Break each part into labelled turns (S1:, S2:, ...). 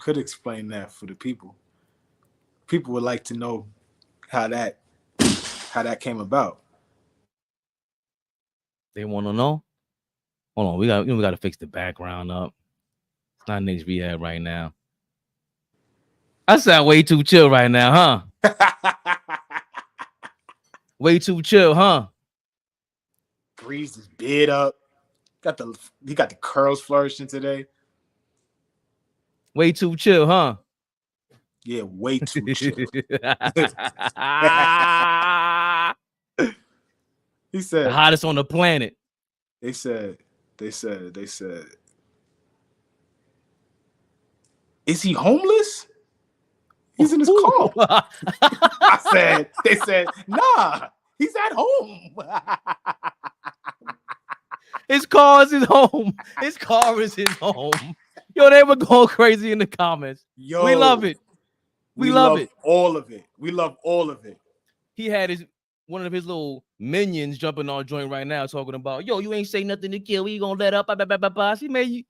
S1: could explain that for the people. People would like to know how that came about.
S2: They want to know. Hold on, we got to fix the background up. It's not Nick's rehab right now. I sound way too chill right now, huh? Way too chill, huh?
S1: Greased his beard up. He got the curls flourishing today.
S2: Way too chill, huh?
S1: Yeah, way too chill. He said
S2: the hottest on the planet.
S1: They said, is he homeless? He's in his car. They said, nah, he's at home.
S2: His car is his home. His car is his home. Yo, they were going crazy in the comments. Yo, we love it. We love it.
S1: All of it. We love all of it.
S2: He had one of his little minions jumping on joint right now talking about, yo, you ain't say nothing to kill. We gonna let up. See, man,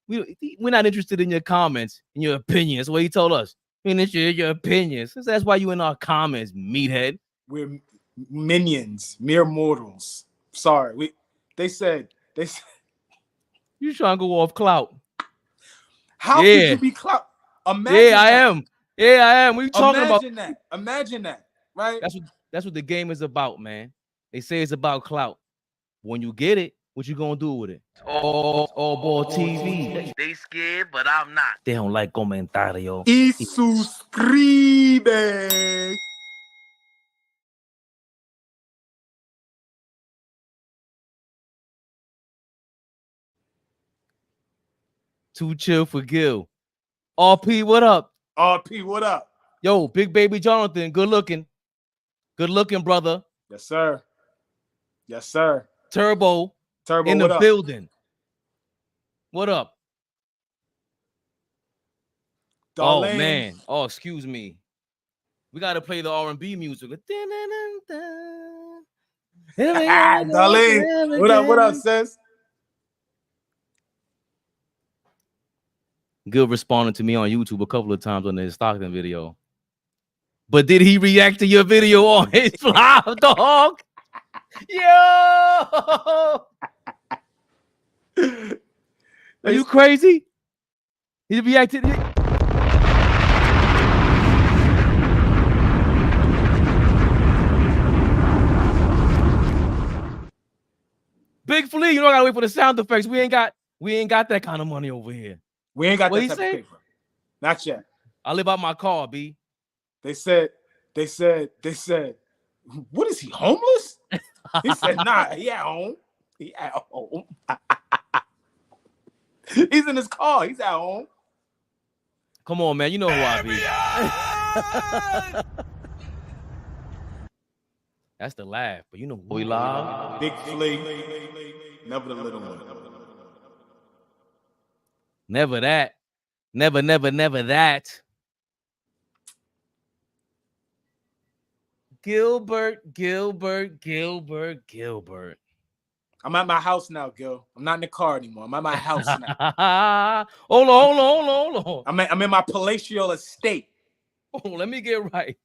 S2: we're not interested in your comments, in your opinions. That's what he told us. We're interested in your opinions. That's why you in our comments, meathead.
S1: We're minions, mere mortals. Sorry. They said
S2: you trying to go off clout.
S1: How could you be clout?
S2: Imagine I am. Yeah, I am. What are you talking about?
S1: Imagine that, right?
S2: That's what the game is about, man. They say it's about clout. When you get it, what you gonna do with it? Allball TV. They scared, but I'm not. They don't like comentario.
S1: Y suscribe.
S2: Too chill for Gil. RP, what up?
S1: RP, what up?
S2: Yo, Big Baby Jonathan, good looking. Good looking, brother.
S1: Yes, sir. Yes, sir.
S2: Turbo in the building. What up? Darlene. Oh, man. Oh, excuse me. We got to play the R&B music.
S1: Darlene, what up, sis?
S2: Gil responded to me on YouTube a couple of times on his Stockton video. But did he react to your video on his live, dog? Yo! Are you crazy? He reacted. Big Flea, you don't gotta wait for the sound effects. We ain't got that kind of money over here.
S1: We ain't got that type of paper. Not yet.
S2: I live out my car, B.
S1: They said, what is he, homeless? He said, nah, he at home. He at home. He's in his car. He's at home.
S2: Come on, man. You know who I be. That's the laugh, but you know who we love.
S1: Big Flea. Never the little one.
S2: Never that. Never that. Gilbert.
S1: I'm at my house now, Gil. I'm not in the car anymore. I'm at my house
S2: now. Hold on.
S1: I'm in my palatial estate.
S2: Oh, let me get right.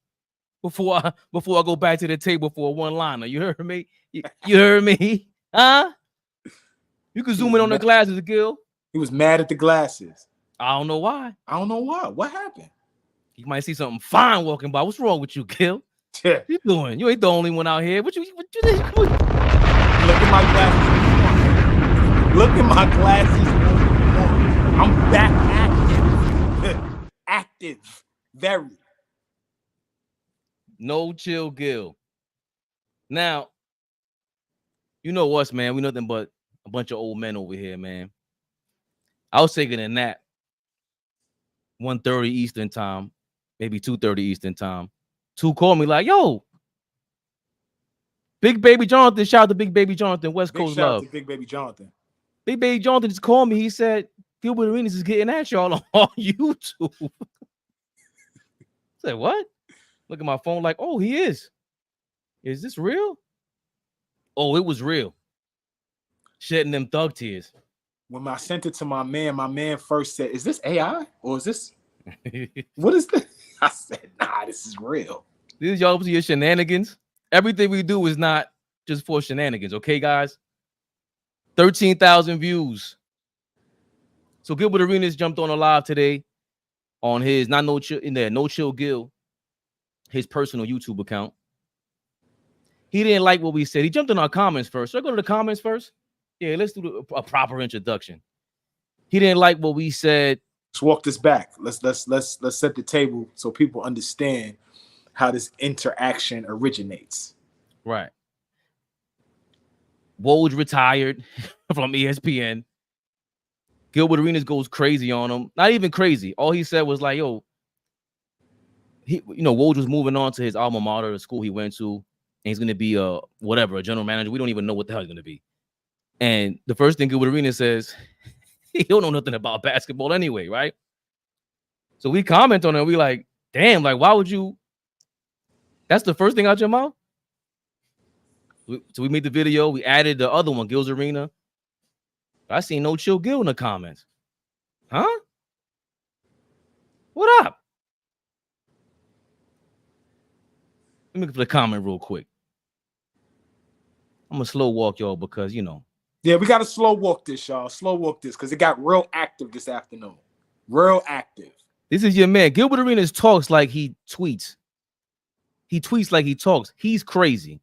S2: Before I go back to the table for a one-liner. You heard me? You heard me? Huh? You can zoom in on the glasses, Gil.
S1: He was mad at the glasses.
S2: I don't know why.
S1: What happened?
S2: You might see something fine walking by. What's wrong with you, Gil?
S1: Yeah.
S2: What you doing? You ain't the only one out here. What you
S1: Look at my glasses. Look at my glasses. I'm back active. Active. Very.
S2: No chill, Gil. Now, you know us, man. We nothing but a bunch of old men over here, man. I was taking a nap. 1:30 Eastern time, maybe 2:30 Eastern time. Two called me like, yo, Big Baby Jonathan. Shout out to Big Baby Jonathan, West Coast
S1: shout
S2: love.
S1: Out to Big Baby Jonathan.
S2: Big Baby Jonathan just called me. He said, Gilbert Arenas is getting at y'all on YouTube. I said, what? Look at my phone like, oh, he is. Is this real? Oh, it was real. Shedding them thug tears.
S1: When I sent it to my man first said, is this AI or is this What is this? I said, nah, this is real.
S2: This is y'all up to your shenanigans. Everything we do is not just for shenanigans, okay, guys? 13,000 views. So Gilbert Arenas jumped on a live today on his No Chill Gil, his personal YouTube account. He didn't like what we said. He jumped in our comments first. Should I go to the comments first? Yeah, let's do a proper introduction. He didn't like what we said.
S1: Let's walk this back. Let's set the table so people understand how this interaction originates.
S2: Right. Woj retired from ESPN. Gilbert Arenas goes crazy on him. Not even crazy. All he said was like, yo, Woj was moving on to his alma mater, the school he went to, and he's going to be a general manager. We don't even know what the hell he's going to be. And the first thing Gilbert Arenas says, he don't know nothing about basketball anyway, right? So we comment on it. We like, damn, like, why would you? That's the first thing out your mouth? So we made the video. We added the other one, Gil's Arena. I seen No Chill Gil in the comments. Huh? What up? Let me look for the comment real quick. I'm going to slow walk y'all because,
S1: Yeah, we got to slow walk this, y'all. Slow walk this because it got real active this afternoon. Real active.
S2: This is your man. Gilbert Arenas talks like he tweets. He tweets like he talks. He's crazy.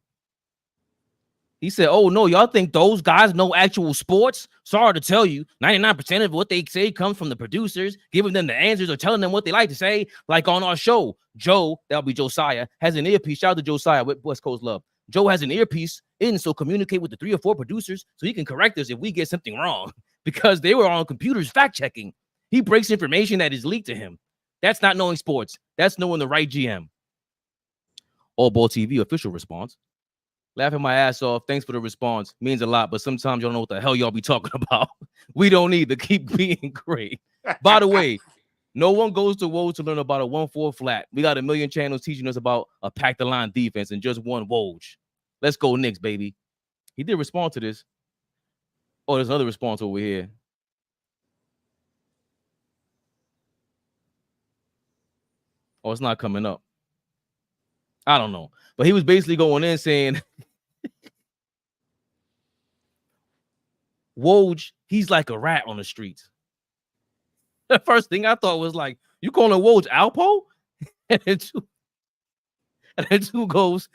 S2: He said, oh, no, y'all think those guys know actual sports? Sorry to tell you, 99% of what they say comes from the producers, giving them the answers or telling them what they like to say. Like on our show, Joe, that'll be Josiah, has an earpiece. Shout out to Josiah with West Coast Love. Joe has an earpiece in, so communicate with the 3 or 4 producers so he can correct us if we get something wrong because they were on computers fact-checking. He breaks information that is leaked to him. That's not knowing sports. That's knowing the right GM. Allball TV official response. Laughing my ass off. Thanks for the response. Means a lot, but sometimes you don't know what the hell y'all be talking about. We don't need to keep being great. By the way, no one goes to Woj to learn about a 1-4 flat. We got a million channels teaching us about a pack-the-line defense and just one Woj. Let's go Knicks, baby. He did respond to this. Oh, there's another response over here. Oh, it's not coming up. I don't know. But he was basically going in saying, Woj, he's like a rat on the streets. The first thing I thought was like, you calling Woj Alpo? And then two goes,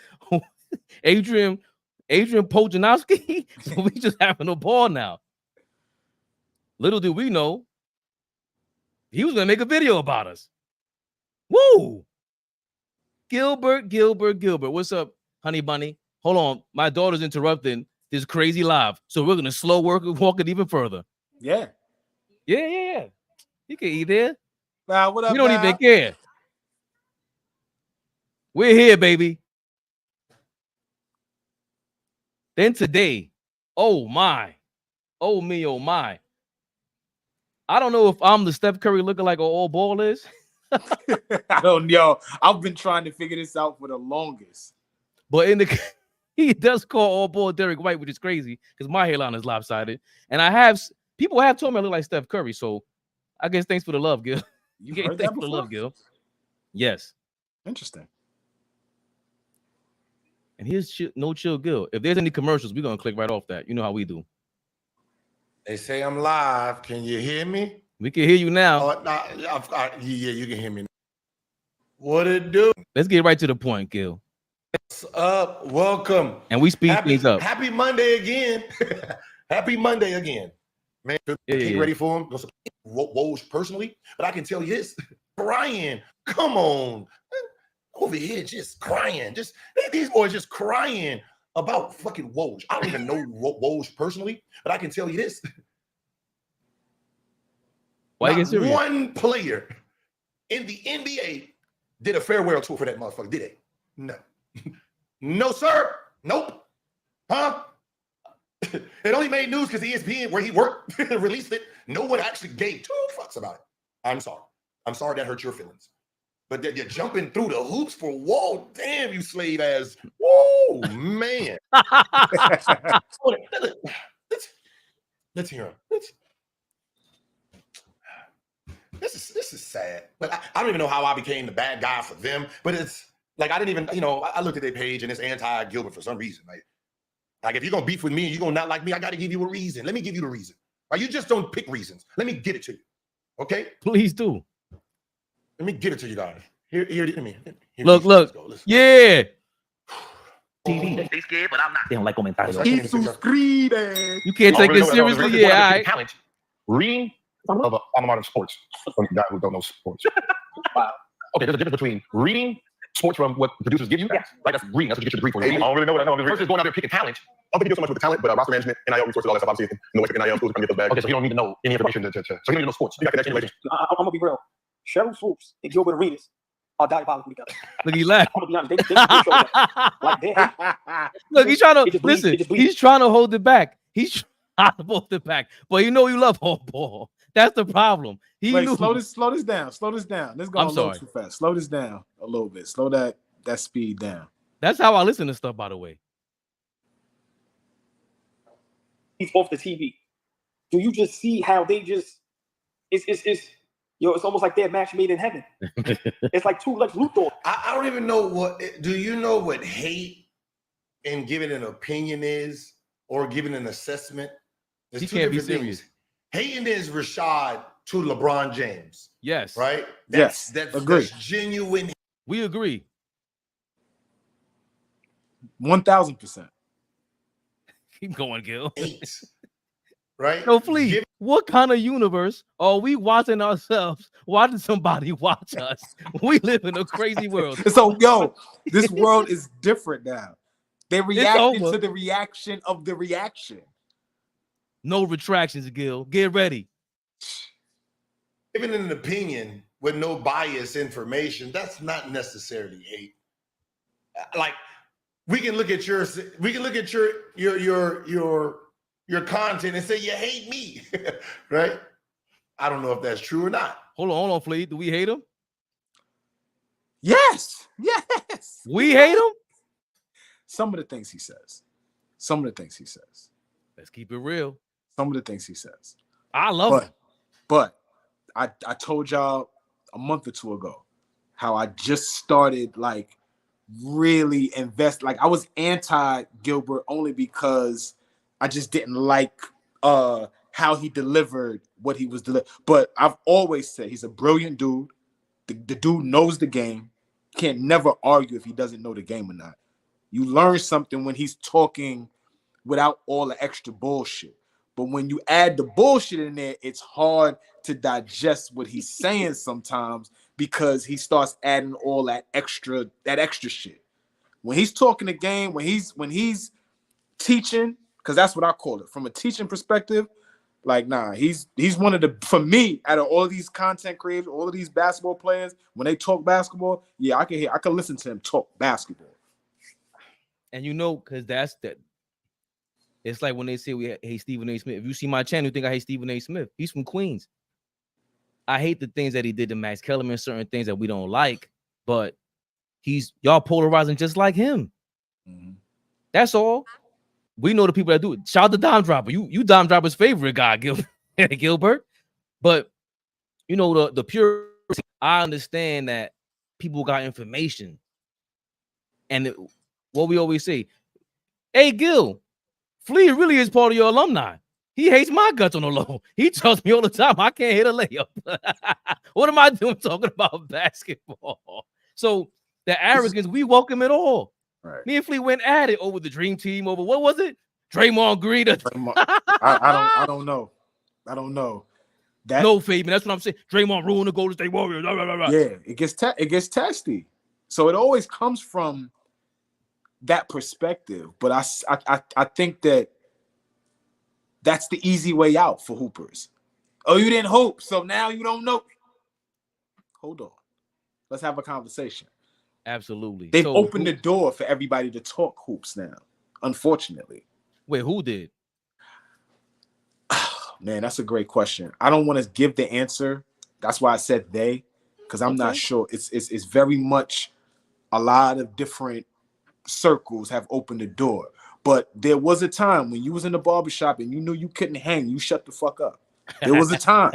S2: Adrian Pojanowski. So we just having a ball now. Little did we know, he was going to make a video about us. Woo! Gilbert. What's up, honey bunny? Hold on. My daughter's interrupting this crazy live. So we're going to slow walk it even further.
S1: Yeah.
S2: Yeah. You can eat there.
S1: Now, what up,
S2: we don't even care. We're here, baby. Then today, oh my. Oh me, oh my. I don't know if I'm the Steph Curry looking like an Allball is.
S1: I don't know. I've been trying to figure this out for the longest.
S2: But he does call Allball Derek White, which is crazy because my hairline is lopsided. And people have told me I look like Steph Curry. So I guess thanks for the love, Gil.
S1: You heard that before?
S2: For the love, Gil. Yes.
S1: Interesting.
S2: And here's No Chill Gil. If there's any commercials, we're going to click right off that. You know how we do.
S3: They say I'm live. Can you hear me?
S2: We can hear you now.
S3: Yeah, you can hear me. What it do?
S2: Let's get right to the point, Gil.
S3: What's up? Welcome.
S2: And we speed things up.
S3: Happy Monday again. Happy Monday again. Man, ready for him? Woj personally, but I can tell you this. Crying. Come on. Over here just crying. These boys just crying about fucking Woj. I don't even know Woj personally, but I can tell you this.
S2: Why you get serious?
S3: One player in the NBA did a farewell tour for that motherfucker, did they? No. No, sir. Nope. Huh? It only made news because ESPN, where he worked, released it. No one actually gave 2 fucks about it. I'm sorry. I'm sorry that hurt your feelings. But that you're jumping through the hoops for whoa, damn, you slave ass. Whoa, man. Let's hear him. This is sad. But I don't even know how I became the bad guy for them. But it's like I didn't even, you know, I looked at their page and it's anti-Gilbert for some reason. Like if you're gonna beef with me and you're gonna not like me, I gotta give you a reason. Let me give you the reason. Right? You just don't pick reasons. Let me get it to you. Okay?
S2: Please do.
S3: Let me get it to you guys. Here,
S2: Look.
S3: Let's go.
S2: Yeah.
S4: TV. They scared, but I'm not. They don't like comentarios.
S2: You can't take it seriously. Yeah, all right.
S3: Talent. Reading of alma mater sports. From a guy who don't know sports.
S4: Wow.
S3: Okay, there's a difference between reading sports from what producers give you. Yes. Like that's reading. That's what you get your degree for. I don't really know what I know. Versus going out there picking talent. I don't think you do so much with the talent, but roster management, NIL resources, all that stuff. Obviously, no way to NIL schools to get those bags. Okay, so you don't need to know any information so you don't need to know sports. You got connection relations.
S4: I'm gonna be real. Cheryl Swoops and Gilbert Arenas are diabolical together.
S2: Look, he laughed.
S4: I'm gonna be honest. They show that. Like they
S2: Look, he's trying to
S4: bleeds,
S2: listen. He's trying to hold it back. He's trying to hold it back. But you know you love Allball. That's the problem.
S1: Wait, slow this down. Slow this down. This is going a little too fast. Slow this down a little bit. Slow that speed down.
S2: That's how I listen to stuff, by the way.
S4: He's off the TV. Do you just see how they just it's almost like they're match made in heaven. It's like two Lex Luthor.
S3: I don't even know what. Do you know what hate and giving an opinion is, or giving an assessment? There's
S2: He
S3: two
S2: can't be
S3: different
S2: serious.
S3: things. Hating is Rashad to LeBron James.
S2: Yes.
S3: Right?
S1: Yes.
S3: That's genuine.
S2: We agree.
S1: 1000%.
S2: Keep going, Gil.
S3: Hate. Right?
S2: No, please. What kind of universe are we watching ourselves, watching somebody watch us? We live in a crazy world.
S1: So, this world is different now. They reacted to the reaction of the reaction.
S2: No retractions, Gil. Get ready.
S3: Giving an opinion with no bias information, that's not necessarily hate. Like we can look at your content and say you hate me, right? I don't know if that's true or not.
S2: Hold on, Fleet. Do we hate him?
S1: Yes.
S2: We hate him?
S1: Some of the things he says.
S2: Let's keep it real.
S1: Some of the things he says.
S2: I love him.
S1: But I told y'all a month or two ago how I just started like really invest. Like I was anti-Gilbert only because I just didn't like how he delivered what he was delivering. But I've always said he's a brilliant dude. The dude knows the game. Can't never argue if he doesn't know the game or not. You learn something when he's talking without all the extra bullshit. But when you add the bullshit in there, it's hard to digest what he's saying sometimes because he starts adding all that extra shit. When he's talking the game, when he's teaching, because that's what I call it, from a teaching perspective, like he's one of the, for me, out of all of these content creators, all of these basketball players, when they talk basketball, I can listen to him talk basketball.
S2: And because that's that. It's like when they say we hate Stephen A. Smith. If you see my channel, you think I hate Stephen A. Smith. He's from Queens. I hate the things that he did to Max Kellerman, certain things that we don't like, but y'all polarizing just like him. Mm-hmm. That's all. We know the people that do it. Shout out to Dime Dropper. You Dime Dropper's favorite guy, Gilbert. But the pure, I understand that people got information. And what we always say, hey Gil, Flea really is part of your alumni. He hates my guts on the low. He tells me all the time I can't hit a layup. What am I doing talking about basketball? So the arrogance, we welcome it all. Right. Me and Flea went at it over the Dream Team, over what was it? Draymond Green.
S1: I don't know. That,
S2: no, Fabian. That's what I'm saying. Draymond ruined the Golden State Warriors. Blah, blah, blah, blah.
S1: Yeah, it gets testy. So it always comes from that perspective. But I think that's the easy way out for hoopers. Oh, you didn't hoop, so now you don't know. Hold on. Let's have a conversation.
S2: Absolutely.
S1: They've opened the door for everybody to talk hoops now, unfortunately.
S2: Wait, who did?
S1: Man, that's a great question. I don't want to give the answer. That's why I said they, because I'm not sure. It's very much a lot of different circles have opened the door. But there was a time when you was in the barbershop and you knew you couldn't hang, you shut the fuck up. There was a time.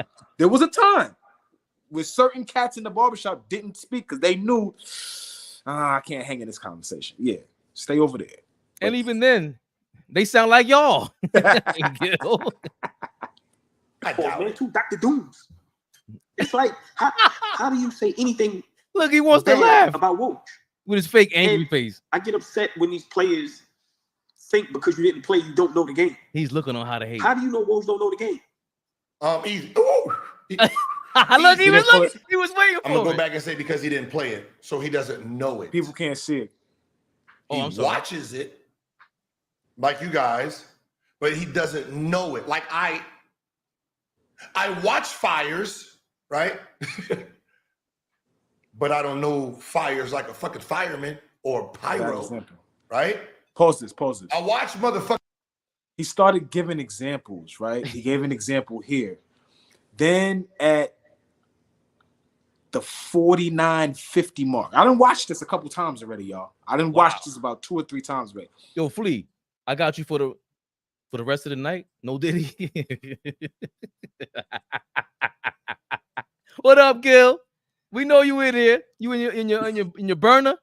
S1: with certain cats in the barbershop didn't speak because they knew I can't hang in this conversation. Yeah, stay over there.
S2: And even then, they sound like y'all. Gil.
S3: I doubt
S4: man,
S3: it.
S4: two Dr. Dooms. It's like how do you say anything
S2: Look, he wants to
S4: bad
S2: laugh
S4: about Woj?
S2: with his fake angry
S4: And
S2: face.
S4: I get upset when these players think because you didn't play, you don't know the game.
S2: He's looking on how to hate.
S4: How do you know Woj don't know the game?
S3: Easy. Ooh.
S2: Look, he was looking. He was waiting for
S3: I'm gonna
S2: it.
S3: go back and say because he didn't play it, so he doesn't know it.
S1: People can't see it.
S2: Oh, I'm
S3: He
S2: sorry.
S3: watches it like you guys, but he doesn't know it. Like I watch fires, right? But I don't know fires like a fucking fireman or pyro, right?
S1: Pause this.
S3: I watch motherfucker.
S1: He started giving examples, right? He gave an example here. Then at the 49-50 mark, I done watched this a couple times already, y'all. I done watched this about 2 or 3 times already.
S2: Yo, Flea, I got you for the rest of the night. No Diddy. What up, Gil? We know you in here. You in your burner.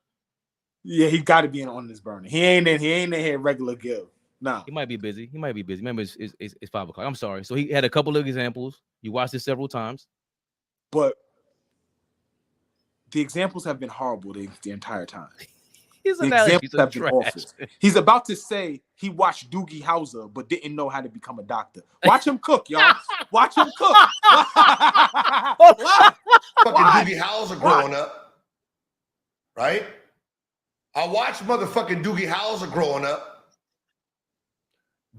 S1: Yeah, he got to be on this burner. He ain't in here regular Gil. Nah.
S2: He might be busy. Remember, it's 5 o'clock. I'm sorry. So he had a couple of examples. You watched it several times.
S1: But the examples have been horrible the entire time.
S2: His
S1: The
S2: analogies
S1: examples
S2: are
S1: have been
S2: trash.
S1: awful. He's about to say he watched Doogie Howser but didn't know how to become a doctor. Watch him cook, y'all. Watch him cook. Why?
S3: Fucking Doogie Howser growing up, right? I watched motherfucking Doogie Howser growing up.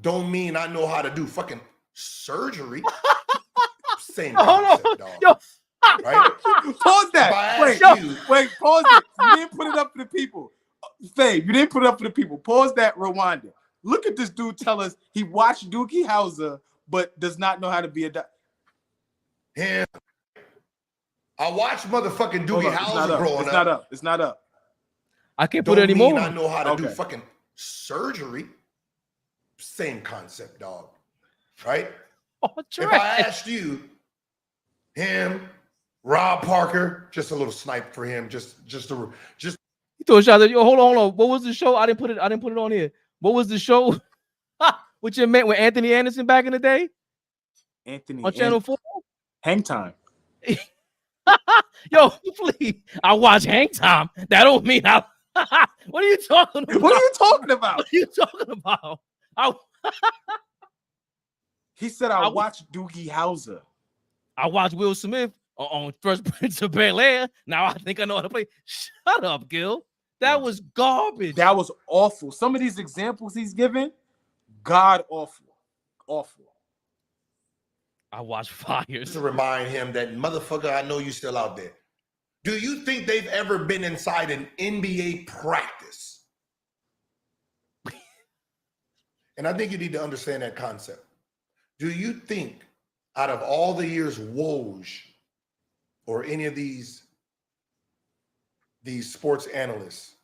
S3: Don't mean I know how to do fucking surgery. Same concept, dog.
S2: Yo.
S3: Right?
S1: Pause that. Wait, pause it. You didn't put it up for the people. Faye, you didn't put it up for the people. Pause that, rewind it. Look at this dude tell us he watched Doogie Howser but does not know how to be a doctor.
S3: Yeah. I watched motherfucking Doogie Howser growing up.
S1: It's not up.
S2: I can't put it anymore.
S3: I know how to do fucking surgery. Same concept, dog. Right?
S2: Oh,
S3: if I asked you, him, Rob Parker, just a little snipe for him, just.
S2: You threw a shot at, yo, hold on. What was the show? I didn't put it on here. What was the show? What you meant with Anthony Anderson back in the day?
S1: Anthony
S2: on Channel 4?
S1: Hang Time.
S2: Yo, please. I watch Hang Time. That don't mean I. What are you talking about?
S1: What are you talking about?
S2: What are you talking about?
S1: He said I watched Doogie Howser.
S2: I watched Will Smith on First Prince of Bel-Air. Now I think I know how to play. Shut up, Gil. That was garbage.
S1: That was awful. Some of these examples he's given, god awful. Awful.
S2: I watch Fires.
S3: Just to remind him that, motherfucker, I know you still out there. Do you think they've ever been inside an NBA practice? And I think you need to understand that concept. Do you think out of all the years Woj or any of these sports analysts,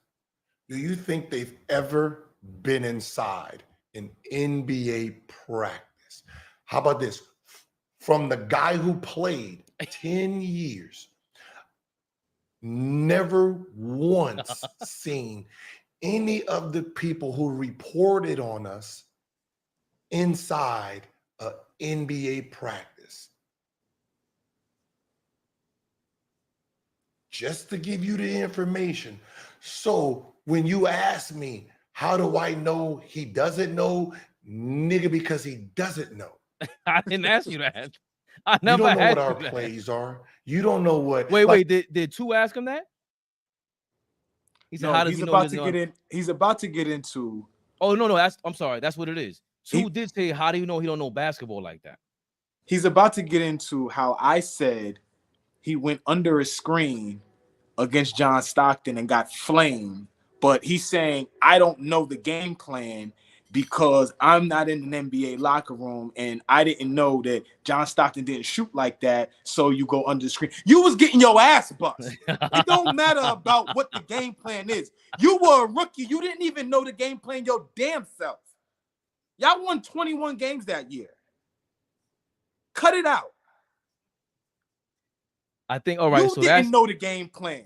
S3: do you think they've ever been inside an NBA practice? How about this? From the guy who played 10 years, never once seen any of the people who reported on us inside an NBA practice. Just to give you the information. So when you ask me, how do I know he doesn't know? Nigga, because he doesn't know.
S2: I didn't ask you that. I never
S3: you don't know
S2: asked
S3: what our
S2: you that.
S3: plays are. You don't know what.
S2: Wait. Did Two ask him that? He said,
S1: No,
S2: "How does
S1: he's
S2: he know
S1: about to get in? He's about to get into.
S2: Oh no, I'm sorry. That's what it is. Two did say, "How do you know he don't know basketball like that?"
S1: He's about to get into how I said he went under a screen against John Stockton and got flamed, but he's saying I don't know the game plan because I'm not in an NBA locker room and I didn't know that John Stockton didn't shoot like that, so you go under the screen. You was getting your ass bust. It don't matter about what the game plan is. You were a rookie. You didn't even know the game plan your damn self. Y'all won 21 games that year. Cut it out.
S2: I think all right.
S1: You
S2: So
S1: didn't
S2: that's
S1: know the game plan.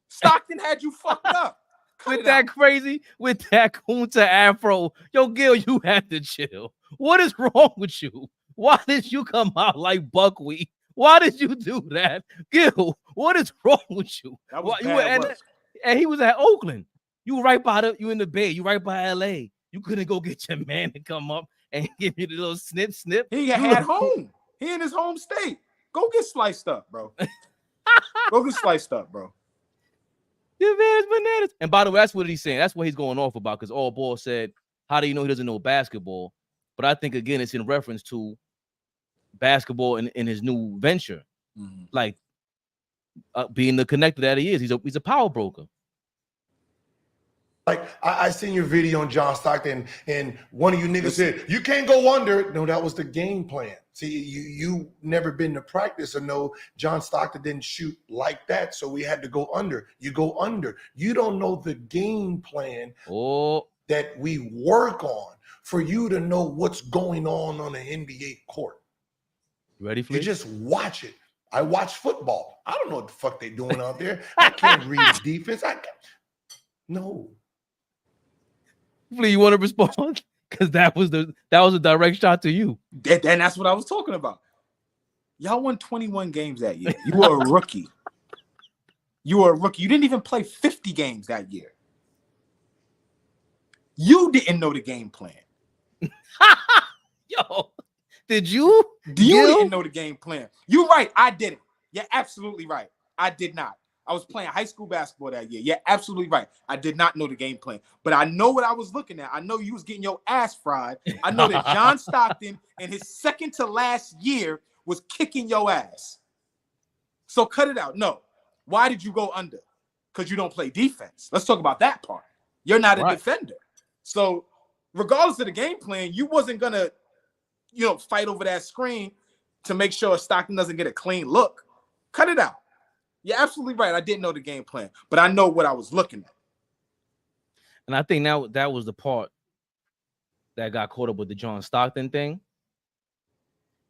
S1: Stockton had you fucked up. Cut
S2: with
S1: it
S2: that
S1: out.
S2: crazy, with that Kunta afro. Yo, Gil, you have to chill. What is wrong with you? Why did you come out like buckwheat? Why did you do that? Gil, what is wrong with you?
S1: That was
S2: Why, you were
S1: bad
S2: and,
S1: work.
S2: and he was at Oakland. You were right by you in the Bay. You right by LA. You couldn't go get your man to come up and give you the little snip.
S1: He
S2: You
S1: had
S2: look-
S1: home. He in his home state. Go get sliced up, bro. Go get sliced up, bro.
S2: Your man's bananas. And by the way, that's what he's saying. That's what he's going off about. Because Allball said, "How do you know he doesn't know basketball?" But I think again, it's in reference to basketball in his new venture, like being the connector that he is. He's a power broker.
S3: Like I seen your video on John Stockton, and one of you niggas said you can't go under. No, that was the game plan. See, you never been to practice or know John Stockton didn't shoot like that, so we had to go under. You go under. You don't know the game plan that we work on for you to know what's going on the NBA court.
S2: You ready for
S3: You just watch it. I watch football. I don't know what the fuck they doing out there. I can't read defense. No.
S2: You want to respond? Because that was a direct shot to you.
S1: And that's what I was talking about. Y'all won 21 games that year. You were a rookie. You were a rookie. You didn't even play 50 games that year. You didn't know the game plan.
S2: Yo, did you?
S1: You didn't know the game plan. You're right. I didn't. You're absolutely right. I did not. I was playing high school basketball that year. You're absolutely right. I did not know the game plan. But I know what I was looking at. I know you was getting your ass fried. I know that John Stockton in his second to last year was kicking your ass. So cut it out. No. Why did you go under? Because you don't play defense. Let's talk about that part. You're not a defender. So regardless of the game plan, you wasn't going to, fight over that screen to make sure Stockton doesn't get a clean look. Cut it out. You're absolutely right. I didn't know the game plan, but I know what I was looking at.
S2: And I think now that was the part that got caught up with the John Stockton thing.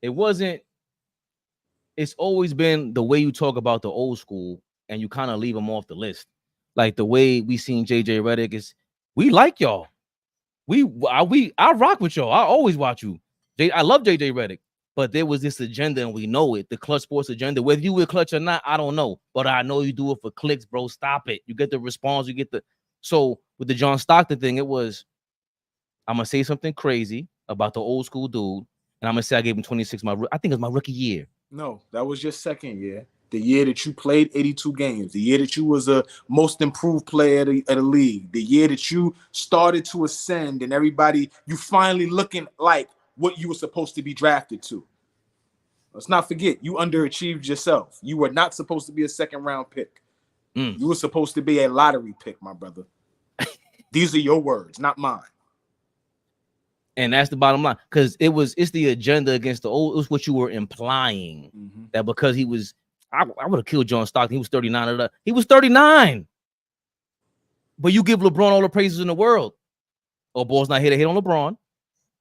S2: It's always been the way you talk about the old school and you kind of leave them off the list. Like the way we seen JJ Redick is, we like y'all. I rock with y'all. I always watch you. I love JJ Redick. But there was this agenda, and we know it, the Clutch Sports agenda. Whether you with Clutch or not, I don't know. But I know you do it for clicks, bro. Stop it. You get the response. So with the John Stockton thing, it was, I'm going to say something crazy about the old school dude, and I'm going to say I gave him 26. I think it was my rookie year.
S1: No, that was your second year. The year that you played 82 games. The year that you was a most improved player of the league. The year that you started to ascend, and you finally looking like what you were supposed to be drafted to. Let's not forget, you underachieved yourself. You were not supposed to be a second-round pick. You were supposed to be a lottery pick, my brother. These are your words, not mine.
S2: And that's the bottom line. Because it's the agenda against the old. It was what you were implying. That because he was, I would have killed John Stockton. He was 39. He was 39. But you give LeBron all the praises in the world. Ball's not here to hit on LeBron.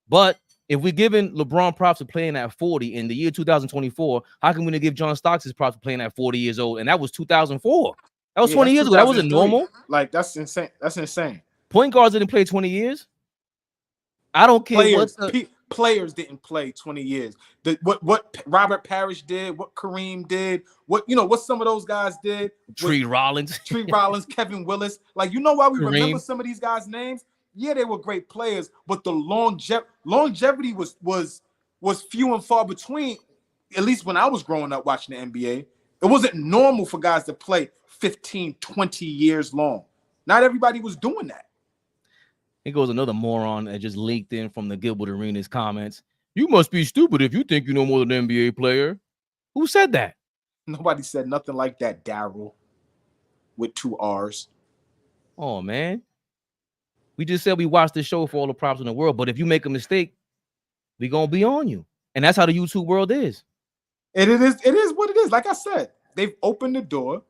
S2: But if we're giving LeBron props for playing at 40 in the year 2024, how can we not give John Stockton props for playing at 40 years old? And that was 2004. That was 20 years ago. That wasn't normal.
S1: Like, that's insane. That's insane.
S2: Point guards didn't play 20 years. I don't care
S1: players didn't play 20 years. What Robert Parrish did, what Kareem did, what some of those guys did.
S2: Tree Rollins,
S1: Kevin Willis. Like, why we remember some of these guys' names? Yeah, they were great players, but the longevity was few and far between. At least when I was growing up watching the NBA, it wasn't normal for guys to play 15, 20 years long. Not everybody was doing that.
S2: Here goes another moron that just leaked in from the Gilbert Arenas comments. You must be stupid if you think you know more than an NBA player. Who said that?
S1: Nobody said nothing like that, Daryl, with 2 R's.
S2: Oh, man. We just said we watched the show for all the props in the world, but if you make a mistake, we're going to be on you. And that's how the YouTube world is.
S1: It is what it is. Like I said, they've opened the door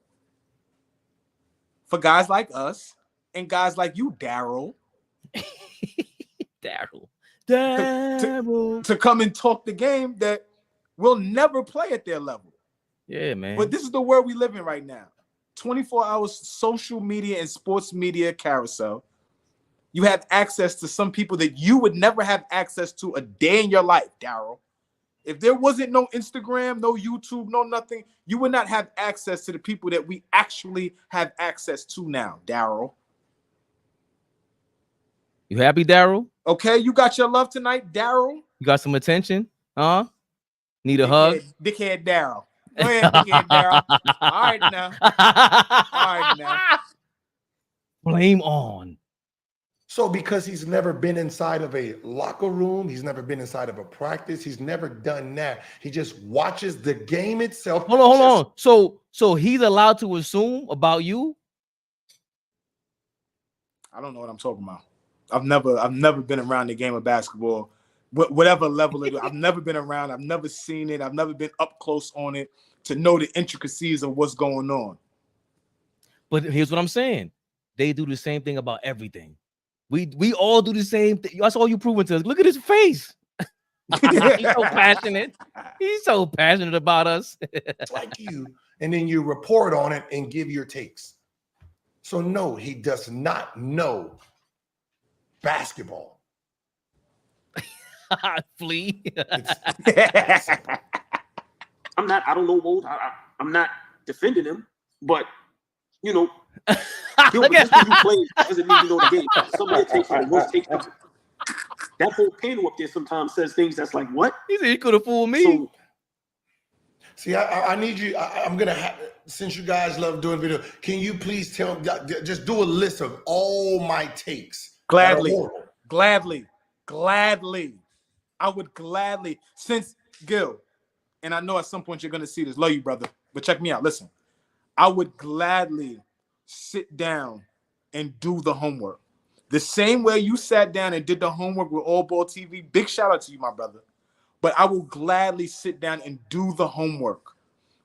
S1: for guys like us and guys like you, Daryl.
S2: Daryl.
S1: To come and talk the game that will never play at their level.
S2: Yeah, man.
S1: But this is the world we live in right now. 24 hours social media and sports media carousel. You have access to some people that you would never have access to a day in your life, Daryl. If there wasn't no Instagram, no YouTube, no nothing, you would not have access to the people that we actually have access to now, Daryl.
S2: You happy, Daryl?
S1: Okay, you got your love tonight, Daryl.
S2: You got some attention? Huh? Need a hug?
S1: Dickhead Daryl. Go ahead, dickhead Daryl. All right now. All right now.
S2: Blame on.
S3: So because he's never been inside of a locker room, he's never been inside of a practice, he's never done that. He just watches the game itself.
S2: Hold on. So he's allowed to assume about you?
S1: I don't know what I'm talking about. I've never been around the game of basketball, whatever level it is. I've never been around. I've never seen it. I've never been up close on it to know the intricacies of what's going on.
S2: But here's what I'm saying. They do the same thing about everything. We all do the same thing. That's all you proving to us. Look at his face. He's so passionate. He's so passionate about us.
S3: Like you. And then you report on it and give your takes. So no, he does not know basketball.
S2: Flea.
S4: I don't know Woj. I'm not defending him, but you know,
S2: Look
S4: just because you play doesn't mean you know the game. Somebody takes the worst takes. That whole panel up there sometimes says things that's like, what?
S2: He said he could have fooled me.
S4: So,
S3: see, I need you. I'm gonna have, since you guys love doing video, can you please just do a list of all my takes?
S1: Gladly. I would gladly, since Gil, and I know at some point you're gonna see this. Love you, brother. But check me out. Listen, I would gladly sit down and do the homework. The same way you sat down and did the homework with Allball TV. Big shout out to you, my brother. But I will gladly sit down and do the homework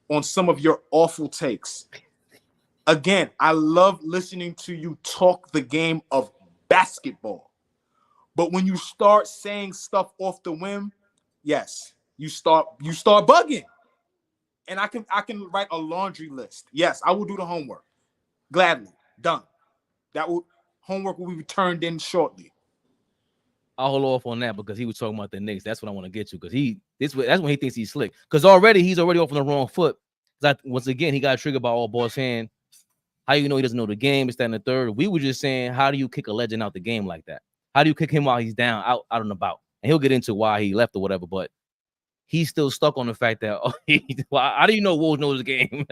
S1: on some of your awful takes. Again, I love listening to you talk the game of basketball. But when you start saying stuff off the whim, yes, you start bugging. And I can write a laundry list. Yes, I will do the homework. Gladly. Done. Homework will be turned in shortly.
S2: I'll hold off on that because he was talking about the Knicks. That's what I want to get to because that's when he thinks he's slick. Because he's already off on the wrong foot. Once again, he got triggered by Allball saying, how you know he doesn't know the game? It's that and the third. We were just saying, how do you kick a legend out the game like that? How do you kick him while he's down, out and about? And he'll get into why he left or whatever, but he's still stuck on the fact that how do you know Woj knows the game?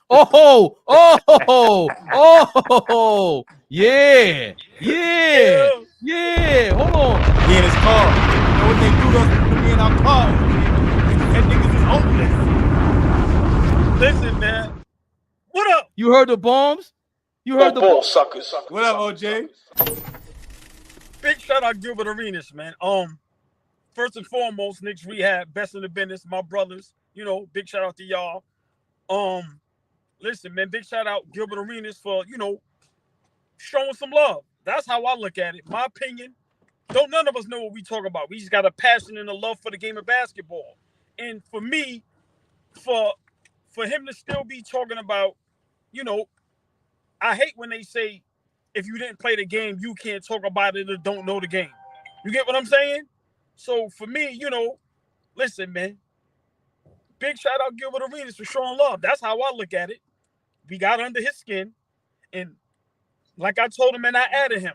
S2: Oh, yeah. Hold on.
S1: He in his car. You know what they do to us to be in our car? That niggas is homeless.
S5: Listen, man. What up?
S2: You heard the bombs? You heard the
S5: ball suckers.
S1: What up, OJ?
S5: Big shout out Gilbert Arenas, man. First and foremost, Knicks Rehab, best in the business, my brothers. You know, big shout out to y'all. Listen, man, big shout out Gilbert Arenas for, showing some love. That's how I look at it. My opinion, none of us know what we talk about. We just got a passion and a love for the game of basketball. And for me, for him to still be talking about, I hate when they say, if you didn't play the game, you can't talk about it or don't know the game. You get what I'm saying? So for me, listen, man, big shout out Gilbert Arenas for showing love. That's how I look at it. We got under his skin. And like I told him, and I added him.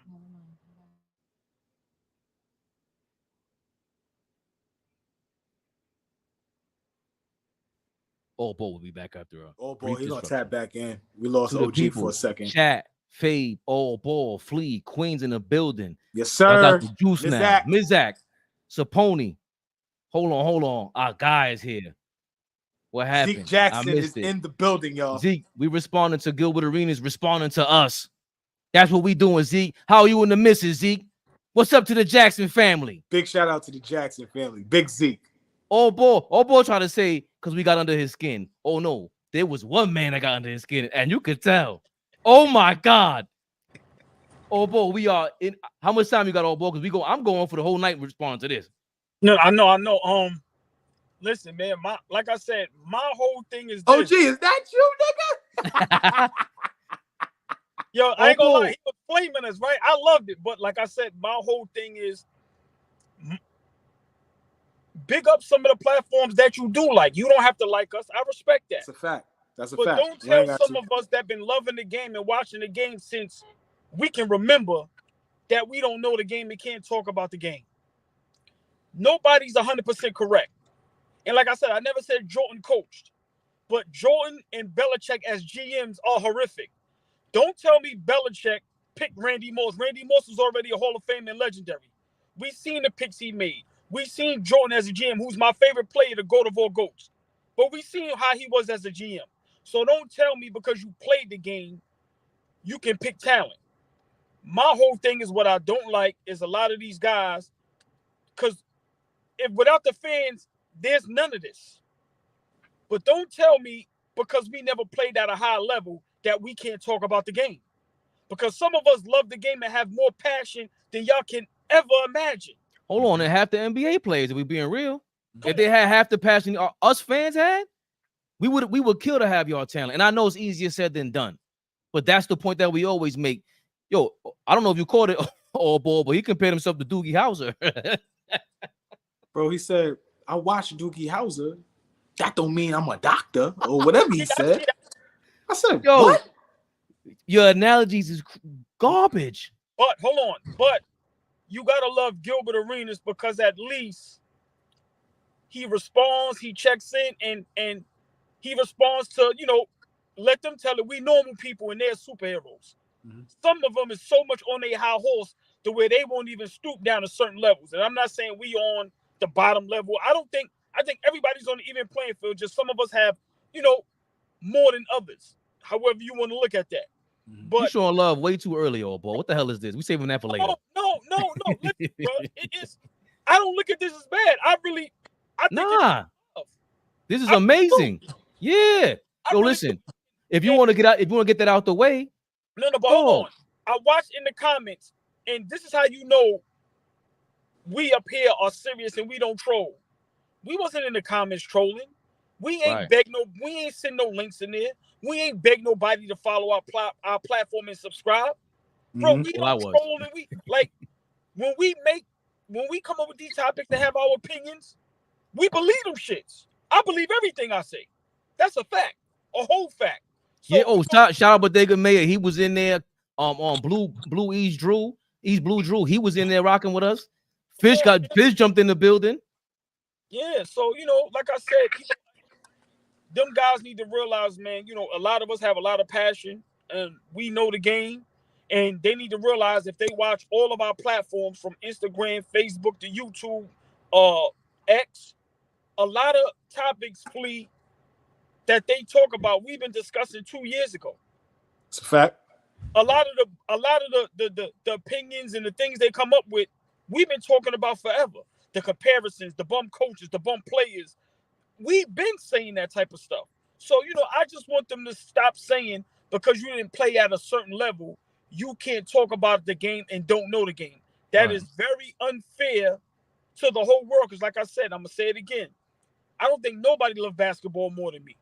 S2: Allball will be back after a
S1: Allball, he's going to tap back in. We lost OG for a second.
S2: Chat, Fade, Allball, Flea, Queens in the building.
S1: Yes, sir.
S2: I got the juice now. Mizak, Saponi. Hold on. Our guy is here. What happened?
S1: Zeke Jackson is in the building, y'all.
S2: Zeke, we responding to Gilbert Arenas, responding to us. That's what we doing, Zeke. How are you and the missus, Zeke? What's up to the Jackson family?
S1: Big shout out to the Jackson family. Big Zeke.
S2: Allball trying to say, because we got under his skin. Oh, no. There was one man that got under his skin, and you could tell. Oh, my God. Allball, we are in. How much time you got, Allball? Because I'm going for the whole night responding to this.
S5: No, I know. Listen, man. Like I said, my whole thing is this.
S1: OG, is that you, nigga?
S5: Yo, I ain't gonna lie,
S2: Uncle.
S5: he was flaming us, right? I loved it, but like I said, my whole thing is big up some of the platforms that you do like. You don't have to like us. I respect that.
S1: That's a fact. That's a
S5: But
S1: fact.
S5: don't
S1: You ain't
S5: tell
S1: got
S5: some
S1: to.
S5: of us that been loving the game and watching the game since we can remember that we don't know the game and can't talk about the game. Nobody's 100% correct. And like I said, I never said Jordan coached, but Jordan and Belichick as GMs are horrific. Don't tell me Belichick picked Randy Moss. Randy Moss was already a Hall of Fame and legendary. We seen the picks he made. We seen Jordan as a GM, who's my favorite player, the GOAT of all GOATs. But we seen how he was as a GM. So don't tell me because you played the game, you can pick talent. My whole thing is what I don't like is a lot of these guys, because if without the fans, there's none of this. But don't tell me because we never played at a high level that we can't talk about the game. Because some of us love the game and have more passion than y'all can ever imagine.
S2: Hold on, and half the NBA players, if we being real, if they had half the passion us fans had, we would kill to have y'all talent. And I know it's easier said than done, but that's the point that we always make. Yo, I don't know if you caught it Allball, but he compared himself to Doogie Howser.
S1: Bro, he said, I watched Doogie Howser. That don't mean I'm a doctor or whatever he said. I said,
S2: Yo,
S1: what?
S2: Your analogies is garbage.
S5: But hold on. But you got to love Gilbert Arenas because at least he responds, he checks in, and he responds to, let them tell it we normal people and they're superheroes. Mm-hmm. Some of them is so much on their high horse to where they won't even stoop down to certain levels. And I'm not saying we on the bottom level. I think everybody's on the even playing field. Just some of us have, more than others. However you want to look at that. But
S2: you showing love way too early, Allball. What the hell is this? We saving that for later.
S5: No. Listen, bro, it is. I don't look at this as bad. I think
S2: this is amazing. Yeah. Yo, listen. If you want to get that out the way.
S5: No, but hold on. I watched in the comments, and this is how you know we up here are serious and we don't troll. We wasn't in the comments trolling. We ain't we ain't send no links in there. We ain't beg nobody to follow our platform and subscribe. Bro, we don't troll, and we like when we come up with these topics to have our opinions, we believe them shits. I believe everything I say. That's a fact, a whole fact. So,
S2: yeah. Shout out Bodega Mayor. He was in there. On Blue East Drew. He was in there rocking with us. Fish jumped in the building.
S5: Yeah. So like I said, them guys need to realize, man. A lot of us have a lot of passion, and we know the game. And they need to realize if they watch all of our platforms from Instagram, Facebook to YouTube, X, a lot of topics that they talk about, we've been discussing 2 years ago.
S1: It's a fact.
S5: A lot of the opinions and the things they come up with, we've been talking about forever. The comparisons, the bum coaches, the bum players. We've been saying that type of stuff. So, I just want them to stop saying because you didn't play at a certain level, you can't talk about the game and don't know the game. That is very unfair to the whole world. Because like I said, I'm going to say it again. I don't think nobody loves basketball more than me.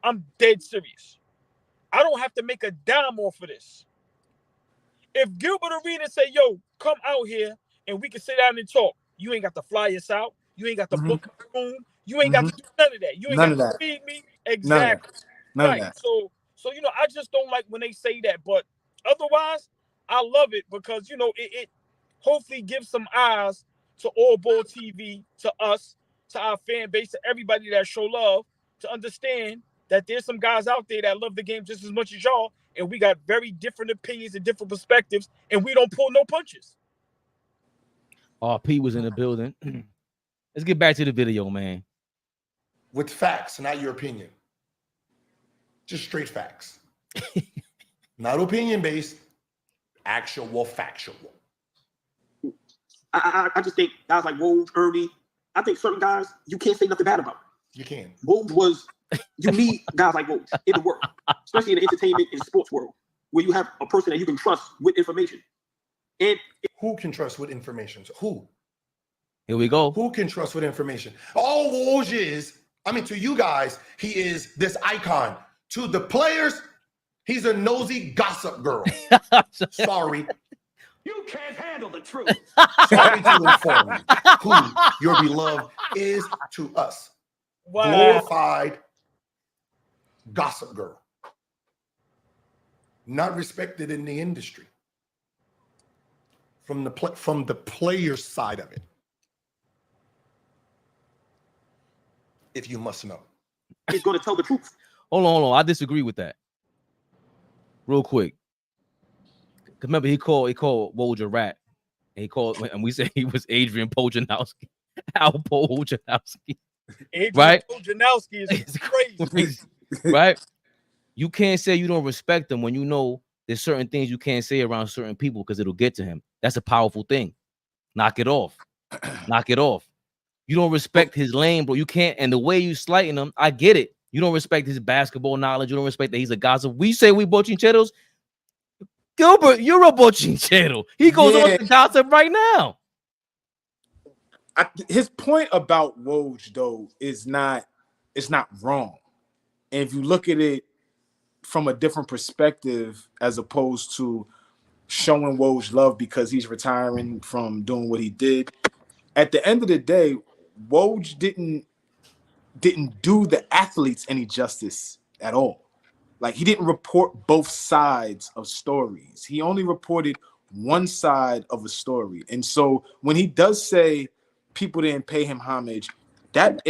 S5: I'm dead serious. I don't have to make a dime off of this. If Gilbert Arenas say, yo, come out here and we can sit down and talk, you ain't got to fly us out. You ain't got to book a room. You ain't got to do none of that. You ain't got to feed me. Exactly.
S1: None of that.
S5: So, I just don't like when they say that. But otherwise, I love it because, it hopefully gives some eyes to Allball TV, to us, to our fan base, to everybody that show love, to understand that there's some guys out there that love the game just as much as y'all, and we got very different opinions and different perspectives, and we don't pull no punches.
S2: P was in the building. Let's get back to the video, man.
S3: With facts, not your opinion. Just straight facts. Not opinion-based, actual factual.
S4: I just think guys like Woj, Ernie, I think certain guys you can't say nothing bad about.
S3: You can.
S4: Woj was, you need guys like Woj in the world, especially in the entertainment and sports world, where you have a person that you can trust with information. And
S3: who can trust with information? So who?
S2: Here we go.
S3: Who can trust with information? All Woj is, I mean, to you guys, he is this icon. To the players, he's a nosy gossip girl. Sorry.
S4: You can't handle the truth.
S3: Sorry to inform you who your beloved is to us.
S5: Wow.
S3: Glorified gossip girl. Not respected in the industry. From the player side of it. If you must know.
S4: He's going to tell the truth.
S2: Hold on. I disagree with that. Real quick. Cause remember he called Woj a rat. And we said he was Adrian Pojanowski. Allball Pojanowski.
S5: Adrian
S2: Right?
S5: Pojanowski is crazy.
S2: Right? You can't say you don't respect him when you know there's certain things you can't say around certain people because it'll get to him. That's a powerful thing. Knock it off. Knock it off. You don't respect his lane, bro. You can't. And the way you slighting him, I get it. You don't respect his basketball knowledge. You don't respect that he's a gossip. We say we bochincheros. Gilbert, you're a bochinchero. He goes on to gossip right now.
S1: His point about Woj though is not wrong. And if you look at it from a different perspective, as opposed to showing Woj love because he's retiring from doing what he did, at the end of the day, Woj didn't do the athletes any justice at all. Like, he didn't report both sides of stories. He only reported one side of a story. And so when he does say people didn't pay him homage, that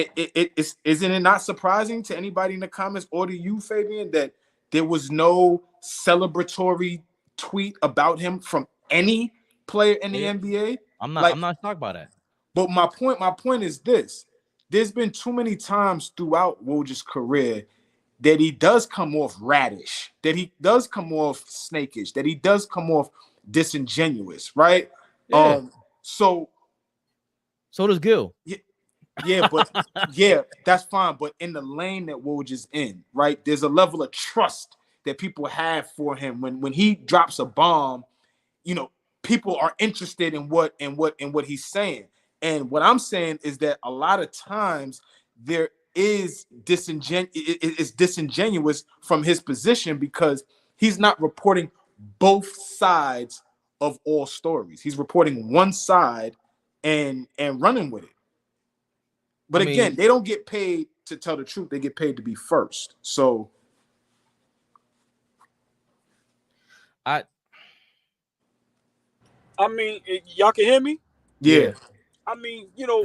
S1: isn't it not surprising to anybody in the comments or to you, Fabian, that there was no celebratory tweet about him from any player in the NBA?
S2: I'm not shocked by that.
S1: But my point is this: there's been too many times throughout Woj's career that he does come off radish, that he does come off snakish, that he does come off disingenuous, right?
S2: Yeah.
S1: So
S2: does Gil.
S1: Yeah, but yeah, that's fine. But in the lane that Woj is in, right, there's a level of trust that people have for him. When he drops a bomb, you know, people are interested in what he's saying. And what I'm saying is that a lot of times there is disingenuous from his position because he's not reporting both sides of all stories. He's reporting one side and running with it. But again, they don't get paid to tell the truth. They get paid to be first. So
S5: I mean, y'all can hear me?
S1: Yeah.
S5: I mean, you know,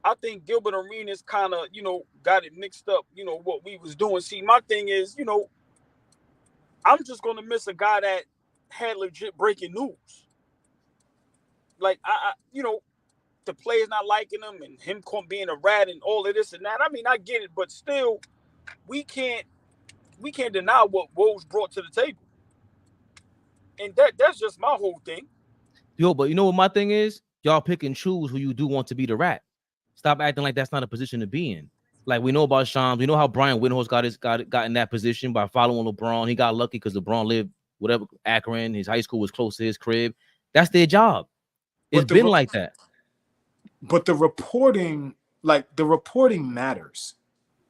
S5: I think Gilbert Arenas kind of, you know, got it mixed up, you know, what we was doing. See, my thing is, you know, I'm just going to miss a guy that had legit breaking news. Like, I you know, the players not liking him and him being a rat and all of this and that. I mean, I get it, but still, we can't deny what Woj brought to the table. And that's just my whole thing.
S2: Yo, but you know what my thing is? Y'all pick and choose who you do want to be the rat. Stop acting like that's not a position to be in. Like, we know about Shams. We know how Brian Windhorst got in that position by following LeBron. He got lucky because LeBron lived whatever Akron. His high school was close to his crib. That's their job. It's been like that. But
S1: the reporting matters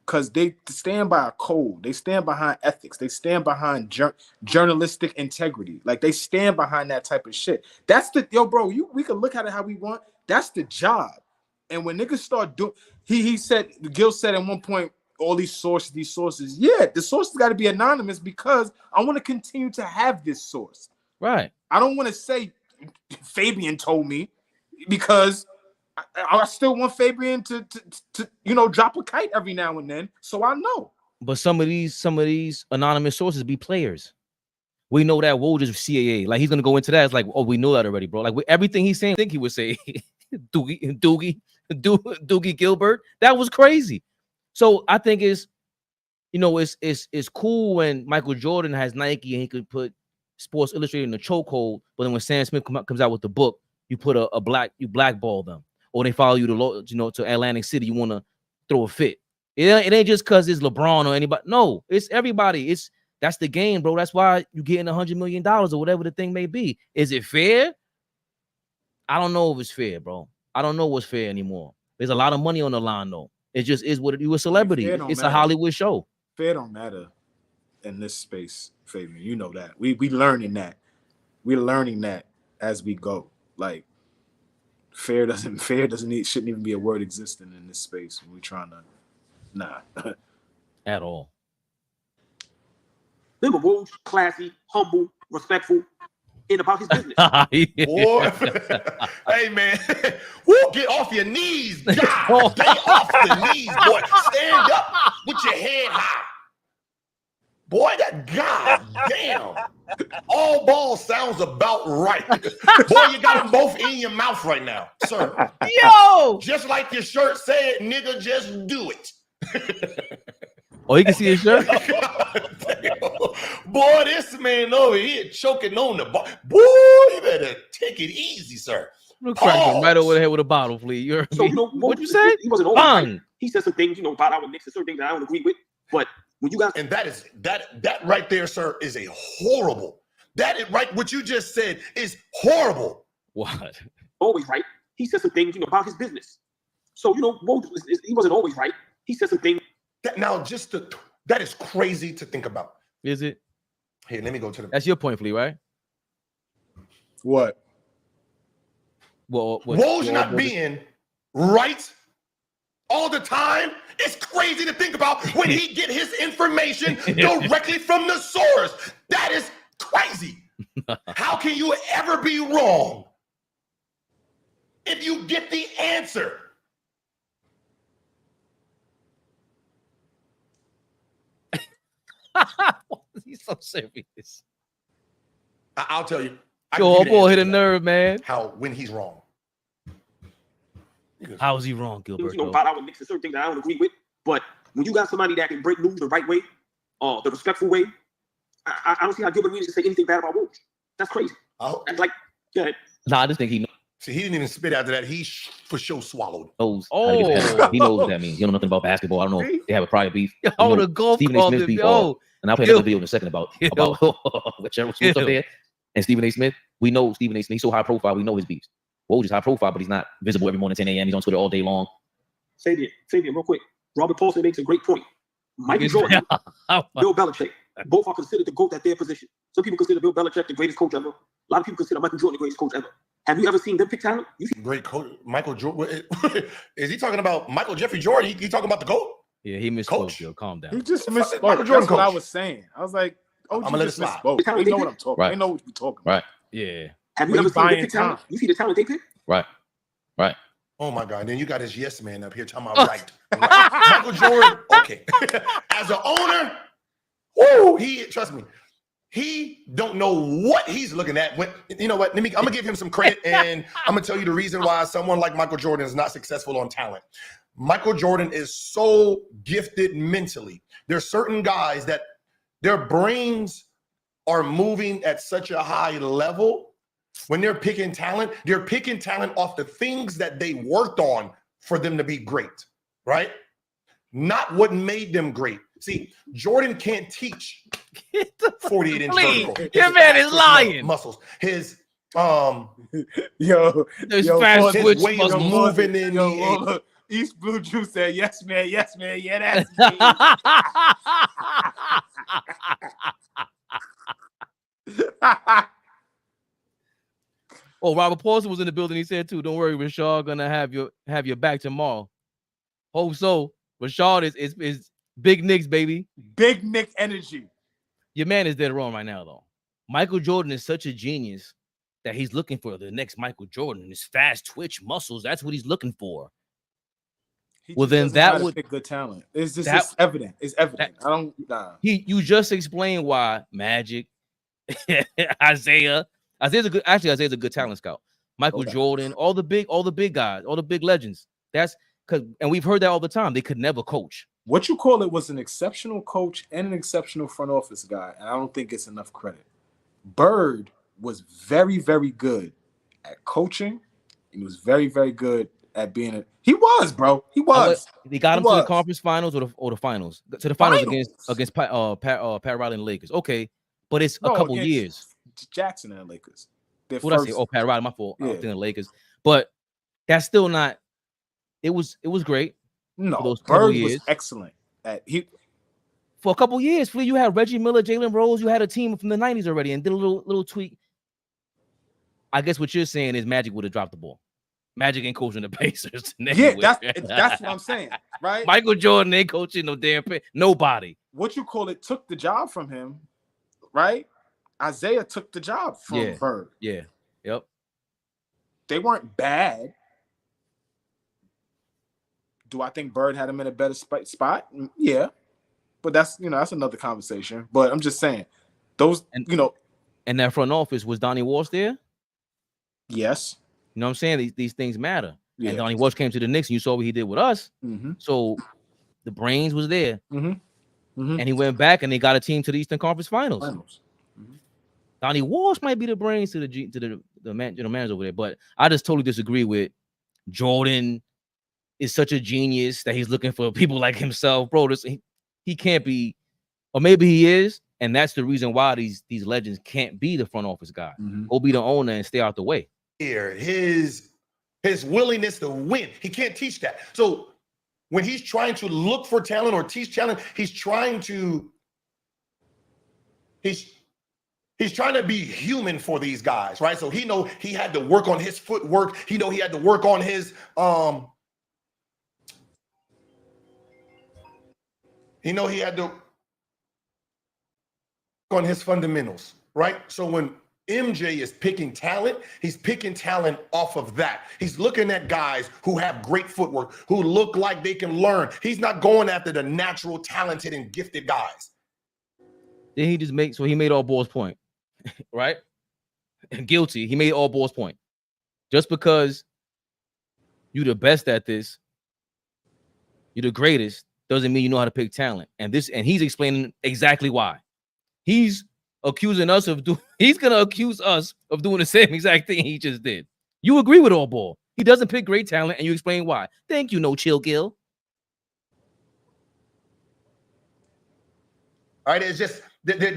S1: because they stand by a code. They stand behind ethics. They stand behind journalistic integrity. Like, they stand behind that type of shit. That's we can look at it how we want. That's the job. And when niggas start doing, Gil said at one point, all these sources. Yeah, the sources got to be anonymous because I want to continue to have this source.
S2: Right.
S1: I don't want to say Fabian told me because I still want Fabian to drop a kite every now and then, so I know.
S2: But some of these anonymous sources be players. We know that Woj is CAA. Like, he's gonna go into that. It's like, oh, we know that already, bro. Like, with everything he's saying, I think he would say Doogie Gilbert. That was crazy. So I think it's cool when Michael Jordan has Nike and he could put Sports Illustrated in the chokehold, but then when Sam Smith comes out with the book, you put you blackball them, or they follow you to Atlantic City. You want to throw a fit. It ain't just because it's LeBron or anybody. No, it's everybody. That's the game, bro. That's why you getting $100 million or whatever the thing may be. Is it fair? I don't know if it's fair, bro. I don't know what's fair anymore. There's a lot of money on the line, though. It just is what it, you a celebrity.
S1: fair don't
S2: It's a
S1: matter.
S2: Hollywood show.
S1: Fair don't matter in this space, Fabian. You know that. We learning that. We're learning that as we go. Like fair shouldn't even be a word existing in this space. We're trying to
S2: At all.
S4: Remember, Woj, classy, humble, respectful, and about his business.
S3: Boy, hey man, woo, get off your knees, God, get off the knees, boy. Stand up with your head high, boy. That God damn, Allball sounds about right, boy. You got them both in your mouth right now, sir.
S2: Yo,
S3: Just like your shirt said, nigga, just do it.
S2: oh, you can see his shirt.
S3: Boy, this man over here choking on the bar. Boy, you better take it easy, sir.
S2: Look, crack him right over the head with a bottle, please. You heard me? What you said?
S4: He wasn't always right.
S2: Bang.
S4: He said some things, about our Knicks and certain things that I don't agree with. But when you guys,
S3: And that right there, sir, is a horrible. That is right. What you just said is horrible.
S2: What?
S4: always right, he said some things, about his business. So, Woj, he wasn't always right. He said some things.
S3: That is crazy to think about.
S2: Is it?
S3: Here, let me go to the.
S2: That's your point, Flea, right?
S1: what?
S2: Well,
S3: Woj not being right all the time. It's crazy to think about when he get his information directly from the source. That is crazy. How can you ever be wrong if you get the answer?
S2: He's so serious.
S3: I'll tell you.
S2: Yo, boy, hit a nerve, man.
S3: How when he's wrong.
S2: How is he wrong, Gilbert?
S4: About our Knicks and certain things that I don't agree with. But when you got somebody that can break news the right way, the respectful way, I don't see how Gilbert Arenas can say anything bad about Woj. That's crazy. That's like, yeah.
S2: Nah, I just think he knows.
S3: See, he didn't even spit after that. He for sure swallowed.
S2: Oh, he knows what that means. You don't know nothing about basketball. I don't know if they have a prior beef.
S4: Oh,
S2: the golf Stephen A. Smith beef. And I'll play another video in a second about whichever Smith up there and Stephen A. Smith. We know Stephen A. Smith. He's so high profile. We know his beefs. Woj is high profile, but he's not visible every morning 10 a.m. He's on Twitter all day long.
S4: Fabian, real quick. Robert Paulson makes a great point. Michael Jordan, Bill Belichick, both are considered the GOAT at their position. Some people consider Bill Belichick the greatest coach ever. A lot of people consider Michael Jordan the greatest coach ever. Have you ever seen them pick talent?
S3: Great coach, Michael Jordan. Is he talking about Michael Jeffrey Jordan? He talking about the GOAT?
S2: Yeah, he misspoke. Yo, calm down.
S1: He just misspoke.
S3: Michael Jordan
S1: That's what
S3: coach.
S1: I was saying. I was like, oh,
S3: I'm gonna let it slide.
S1: They know what I'm talking.
S2: Right.
S1: They know what we're talking about.
S2: Right. Yeah.
S4: Have you ever seen them pick talent? You see the talent they pick?
S2: Right. Right.
S3: Oh my God! And then you got his yes man up here talking about right. Michael Jordan. Okay. As an owner, whoo, trust me, he don't know what he's looking at. When you know what? I'm gonna give him some credit, and I'm gonna tell you the reason why someone like Michael Jordan is not successful on talent. Michael Jordan is so gifted mentally. There's certain guys that their brains are moving at such a high level. When they're picking talent off the things that they worked on for them to be great, right? Not what made them great. See, Jordan can't teach 48-inch vertical.
S2: Your man is lying.
S3: Muscles. His
S2: his fast
S3: his way of moving in the
S1: East Blue Juice said, yes, man, yeah, that's me.
S2: Oh, Robert Paulson was in the building. He said too, don't worry, Rashad gonna have your back tomorrow. Hope so. Rashad is big Knicks, baby.
S1: Big Nick energy.
S2: Your man is dead wrong right now, though. Michael Jordan is such a genius that he's looking for the next Michael Jordan. His fast twitch muscles, that's what he's looking for. Well, then that would
S1: pick good talent. It's just it's evident. It's evident. I don't
S2: you just explained why Magic, Isaiah's a good talent scout. Michael Jordan, all the big guys, all the big legends. That's because, and we've heard that all the time. They could never coach.
S1: What you call it was an exceptional coach and an exceptional front office guy, and I don't think it's enough credit. Bird was very, very good at coaching. He was very, very good at being a. He was, bro. He was.
S2: They got him to the conference finals or the finals. To the finals against Pat Riley and the Lakers. Okay, but it's a couple years.
S1: Jackson and the Lakers.
S2: What I say? Oh, Pat Riley, my fault. Yeah. I was thinking the Lakers. But That's still not. It was great.
S1: No,
S2: For those couple
S1: Bird was
S2: years.
S1: excellent at
S2: For a couple years, Flea, you had Reggie Miller, Jalen Rose. You had a team from the 90s already, and did a little tweak. I guess what you're saying is Magic would have dropped the ball. Magic ain't coaching the Pacers.
S1: Yeah, that's what I'm saying, right?
S2: Michael Jordan ain't coaching no damn nobody.
S1: What you call it took the job from him, right? Isaiah took the job from Bird.
S2: Yeah. Yep.
S1: They weren't bad. Do I think Bird had him in a better spot? Yeah. But that's another conversation. But I'm just saying,
S2: and that front office, was Donnie Walsh there?
S1: Yes.
S2: You know what I'm saying? These things matter.
S1: Yeah.
S2: And Donnie Walsh came to the Knicks, and you saw what he did with us.
S1: Mm-hmm.
S2: So the brains was there.
S1: Mm-hmm. Mm-hmm.
S2: And he went back and they got a team to the Eastern Conference Finals.
S1: Mm-hmm.
S2: Donnie Walsh might be the brains to the general manager over there, but I just totally disagree with Jordan is such a genius that he's looking for people like himself, bro. He can't be, or maybe he is, and that's the reason why these legends can't be the front office guy.
S1: Mm-hmm.
S2: Go be the owner and stay out the way.
S3: Here, his willingness to win, he can't teach that. So when he's trying to look for talent or teach talent, he's trying to be human for these guys, right? So he know he had to work on his footwork. He know he had to work on his he had to on his fundamentals, right? So when MJ is picking talent, he's picking talent off of that. He's looking at guys who have great footwork, who look like they can learn. He's not going after the natural, talented, and gifted guys.
S2: Then he made all balls point, right? Guilty. He made all balls point. Just because you're the best at this, you're the greatest, doesn't mean you know how to pick talent. And he's explaining exactly why. He's accusing us he's gonna accuse us of doing the same exact thing he just did. You agree with Allball. He doesn't pick great talent, and you explain why. Thank you, No Chill Gill.
S3: All right, it's just they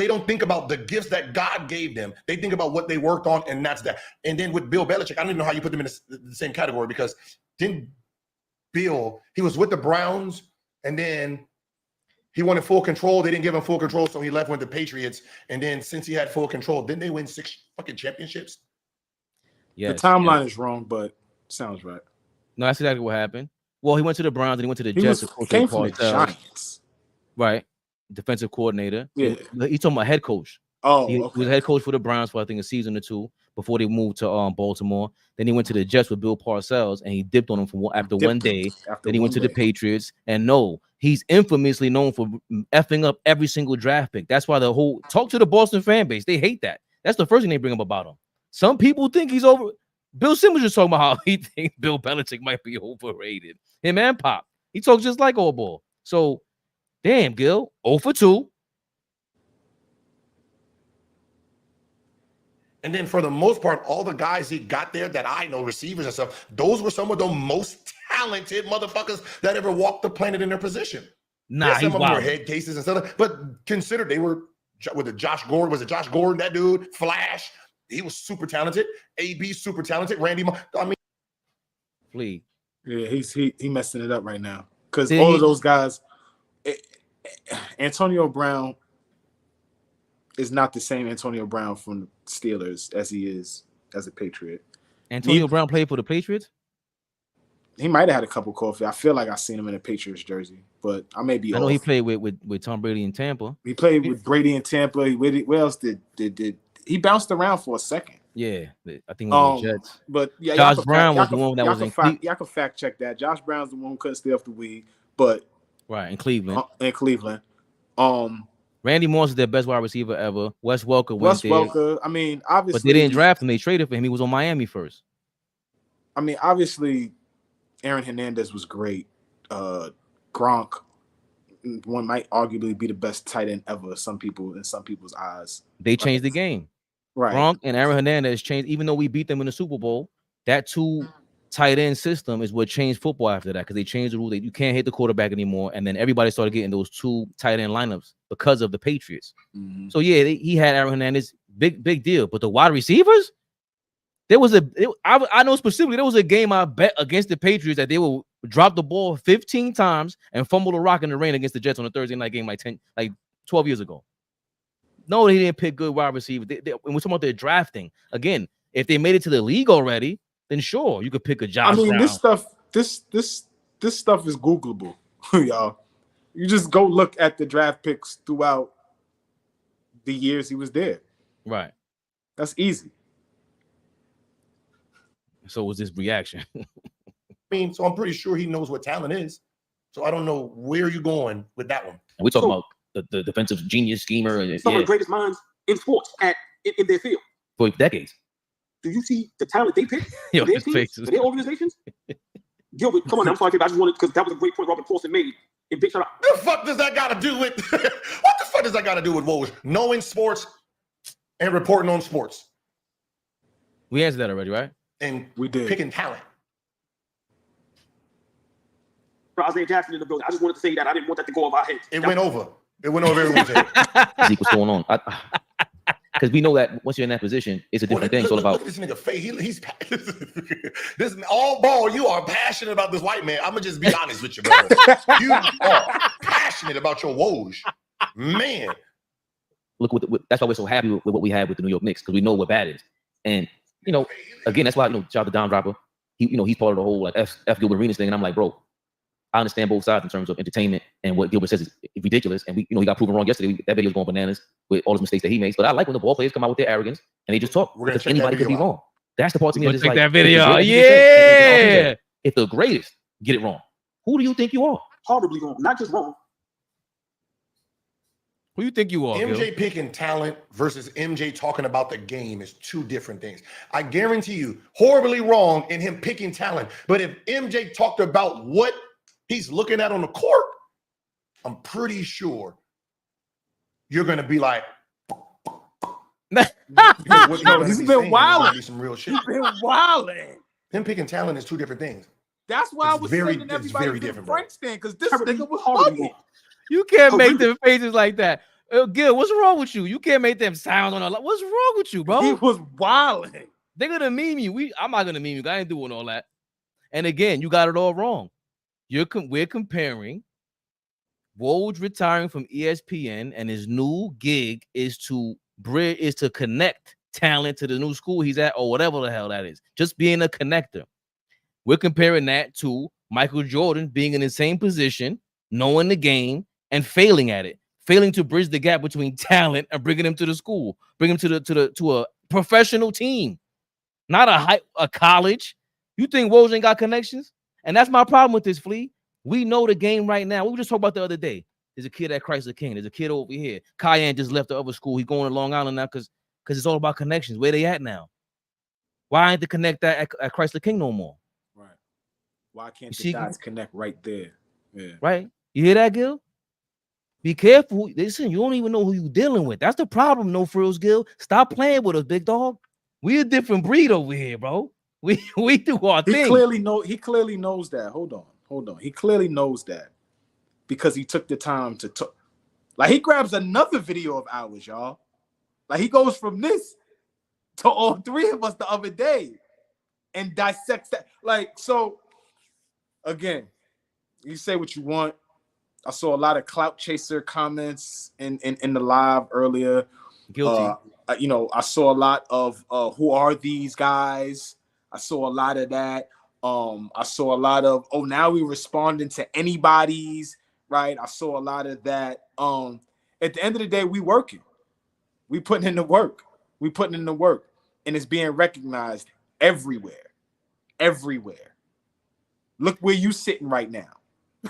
S3: don't think about the gifts that God gave them. They think about what they worked on, and that's that. And then with Bill Belichick, I don't even know how you put them in the same category, because didn't Bill, he was with the Browns, and then he wanted full control. They didn't give him full control, so he left with the Patriots. And then since he had full control, didn't they win 6 fucking championships?
S1: Yeah, the timeline is wrong, but sounds right.
S2: No, that's exactly what happened. Well, he went to the Browns and he went to the Jets.
S1: He came from the Giants,
S2: right? Defensive coordinator.
S1: Yeah,
S2: he's talking about head coach.
S1: Oh,
S2: he was head coach for the Browns for I think a season or two before they moved to Baltimore. Then he went to the Jets with Bill Parcells, and he dipped on him after one day. Then he went to the Patriots, and he's infamously known for effing up every single draft pick. That's why talk to the Boston fan base. They hate that. That's the first thing they bring up about him. Some people think he's over. Bill Simmons just talking about how he thinks Bill Belichick might be overrated. Him and Pop. He talks just like Allball. So, damn, Gil, 0 for 2.
S3: And then for the most part, all the guys he got there that I know, receivers and stuff, those were some of the most talented motherfuckers that ever walked the planet in their position.
S2: Nah,
S3: some of them were head cases and stuff, but consider they were with Josh Gordon. Was it Josh Gordon? That dude, Flash. He was super talented. AB, super talented. Randy,
S2: Flea.
S1: Yeah, he messing it up right now because all of those guys. Antonio Brown is not the same Antonio Brown from the Steelers as he is as a Patriot.
S2: Antonio Brown played for the Patriots?
S1: He might have had a couple coffee. I feel like I seen him in a Patriots jersey, but I may be off.
S2: I know he played with Tom Brady in Tampa.
S1: He played with Brady in Tampa. Where else did he bounced around for a second?
S2: Yeah, I think the Jets.
S1: But yeah,
S2: Josh Brown was the one that was in Cleveland.
S1: Y'all can fact check that. Josh Brown's the one who couldn't stay off the weed, but
S2: right in Cleveland.
S1: Randy
S2: Moss is their best wide receiver ever. Wes Welker went there.
S1: Welker, I mean, obviously,
S2: but they didn't draft him. They traded for him. He was on Miami first.
S1: I mean, obviously, Aaron Hernandez was great. Gronk, one might arguably be the best tight end ever. In some people's eyes,
S2: they changed the game.
S1: Right,
S2: Gronk and Aaron Hernandez changed. Even though we beat them in the Super Bowl, that 2 tight end system is what changed football after that, because they changed the rule that you can't hit the quarterback anymore, and then everybody started getting those 2 tight end lineups because of the Patriots. Mm-hmm. So yeah, he had Aaron Hernandez, big deal. But the wide receivers, There was I know specifically there was a game I bet against the Patriots that they will drop the ball 15 times and fumble the rock in the rain against the Jets on a Thursday night game like 12 years ago. No, they didn't pick good wide receivers. When we're talking about their drafting, again, if they made it to the league already, then sure, you could pick a Josh Brown.
S1: this stuff is Googleable, y'all. You just go look at the draft picks throughout the years he was there.
S2: Right.
S1: That's easy.
S2: So was this reaction?
S3: So I'm pretty sure he knows what talent is. So I don't know where you're going with that one.
S2: And we talking about the defensive genius schemer.
S4: Some of the greatest minds in sports in their field.
S2: For decades.
S4: Do you see the talent they pick
S2: Yo,
S4: for their teams, for their organizations? Gilbert, come on, I'm sorry, I just wanted, because that was a great point Robert Paulson made. And big shout out.
S3: The fuck does that got to do with what the fuck does that got to do with Woj? Knowing sports and reporting on sports.
S2: We answered that already, right?
S3: And
S1: we did.
S3: Picking talent.
S4: Isaiah Jackson in the building. I just wanted to say that. I didn't want that to go over our heads.
S3: It went over everyone's head.
S2: Zeke, what's going on? Because we know that once you're in that position, it's a different thing. It's all about
S3: this nigga face. He's this all ball. You are passionate about this white man. I'm gonna just be honest with you, bro. You are passionate about your Woj, man.
S2: Look, that's why we're so happy with what we have with the New York Knicks, because we know what bad is. And again, that's why shout out to Don Draper. He's part of the whole like F Gilbert Arenas thing, and I'm like, bro, I understand both sides in terms of entertainment and what Gilbert says is ridiculous. And he got proven wrong yesterday. That video's going bananas with all the mistakes that he makes. But I like when the ball players come out with their arrogance and they just talk. Because anybody could be wrong. That's the part to me that's check like that video. Yeah. If the greatest get it wrong, who do you think you are?
S4: Horribly wrong, not just wrong.
S2: Who do you think you are?
S3: MJ
S2: Gil?
S3: picking talent versus MJ talking about the game is two different things. I guarantee you, horribly wrong in him picking talent. But if MJ talked about what he's looking at on the court, I'm pretty sure you're going to be like,
S1: he's been wilding.
S3: Some real shit.
S1: He's been wilding.
S3: Him picking talent is two different things.
S1: That's why I was sending everybody to the Frank stand, because this nigga was bugging.
S2: You can't make them faces like that. Gil, what's wrong with you? You can't make them sound on a lot. What's wrong with you, bro?
S1: He was wilding.
S2: They're going to meme you. I'm not going to meme you. I ain't doing all that. And again, you got it all wrong. We're comparing Woj retiring from ESPN, and his new gig is to connect talent to the new school he's at, or whatever the hell that is. Just being a connector. We're comparing that to Michael Jordan being in the same position, knowing the game, and failing at it, failing to bridge the gap between talent and bringing him to the school, bring him to a professional team, not a college. You think Woj ain't got connections? And that's my problem with this, Flea. We know the game right now. We were just talking about the other day. There's a kid at Chrysler King. There's a kid over here. Cayenne just left the other school. He's going to Long Island now because it's all about connections. Where they at now? Why ain't they connect that at Chrysler King no more?
S1: Right. Why can't the dots connect right there? Yeah.
S2: Right. You hear that, Gil? Be careful. Listen, you don't even know who you dealing with. That's the problem, no frills, Gil. Stop playing with us, big dog. We a different breed over here, bro. We do our thing.
S1: He clearly knows that. Hold on. He clearly knows that because he took the time to talk. Like, he grabs another video of ours, y'all. Like, he goes from this to all three of us the other day and dissects that. Like, so again, you say what you want. I saw a lot of clout chaser comments in the live earlier.
S2: Guilty.
S1: I saw a lot of who are these guys? I saw a lot of that. I saw a lot of, now we responding to anybody's, right? I saw a lot of that. At the end of the day, we working. We putting in the work. And it's being recognized everywhere. Look where you sitting right now.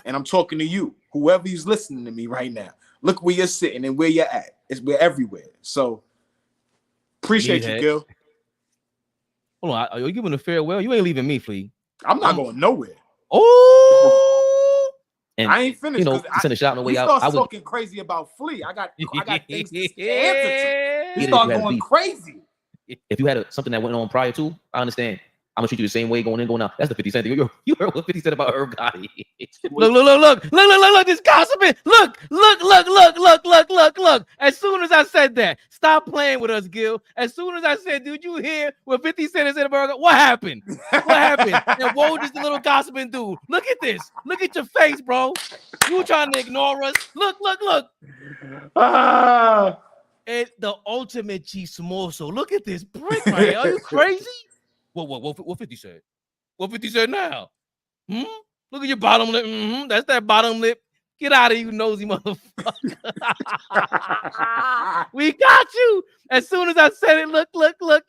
S1: And I'm talking to you, whoever is listening to me right now. Look where you're sitting and where you're at. We're everywhere. So appreciate you, Gil.
S2: Hold on, are you giving a farewell? You ain't leaving me, Flea.
S1: I'm not going nowhere.
S2: Oh, and
S1: I ain't finished.
S2: Send a shot on the way out.
S1: I was talking crazy about Flea. I got things to answer to. He started going crazy.
S2: If you had something that went on prior to, I understand. I'm gonna treat you the same way going in, going out. That's the 50 Cent thing. You heard what 50 said about Irv Gotti. Look, this gossiping. Look. As soon as I said that, stop playing with us, Gil. As soon as I said, dude, you hear what 50 Cent said about Irv Gotti? What happened? And whoa, just a little gossiping dude. Look at this. Look at your face, bro. You trying to ignore us. Look. And the ultimate chismoso. Look at this brick right here. Are you crazy? What 50 said? What 50 said now? Look at your bottom lip. That's that bottom lip. Get out of here, you nosy motherfucker. We got you. As soon as I said it, look.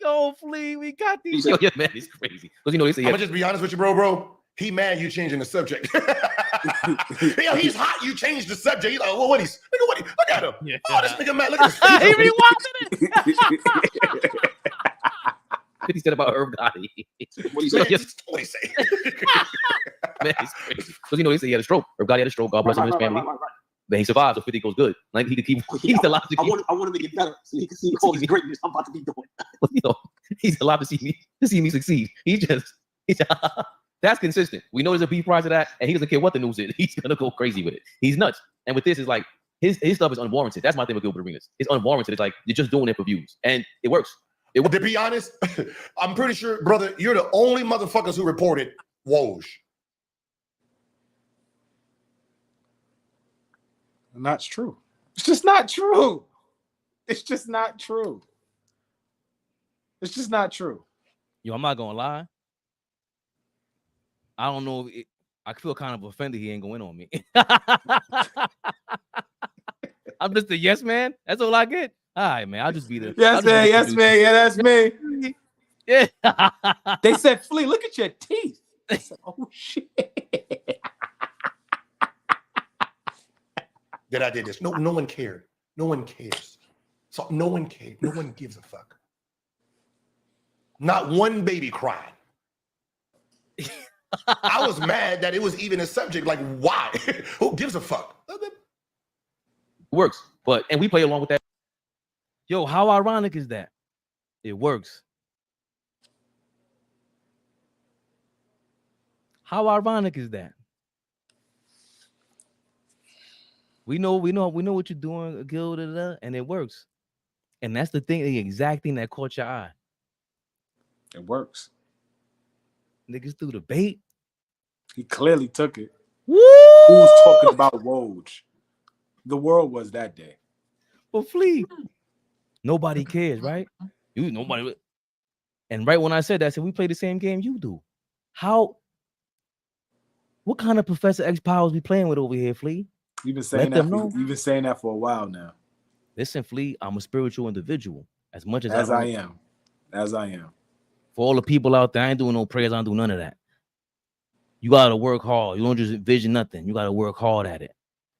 S2: Oh, Flea, we got these. Yo, man, it's crazy. Because you know, they say,
S3: I'm gonna just be honest with you, bro. He mad you changing the subject. Yo, he's hot. You changed the subject. He's like, well, what he's look at him. Yeah. Oh, this nigga mad. Look at his face.
S2: He rewatching it. 50 said about Irv Gotti.
S3: What he say? What he say?
S2: Man, it's crazy. Because you know, they say he had a stroke. Irv Gotti had a stroke. God bless him and his family. But he survived, so 50 goes good. Like he could keep. He's alive to keep.
S4: I want him to get better so he can see all this greatness I'm about to be doing.
S2: You know, he's alive to see me succeed. That's consistent. We know there's a beef prior to that, and he doesn't care what the news is. He's gonna go crazy with it. He's nuts. And with this, is like his stuff is unwarranted. That's my thing with Gilbert Arenas. It's unwarranted. It's like you're just doing it for views, and it works.
S3: To be honest, I'm pretty sure, brother, you're the only motherfuckers who reported Woj.
S1: Not true. It's just not true. It's just not true. It's just not true.
S2: Yo, I'm not gonna lie. I don't know. I feel kind of offended he ain't going on me. I'm just a yes man. That's all I get. All right, man. I'll just be the
S1: yes man. Yeah, that's me.
S2: Yeah.
S1: They said, Flea, look at your teeth. I said, oh shit.
S3: That I did this. No one cared. No one cares. So no one cared. No one gives a fuck. Not one baby cried. I was mad that it was even a subject. Like, why? Who gives a fuck?
S2: It works. And we play along with that. Yo, how ironic is that? It works. How ironic is that? We know what you're doing, Gil, and it works. And that's the exact thing that caught your eye.
S1: It works.
S2: Niggas threw the bait.
S1: He clearly took it.
S2: Woo!
S1: Who was talking about Woj? The world was that day.
S2: But Flea, nobody cares, right? Nobody. And right when I said that, I said we play the same game you do. What kind of Professor X powers we playing with over here, Flea?
S1: You've been saying that. You've been saying that for a while now.
S2: Listen, Flea, I'm a spiritual individual. As much as
S1: I am.
S2: For all the people out there, I ain't doing no prayers. I don't do none of that. You gotta work hard. You don't just envision nothing. You gotta work hard at it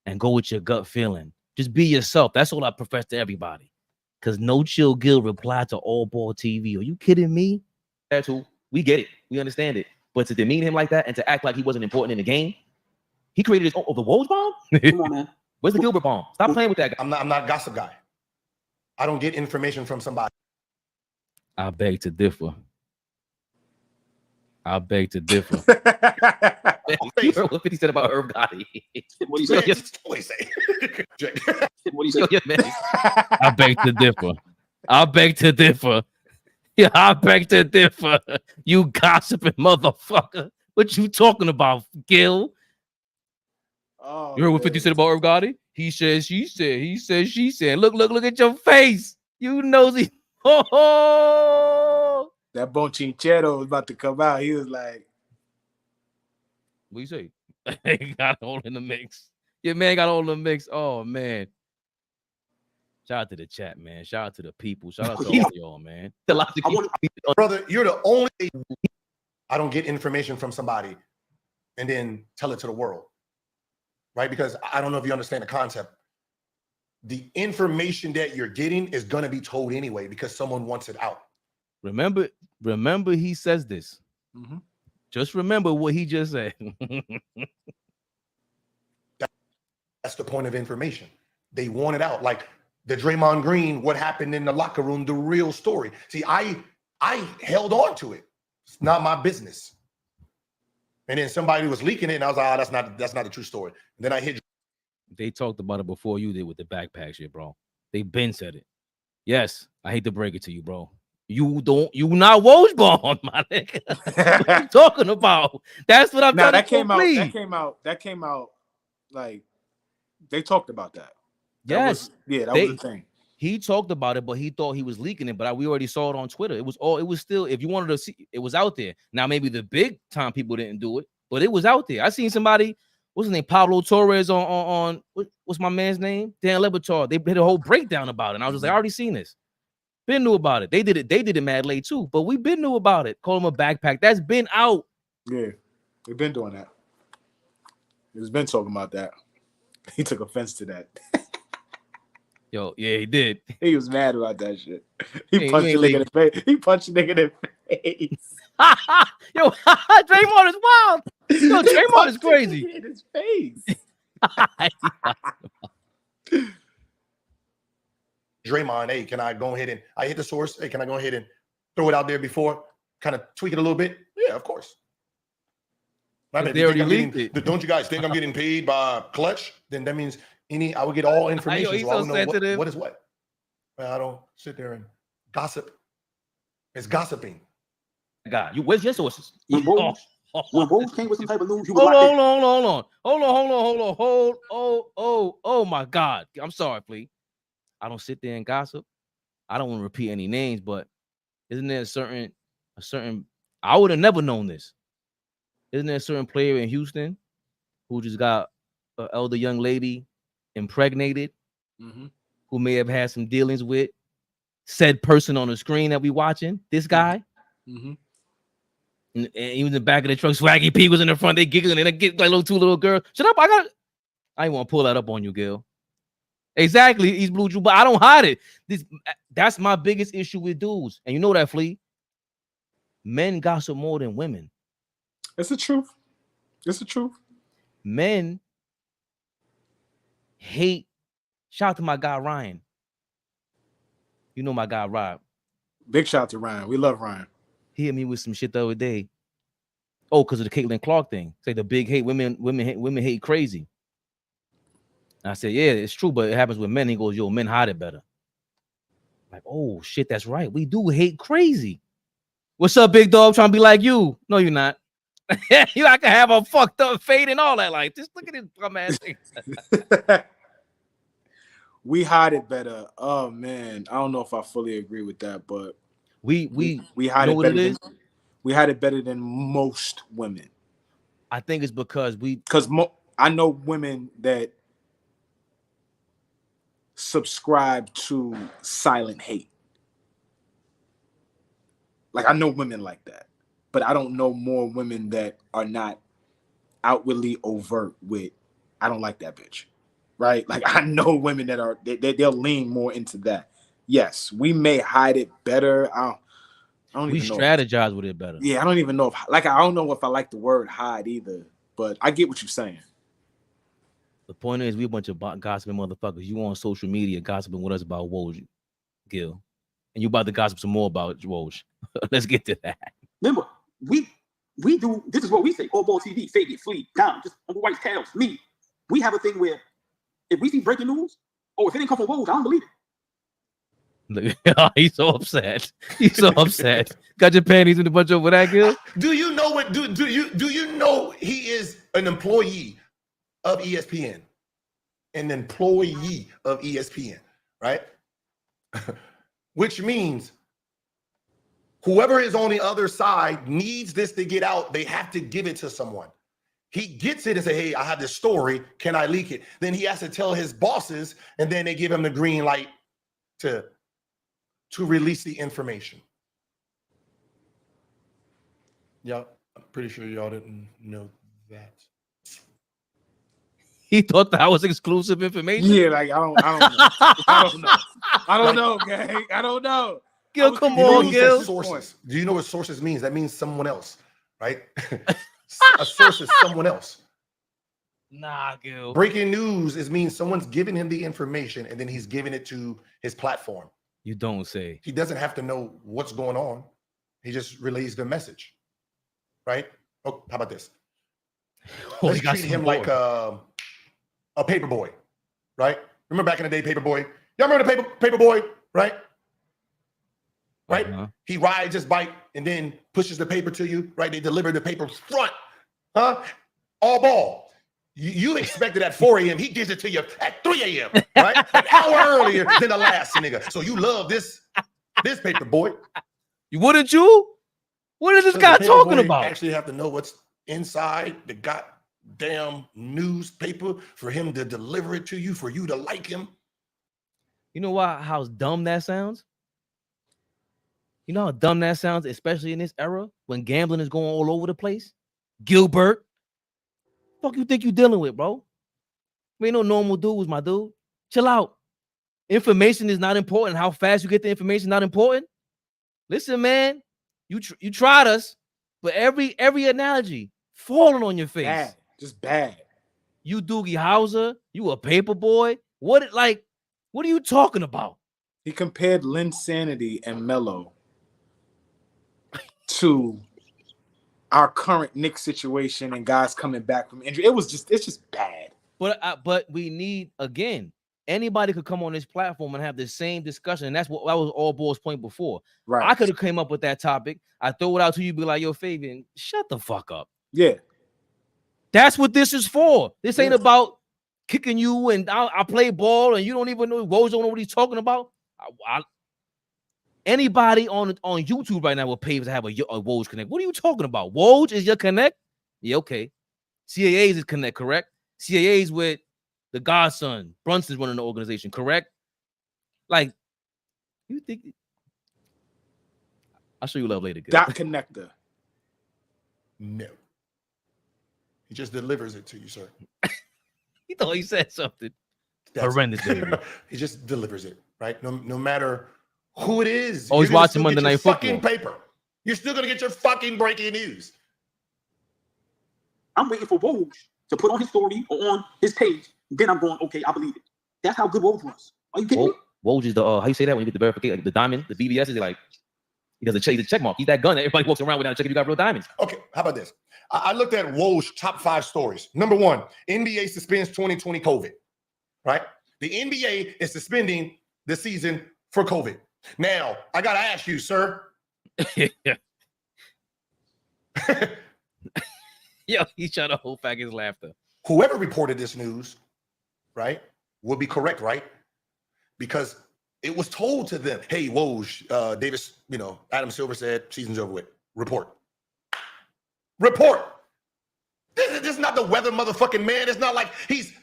S2: and go with your gut feeling. Just be yourself. That's all I profess to everybody. Because No Chill Gil replied to Allball TV. Are you kidding me? That's who. We get it. We understand it. But to demean him like that and to act like he wasn't important in the game, he created his own. The Woj bomb?
S4: Come on, man.
S2: Where's the Gilbert bomb? Stop playing with that guy.
S3: I'm not a gossip guy. I don't get information from somebody.
S2: I beg to differ. You heard what 50 said about Irv Gotti.
S4: What do you say?
S3: What do you say?
S4: What do you say?
S2: I beg to differ. Yeah, I beg to differ. You gossiping motherfucker. What you talking about, Gil?
S1: Oh,
S2: you heard what 50 said about Irv Gotti? He said, she said. He said, she said. Look at your face. You nosy. Oh.
S1: That Bonchinchero was about to come out. He was like,
S2: what you say? He got all in the mix. Your man got all in the mix. Oh, man. Shout out to the chat, man. Shout out to the people. Shout out to all y'all, man.
S3: Brother, you're the only. I don't get information from somebody and then tell it to the world, right? Because I don't know if you understand the concept. The information that you're getting is going to be told anyway because someone wants it out.
S2: Remember he says this. Mm-hmm. Just remember what he just said.
S3: That's the point of information. They want it out. Like the Draymond Green, what happened in the locker room, the real story. See, I held on to it. It's not my business. And then somebody was leaking it, and I was like, oh, that's not a true story. And then I hit.
S2: They talked about it before you did with the backpack shit, bro. They been said it. Yes, I hate to break it to you, bro. You not Wojborn, my nigga. What you talking about? That's what I'm
S1: Now
S2: trying
S1: that
S2: to
S1: came out.
S2: complete.
S1: That came out. Like they talked about that.
S2: Yes,
S1: that was the thing.
S2: He talked about it, but he thought he was leaking it. But we already saw it on Twitter. It was still, if you wanted to see, it was out there. Now maybe the big time people didn't do it, but it was out there. I seen somebody, what's his name, Pablo Torres on what's my man's name, Dan Lebertar. They did a whole breakdown about it, and I was just like, I already seen this. Been knew about it. They did it mad late too, but we been knew about it. Call him a backpack. That's been out.
S1: Yeah, they've been doing that. He's been talking about that. He took offense to that.
S2: Yo, yeah, he did.
S1: He was mad about that shit. He punched a nigga in the face. He punched a nigga in the face.
S2: Yo, Draymond is wild. Yo, Draymond is crazy.
S1: In his face.
S3: Draymond, hey, can I go ahead and I hit the source? Hey, can I go ahead and throw it out there before, kind of tweak it a little bit? Yeah, of course.
S2: They already leaked it.
S3: Don't you guys think I'm getting paid by Clutch? Then that means I would get all information.
S2: He's
S3: so I
S2: so
S3: don't know
S2: sensitive.
S3: what is what. Well, I don't sit there and gossip. It's gossiping.
S2: God, where's your sources?
S4: When Woj came with some type of news, you was
S2: Hold
S4: on.
S2: Oh my God. I'm sorry, please. I don't sit there and gossip. I don't want to repeat any names, but isn't there a certain I would have never known this. Isn't there a certain player in Houston who just got an elder young lady impregnated, who may have had some dealings with said person on the screen that we watching? This guy. And he was in the back of the truck. Swaggy P was in the front. They giggling and they get like two little girls. Shut up! I ain't want to pull that up on you, Gil. Exactly, East Blue Jew, but I don't hide it. That's my biggest issue with dudes, and you know that, Flea. Men gossip more than women.
S1: It's the truth. It's the truth.
S2: Men hate. Shout out to my guy Ryan. You know my guy Rob.
S1: Big shout out to Ryan. We love Ryan.
S2: He hit me with some shit the other day. Oh, because of the Caitlin Clark thing. Say the big hate. Women hate crazy. And I said, yeah, it's true, but it happens with men. He goes, yo, men hide it better. Like, oh shit, that's right. We do hate crazy. What's up, big dog? Trying to be like you? No, you're not. You I can have a fucked up fade and all that. Like, just look at this bum ass thing.
S1: We hide it better. Oh man, I don't know if I fully agree with that, but we hide it better. We hide it better than most women.
S2: I think it's because
S1: I know women that subscribe to silent hate. Like I know women like that, but I don't know more women that are not outwardly overt with I don't like that bitch, right? Like I know women that are they'll lean more into that. Yes, we may hide it better. I don't
S2: we
S1: even
S2: strategize with it better.
S1: Yeah, I don't even know I don't know if I like the word hide either, but I get what you're saying.
S2: The point is, we a bunch of gossiping motherfuckers. You on social media gossiping with us about Woj, Gil, and you about to gossip some more about Woj. Let's get to that.
S4: Remember, we do. This is what we say. Allball TV, fake it, flee, down, just Uncle White's cows. Me, we have a thing where if we see breaking news, if it didn't come from Woj, I don't believe
S2: it. He's so upset. He's so upset. Got your panties in a bunch over that, Gil?
S3: Do you know what? Do you know he is an employee of ESPN, an employee of ESPN, right? Which means whoever is on the other side needs this to get out. They have to give it to someone. He gets it and say, hey, I have this story. Can I leak it? Then he has to tell his bosses, and then they give him the green light to release the information. Yeah, I'm pretty sure y'all didn't know that.
S2: He thought that was exclusive information.
S1: Yeah, like I don't know. I don't know, gang. I don't know.
S2: Gil, come on, Gil.
S3: Sources. Do you know what sources means? That means someone else, right? A source is someone else.
S2: Nah, Gil.
S3: Breaking news means someone's giving him the information and then he's giving it to his platform.
S2: You don't say.
S3: He doesn't have to know what's going on. He just relays the message. right? Oh, how about this?
S2: Oh,
S3: Let's treat him like a paper boy, right? Remember back in the day, paper boy? Y'all remember the paper boy, right? Right? He rides his bike and then pushes the paper to you, right? They deliver the paper front, huh? Allball. You expected at 4 a.m. He gives it to you at 3 a.m., right? An hour earlier than the last nigga. So you love this paper boy.
S2: Wouldn't you? What is this guy talking about?
S3: Actually have to know what's inside the goddamn newspaper for him to deliver it to you, for you to like him.
S2: You know why? How dumb that sounds? You know how dumb that sounds, especially in this era when gambling is going all over the place? Gilbert. Fuck you think you dealing with, bro? We ain't no normal dudes, my dude. Chill out. Information is not important. How fast you get the information not important. Listen, man, you tried us, but every analogy falling on your face.
S1: Bad. Just bad.
S2: You Doogie Howser, you a paper boy. What are you talking about?
S1: He compared Linsanity and Melo to our current Knicks situation and guys coming back from injury. It's just bad.
S2: But we need, again, anybody could come on this platform and have the same discussion. And that was Allball's point before.
S1: Right.
S2: I could have came up with that topic. I throw it out to you, be like, yo, Fabian, shut the fuck up.
S1: Yeah.
S2: That's what this is for. This ain't about kicking you and I play ball and you don't even know Woj don't know what he's talking about. Anybody on YouTube right now will pay to have a Woj connect. What are you talking about? Woj is your connect? Yeah, okay. CAA's is connect, correct? CAA's with the godson. Brunson's running the organization, correct? Like, you think I'll show you love later.
S1: Dot connector.
S3: No. He just delivers it to you, sir.
S2: He thought he said something.
S3: That's
S2: horrendous, baby.
S3: He just delivers it, right? No matter who it is.
S2: Oh, he's watching Monday Night Football.
S3: Fucking paper. You're still gonna get your fucking breaking news.
S4: I'm waiting for Woj to put on his story or on his page. Then I'm going, okay, I believe it. That's how good Woj was. Are you kidding me?
S2: Woj is the how you say that when you get the verification, like the diamond, the BBS is like he does a check mark. He's that gun that everybody walks around without checking if you got real diamonds.
S3: Okay, how about this? I looked at Woj's top 5 stories. Number 1, NBA suspends 2020 COVID. Right? The NBA is suspending the season for COVID. Now, I gotta ask you, sir.
S2: Yo, he's trying to hold back his laughter.
S3: Whoever reported this news, right, will be correct, right? Because it was told to them, hey, Woj, Davis, Adam Silver said season's over with. Report. This is not the weather motherfucking man. It's not like he's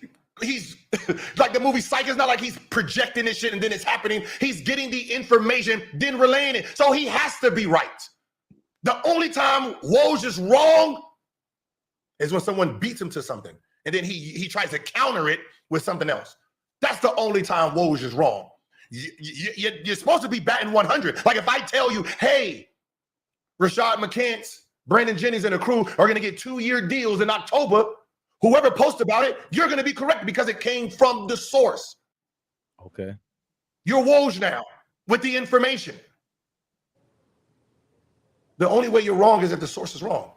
S3: like the movie Psych. It's not like he's projecting this shit and then it's happening. He's getting the information, then relaying it. So he has to be right. The only time Woj is wrong is when someone beats him to something. And then he tries to counter it with something else. That's the only time Woj is wrong. You're supposed to be batting 100. Like if I tell you, hey, Rashad McCants, Brandon Jennings, and the crew are going to get 2-year deals in October, whoever posts about it, you're going to be correct because it came from the source.
S2: Okay.
S3: You're Woj now with the information. The only way you're wrong is if the source is wrong.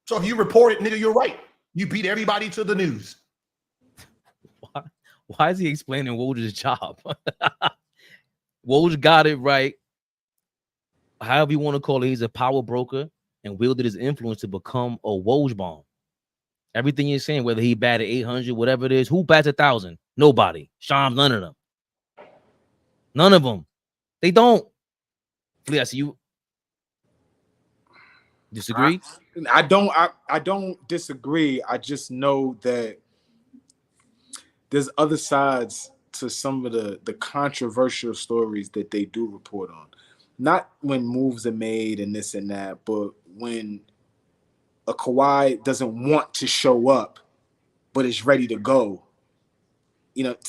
S3: So if you report it, nigga, you're right. You beat everybody to the news.
S2: Why is he explaining Woj's job? Woj got it right. However you want to call it, he's a power broker and wielded his influence to become a Woj bomb. Everything you're saying, whether he batted 800, whatever it is, who bats 1,000? Nobody. Shams, none of them. None of them. They don't. Flea, I see you. Disagree?
S1: I don't disagree. I just know that there's other sides to some of the controversial stories that they do report on. Not when moves are made and this and that, but when a Kawhi doesn't want to show up, but is ready to go.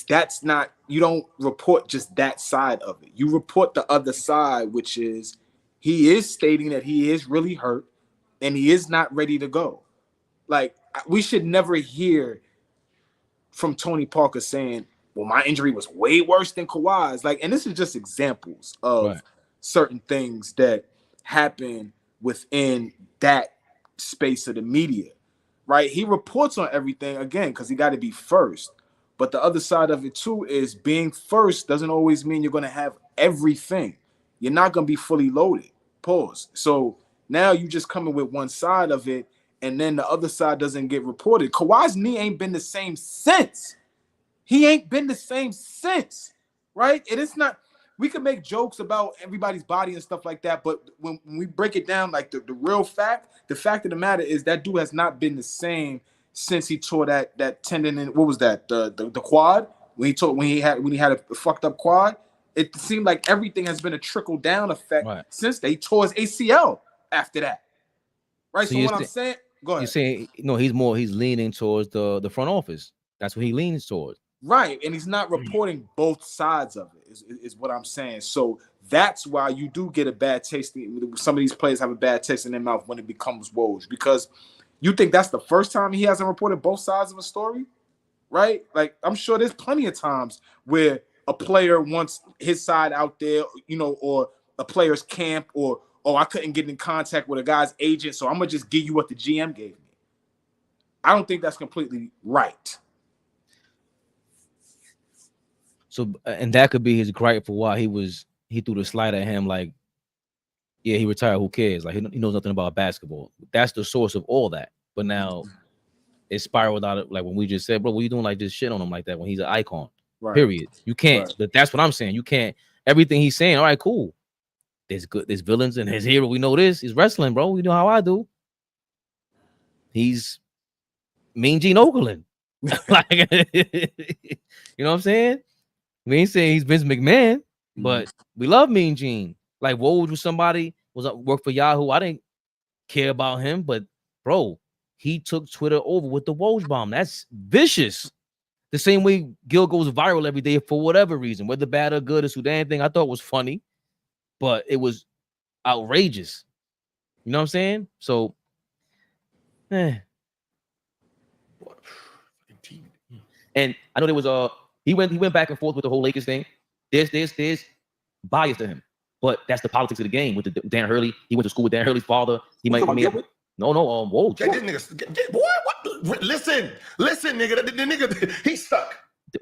S1: That's not, you don't report just that side of it. You report the other side, which is he is stating that he is really hurt and he is not ready to go. Like, we should never hear from Tony Parker saying, well, my injury was way worse than Kawhi's. Like, and this is just examples of certain things that happen within that space of the media, right? He reports on everything again because he got to be first. But the other side of it too is being first doesn't always mean you're going to have everything. You're not going to be fully loaded. Pause. So now you just coming with one side of it, and then the other side doesn't get reported. Kawhi's knee ain't been the same since. He ain't been the same since, right? And it's not. We can make jokes about everybody's body and stuff like that, but when we break it down, like the real fact, the fact of the matter is that dude has not been the same since he tore that tendon in, what was that, the quad, when he had a fucked up quad. It seemed like everything has been a trickle down effect since they tore his ACL after that, right? So what I'm saying, go ahead.
S2: You're saying he's leaning towards the front office. That's what he leans towards.
S1: Right, and he's not reporting both sides of it, is what I'm saying. So that's why you do get a bad taste. Some of these players have a bad taste in their mouth when it becomes Woj, because you think that's the first time he hasn't reported both sides of a story, right? Like, I'm sure there's plenty of times where a player wants his side out there, or a player's camp, or I couldn't get in contact with a guy's agent, so I'm going to just give you what the GM gave me. I don't think that's completely right.
S2: So, and that could be his gripe for why he threw the slide at him. Like, yeah, he retired. Who cares? Like, he knows nothing about basketball. That's the source of all that. But now it spiraled out. Like when we just said, bro, what are you doing? Like, just shit on him like that when he's an icon. Right. Period. You can't. Right. But that's what I'm saying. You can't. Everything he's saying. All right, cool. There's villains and his hero. We know this. He's wrestling, bro. You know how I do. He's Mean Gene Okerlund. Like, you know what I'm saying? We ain't saying he's Vince McMahon, but we love Mean Gene. Like, Woj was somebody worked for Yahoo. I didn't care about him, but bro, he took Twitter over with the Woj bomb. That's vicious. The same way Gil goes viral every day for whatever reason, whether bad or good. The Sudan thing I thought was funny, but it was outrageous. You know what I'm saying? So, and I know there was he went back and forth with the whole Lakers thing. There's bias to him, but that's the politics of the game. With the Dan Hurley, he went to school with Dan Hurley's father. He might Woj.
S3: Woj. Boy, what? Listen, nigga. The nigga, he's stuck.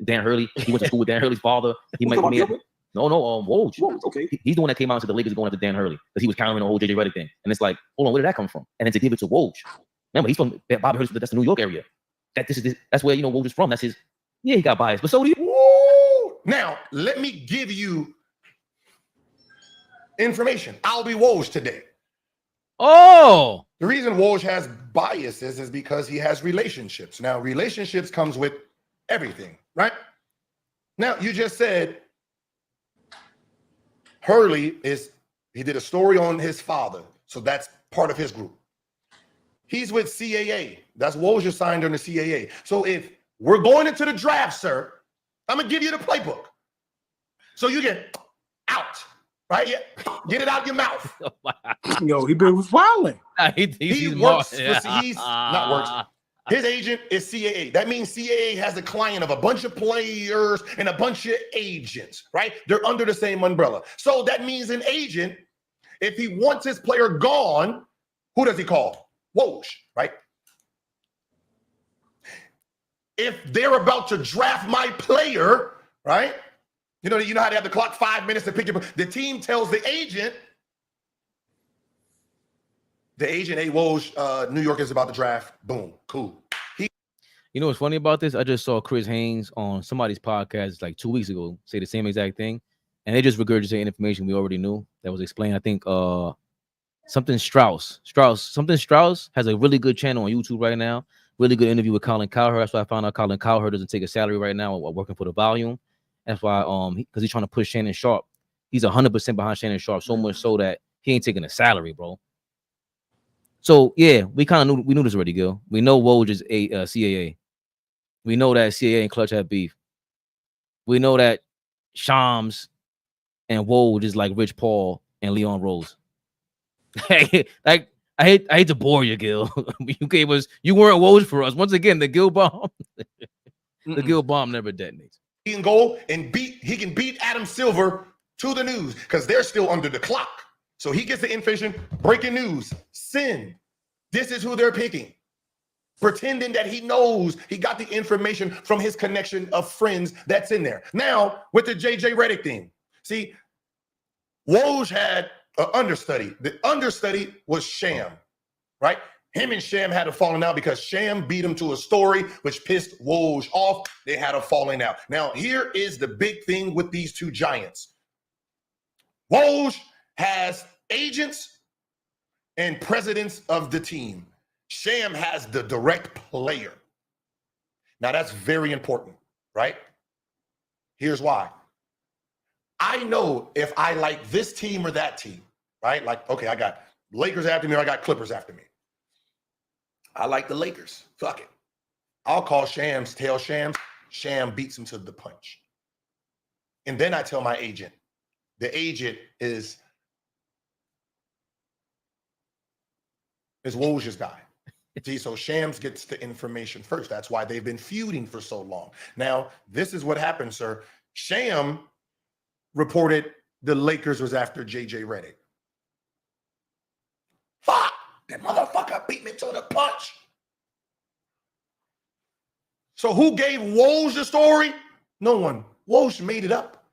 S2: Dan Hurley, he went to school with Dan Hurley's father. He might Woj.
S4: Woj. Okay.
S2: He's the one that came out and said the Lakers are going after Dan Hurley because he was countering the whole JJ Redick thing. And it's like, hold on, where did that come from? And then to give it to Woj. Remember, he's from Bobby Hurley, that's the New York area. That's where Woj is from. That's his. Yeah, he got biased, but so do you.
S3: Woo! Now, let me give you information. I'll be Woj today.
S2: Oh!
S3: The reason Woj has biases is because he has relationships. Now, relationships comes with everything, right? Now, you just said Hurley he did a story on his father, so that's part of his group. He's with CAA. That's Woj signed under CAA. So if we're going into the draft, sir, I'm going to give you the playbook. So you get out, right? Yeah. Get it out your mouth.
S1: Yo, he was wilding.
S3: He works he's not works. His agent is CAA. That means CAA has a client of a bunch of players and a bunch of agents, right? They're under the same umbrella. So that means an agent, if he wants his player gone, who does he call? Woj, right? If they're about to draft my player, right? You know how they have the clock 5 minutes to pick your. The team tells the agent, hey, Woj, New York is about to draft. Boom, cool.
S2: You know what's funny about this? I just saw Chris Haynes on somebody's podcast like 2 weeks ago say the same exact thing, and they just regurgitated information we already knew that was explained. I think something Strauss has a really good channel on YouTube right now. Really good interview with Colin Cowherd. That's why I found out Colin Cowherd doesn't take a salary right now while working for the Volume. That's why because he's trying to push Shannon Sharp. He's 100% behind Shannon Sharp, so much so that he ain't taking a salary, bro. So yeah, we knew this already, Gil. We know Woj is a CAA. We know that CAA and Clutch have beef. We know that Shams and Woj is like Rich Paul and Leon Rose. Like I hate to bore you, Gil. You weren't Woj for us. Once again, the Gil bomb. The Gil bomb never detonates.
S3: He can go and he can beat Adam Silver to the news because they're still under the clock. So he gets the information, breaking news. Sin This is who they're picking. Pretending that he knows he got the information from his connection of friends that's in there. Now, with the JJ Redick thing, see, Woj had an understudy. The understudy was Sham, right? Him and Sham had a falling out because Sham beat him to a story, which pissed Woj off. They had a falling out. Now, here is the big thing with these two giants. Woj has agents and presidents of the team. Sham has the direct player. Now, that's very important, right? Here's why. I know if I like this team or that team, right? Like, okay, I got Lakers after me or I got Clippers after me. I like the Lakers. Fuck it. I'll call Shams, tell Shams. Sham beats him to the punch. And then I tell my agent. The agent is Woj's guy. See, so Shams gets the information first. That's why they've been feuding for so long. Now, this is what happened, sir. Sham reported the Lakers was after JJ Redick. Fuck! That motherfucker beat me to the punch. So who gave Woj the story? No one. Woj made it up.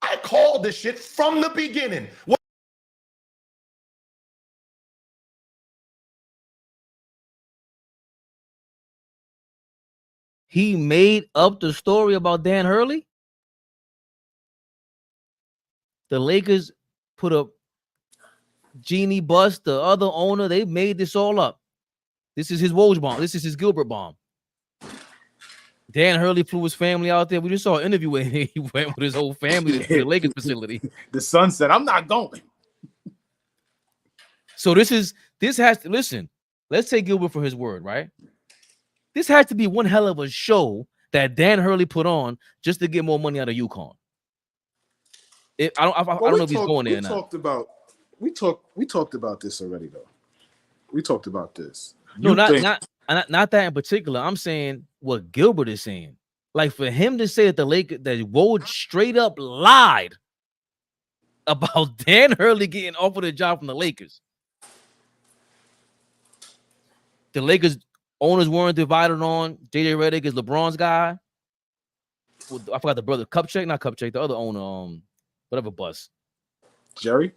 S3: I called this shit from the beginning.
S2: He made up the story about Dan Hurley. The Lakers put up Jeannie Buss, the other owner. They made this all up. This is his Woj bomb. This is his Gilbert bomb. Dan Hurley flew his family out there. We just saw an interview where he went with his whole family to the Lakers facility.
S1: The son said, "I'm not going."
S2: So this has to listen. Let's take Gilbert for his word, right? This has to be one hell of a show that Dan Hurley put on just to get more money out of UConn. I don't know if he's going there now.
S1: We talked about this already, though. We talked about this.
S2: No, not that in particular. I'm saying what Gilbert is saying. Like for him to say that that Woj straight up lied about Dan Hurley getting offered a job from the Lakers. The Lakers owners weren't divided on JJ Redick is LeBron's guy. I forgot the brother, not Cupcheck, the other owner, whatever Buss.
S1: Jerry?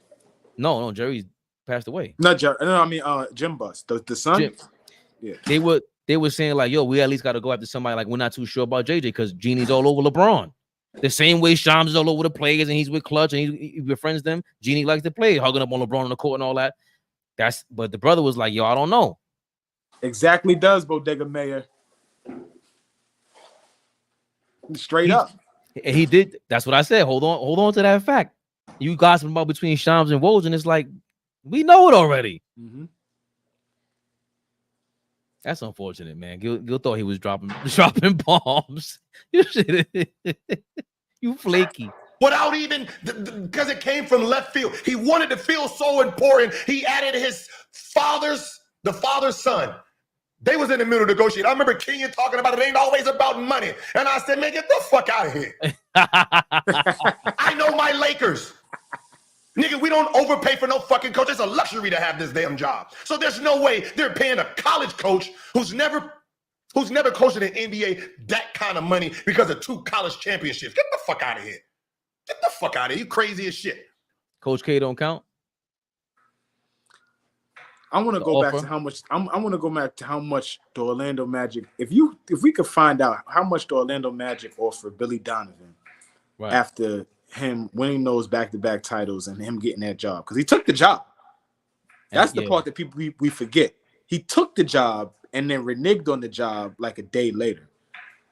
S2: No, Jerry passed away.
S1: Not Jerry. No, I mean Jim Buss, the son.
S2: Jim.
S1: Yeah.
S2: They were saying like, yo, we at least got to go after somebody like we're not too sure about JJ because Jeannie's all over LeBron. The same way Shams is all over the players and he's with Clutch and he befriends them. Jeannie likes to play, hugging up on LeBron on the court and all that. But the brother was like, yo, I don't know.
S1: Exactly does, Bodega Mayor. Straight up.
S2: He did. That's what I said. Hold on to that fact. You gossiping about between Shams and Woj, and it's like, we know it already.
S1: Mm-hmm.
S2: That's unfortunate, man. Gil thought he was dropping bombs. You flaky.
S3: Without even, because it came from left field. He wanted to feel so important. He added the father's son. They was in the middle of negotiating. I remember Kenyon talking about it ain't always about money. And I said, man, get the fuck out of here. I know my Lakers. Nigga, we don't overpay for no fucking coach. It's a luxury to have this damn job. So there's no way they're paying a college coach who's never coached in the NBA that kind of money because of 2 college championships. Get the fuck out of here. Get the fuck out of here. You crazy as shit.
S2: Coach K don't count.
S1: I want to go back to how much. I want to go back to how much the Orlando Magic. If we could find out how much the Orlando Magic offered Billy Donovan after him winning those back-to-back titles and him getting that job, because he took the job. That's the part that people we forget. He took the job and then reneged on the job like a day later.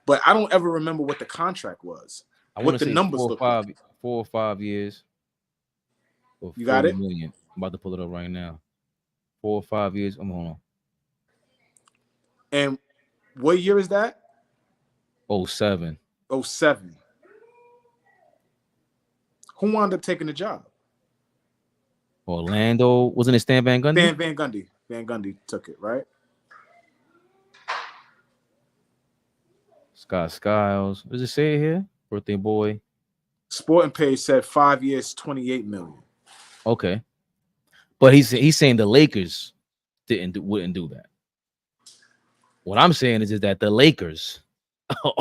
S1: But I don't ever remember what the contract was. What the numbers look like.
S2: 4 or 5 years.
S1: You got it?
S2: Million. I'm about to pull it up right now. 4 or 5 years. Hold on.
S1: And what year is that?
S2: 07.
S1: 07. Who wound up taking the job?
S2: Orlando. Wasn't it Stan Van Gundy?
S1: Van Gundy. Van Gundy took it, right?
S2: Scott Skiles. What does it say here? Birthday boy.
S1: Sporting Page said 5 years, $28 million.
S2: Okay. But he's saying the Lakers wouldn't do that. What I'm saying is that the Lakers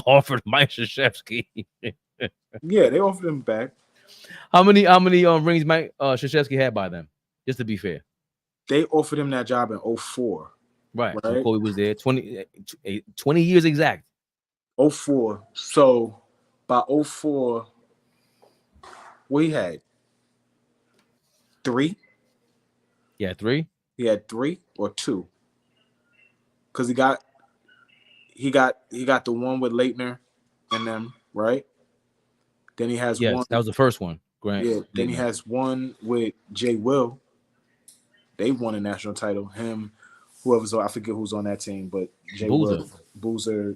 S2: offered Mike Krzyzewski.
S1: Yeah, they offered him back.
S2: How many rings Mike Krzyzewski had by them? Just to be fair.
S1: They offered him that job in 04.
S2: Right.
S1: Right.
S2: So Kobe was there 20 years exact.
S1: 04. So by 04, we had 3.
S2: Yeah, 3.
S1: He had 3 or 2. Because he got the one with Leitner and them, right? Then he has one.
S2: That was the first one. Grant.
S1: Yeah. Then he has one with Jay Will. They won a national title. Him, whoever's on, I forget who's on that team, but Jay Will, Boozer,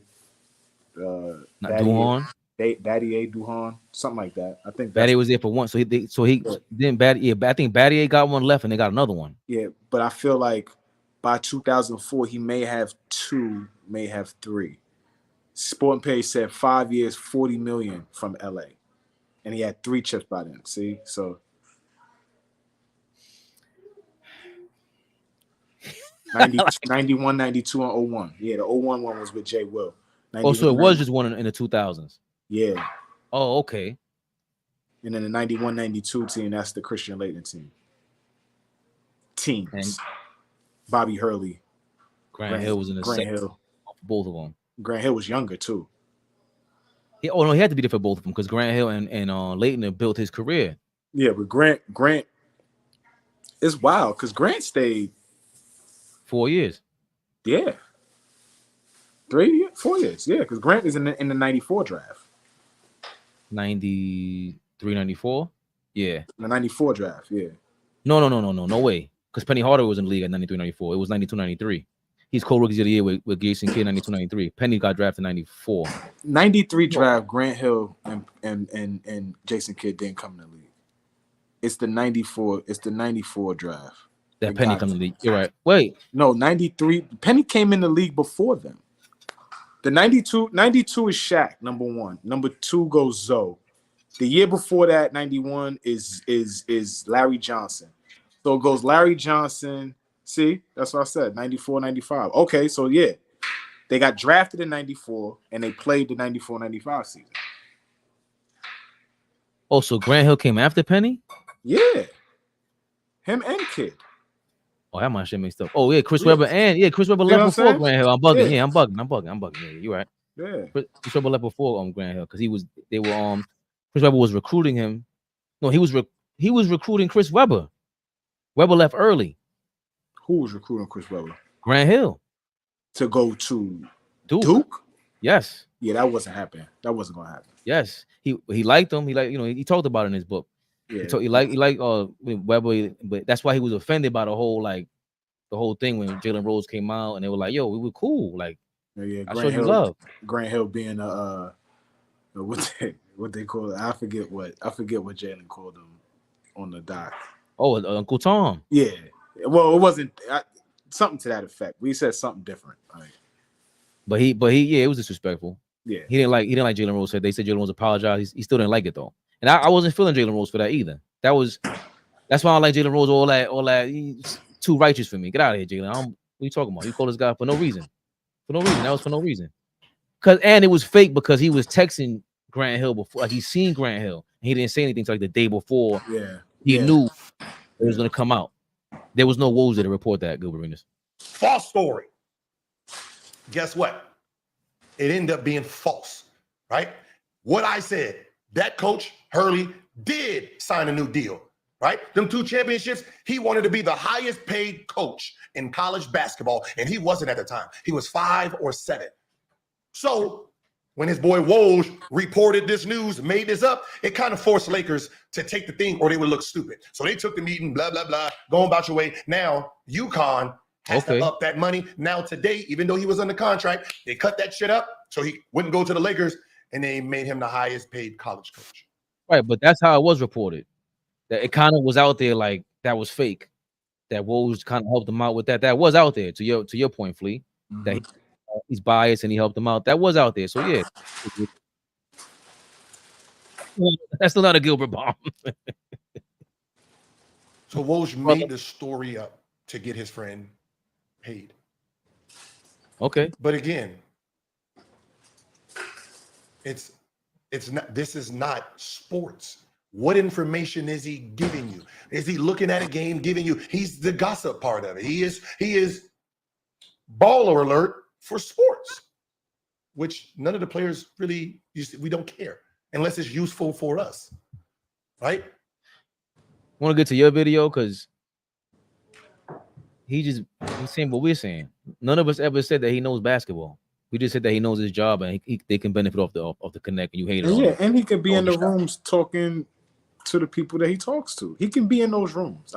S2: Duhon.
S1: Battier, Duhon, something like that. I think
S2: Battier was there for one. I think Battier got one left and they got another one.
S1: Yeah, but I feel like by 2004 he may have 2, may have 3. Sporting Page said 5 years, 40 million from LA, and he had 3 chips by then. See, so 91, 92, and 01. Yeah, the 01 one was with Jay Will.
S2: Oh, so it was just one in the 2000s.
S1: Yeah.
S2: Oh, okay.
S1: And then the 91, 92 team, that's the Christian Laettner team. Teams. And Bobby Hurley.
S2: Grant Hill was in the
S1: Grant Hill.
S2: Both of them.
S1: Grant Hill was younger too.
S2: He had to be there for both of them because Grant Hill and Laettner built his career.
S1: Yeah, but Grant, it's wild because Grant stayed
S2: 4 years.
S1: Yeah. 4 years. Yeah, because Grant is in the 94 draft.
S2: 93, 94? Yeah.
S1: The 94 draft, yeah.
S2: No way. Because Penny Hardaway was in the league at 93, 94. It was 92, 93. He's co-rookies of the year with Jason Kidd, 92, 93. Penny got drafted in 94.
S1: 93 draft, Grant Hill and Jason Kidd didn't come in the league. It's the 94 draft.
S2: That Penny come in the league. You're right. Wait.
S1: No, 93. Penny came in the league before them. The 92 is Shaq, number 1. Number 2 goes Zoe. The year before that, 91 is Larry Johnson. So it goes Larry Johnson. See, that's what I said. 94, 95. Okay, so yeah. They got drafted in 94 and they played the 94-95 season.
S2: Oh, so Grant Hill came after Penny?
S1: Yeah. Him and Kidd.
S2: Oh, that might shit mixed up. Oh, yeah, Chris Webber left before Grant Hill. I'm bugging. Yeah, I'm bugging. Yeah, you're right.
S1: Yeah.
S2: Chris Webber left before Grant Hill because Chris Webber was recruiting him. No, he was recruiting Chris Webber. Webber left early.
S1: Who was recruiting Chris Webber?
S2: Grant Hill.
S1: To go to
S2: Duke? Yes.
S1: Yeah, that wasn't happening. That wasn't gonna happen.
S2: Yes. He liked him. He talked about it in his book.
S1: Yeah.
S2: He liked Webber, but that's why he was offended by the whole thing when Jalen Rose came out and they were like, "Yo, we were cool." Like,
S1: yeah,
S2: I showed you love.
S1: Grant Hill being what they call it. I forget what Jalen called him on the doc.
S2: Oh, Uncle Tom.
S1: Yeah. Well, it wasn't something to that effect. We said something different. Right?
S2: But it was disrespectful.
S1: Yeah.
S2: He didn't like Jalen Rose. They said Jalen Rose apologized. He still didn't like it though. And I wasn't feeling Jalen Rose for that either. That's why I like Jalen Rose. All that. He's too righteous for me. Get out of here, Jalen. What are you talking about? You called this guy for no reason. That was for no reason. And it was fake because he was texting Grant Hill before. Like, he seen Grant Hill. And he didn't say anything until like the day before.
S1: Yeah.
S2: He knew it was going to come out. There was no Woj to report that, Gilbert Arenas.
S3: False story. Guess what? It ended up being false, right? What I said, that coach, Hurley, did sign a new deal, right? Them 2 championships, he wanted to be the highest paid coach in college basketball, and he wasn't at the time. He was 5 or 7. So when his boy Woj reported this news, made this up, it kind of forced Lakers to take the thing or they would look stupid. So they took the meeting, blah, blah, blah, going about your way. Now, UConn has to up that money. Now today, even though he was under contract, they cut that shit up so he wouldn't go to the Lakers, and they made him the highest paid college coach.
S2: Right, but that's how it was reported. That it kind of was out there like that was fake. That Woj kind of helped him out with that. That was out there, to your point, Flea. Mm-hmm. That he's biased and he helped him out. That was out there. So yeah. That's still not a Gilbert bomb.
S3: So Woj made the story up to get his friend paid.
S2: Okay.
S3: But again, it's not. This is not sports. What information is he giving you? Is he looking at a game, giving you? He's the gossip part of it. He is baller alert for sports, which none of the players really. We don't care unless it's useful for us, right?
S2: Want to get to your video because he's saying what we're saying. None of us ever said that he knows basketball. We just said that he knows his job and they can benefit off the connect. And you hate it.
S1: And
S2: on
S1: yeah,
S2: him.
S1: and he could be in the
S3: shot.
S1: rooms talking to the people that he talks to. He can be in those rooms.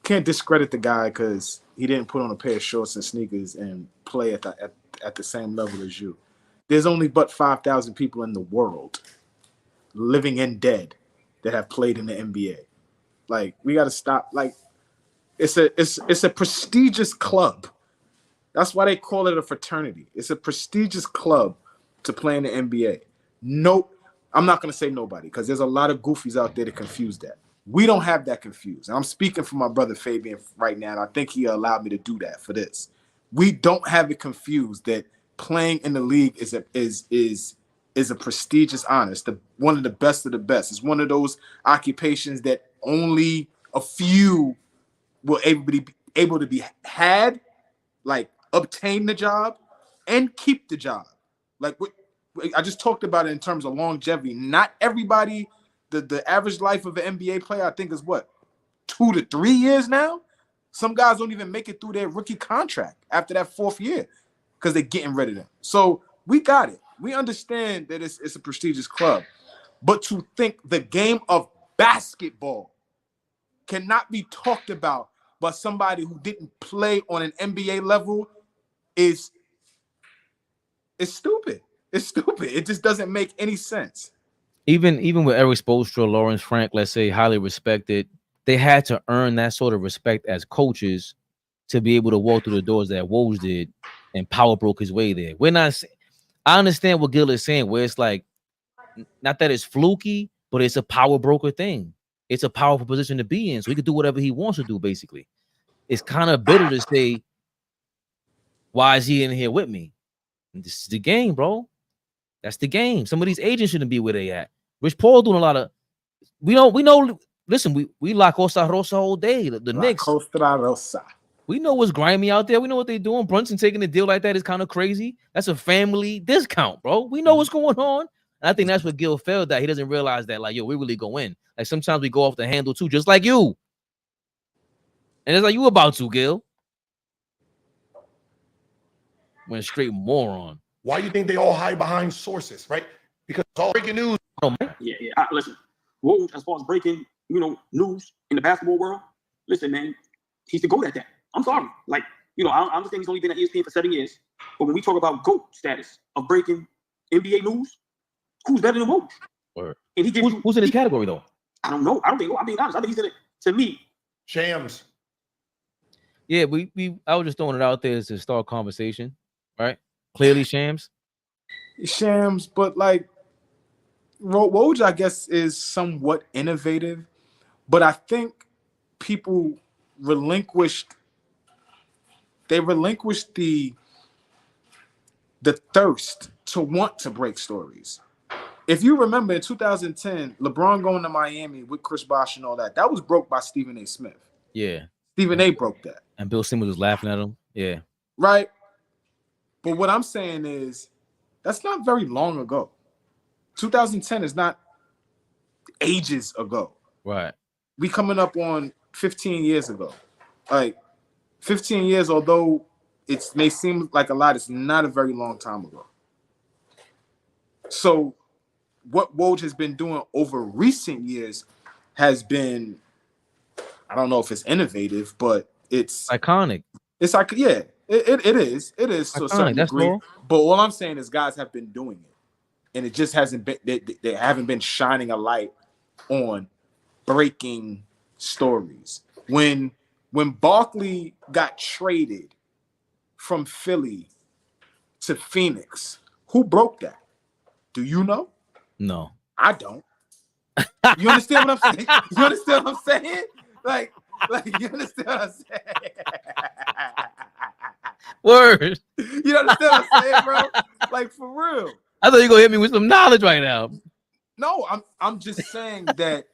S1: Can't discredit the guy because he didn't put on a pair of shorts and sneakers and play at the same level as you. There's only but 5,000 people in the world, living and dead, that have played in the NBA. Like, we got to stop. Like, it's a prestigious club. That's why they call it a fraternity. It's a prestigious club to play in the NBA. Nope. I'm not going to say nobody because there's a lot of goofies out there that confuse that. We don't have that confused. And I'm speaking for my brother Fabian right now, and I think he allowed me to do that for this. We don't have it confused that playing in the league is a prestigious honor. It's one of the best of the best. It's one of those occupations that only a few will able to be had, like obtain the job and keep the job. Like I just talked about it in terms of longevity. Not everybody, the average life of an NBA player, I think, is what, 2 to 3 years now? Some guys don't even make it through their rookie contract after that 4th year because they're getting rid of them. So we got it. We understand that it's a prestigious club. But to think the game of basketball cannot be talked about by somebody who didn't play on an NBA level is stupid. It's stupid. It just doesn't make any sense.
S2: Even with Eric Spoelstra, Lawrence Frank, let's say highly respected, they had to earn that sort of respect as coaches to be able to walk through the doors that Woj did and power broke his way there. I understand what Gil is saying, where it's like, not that it's fluky, but it's a power broker thing. It's a powerful position to be in, so he can do whatever he wants to do, basically. It's kind of bitter to say, why is he in here with me? And this is the game, bro. That's the game. Some of these agents shouldn't be where they at. Rich Paul doing a lot of, we know, listen, we La Costa Rosa all day. The Knicks.
S1: Costa Rosa.
S2: We know what's grimy out there. We know what they're doing. Brunson taking a deal like that is kind of crazy. That's a family discount, bro. We know what's going on. And I think that's what Gil failed at. He doesn't realize that, like, yo, we really go in. Like, sometimes we go off the handle too, just like you. And it's like you about to, Gil. Went straight moron.
S3: Why do you think they all hide behind sources, right? Because it's all breaking news.
S4: Yeah. Listen, Woj, as far as breaking, news in the basketball world, listen, man, he's the GOAT at that. I'm sorry. Like, I understand he's only been at ESPN for 7 years, but when we talk about GOAT status of breaking NBA news, who's better than Woj?
S2: Word.
S4: And he gives
S2: who's in his category though?
S4: I don't know. I don't think. I'm being honest. I think he's in it. To me,
S3: Shams.
S2: Yeah, I was just throwing it out there to start conversation, right? Clearly, Shams,
S1: but like Woj, I guess, is somewhat innovative, but I think people relinquished the thirst to want to break stories. If you remember in 2010, LeBron going to Miami with Chris Bosh and all that was broke by Stephen A. Smith.
S2: Yeah.
S1: Stephen A. broke that.
S2: And Bill Simmons was laughing at him. Yeah.
S1: Right? But what I'm saying is that's not very long ago. 2010 is not ages ago.
S2: Right.
S1: We coming up on 15 years ago. Like 15 years, although it may seem like a lot, it's not a very long time ago. So what Woj has been doing over recent years has been, I don't know if it's innovative, but it's
S2: iconic.
S1: It's like, yeah, it is. It is to a certain degree.
S2: All.
S1: But all I'm saying is guys have been doing it. And it just hasn't been, they haven't been shining a light on breaking stories. When Barkley got traded from Philly to Phoenix, who broke that? Do you know?
S2: No.
S1: I don't. You understand what I'm saying? You understand what I'm saying? Like, you understand what I'm saying?
S2: Word.
S1: You understand what I'm saying, bro? Like for real.
S2: I thought you were gonna hit me with some knowledge right now.
S1: No, I'm just saying that,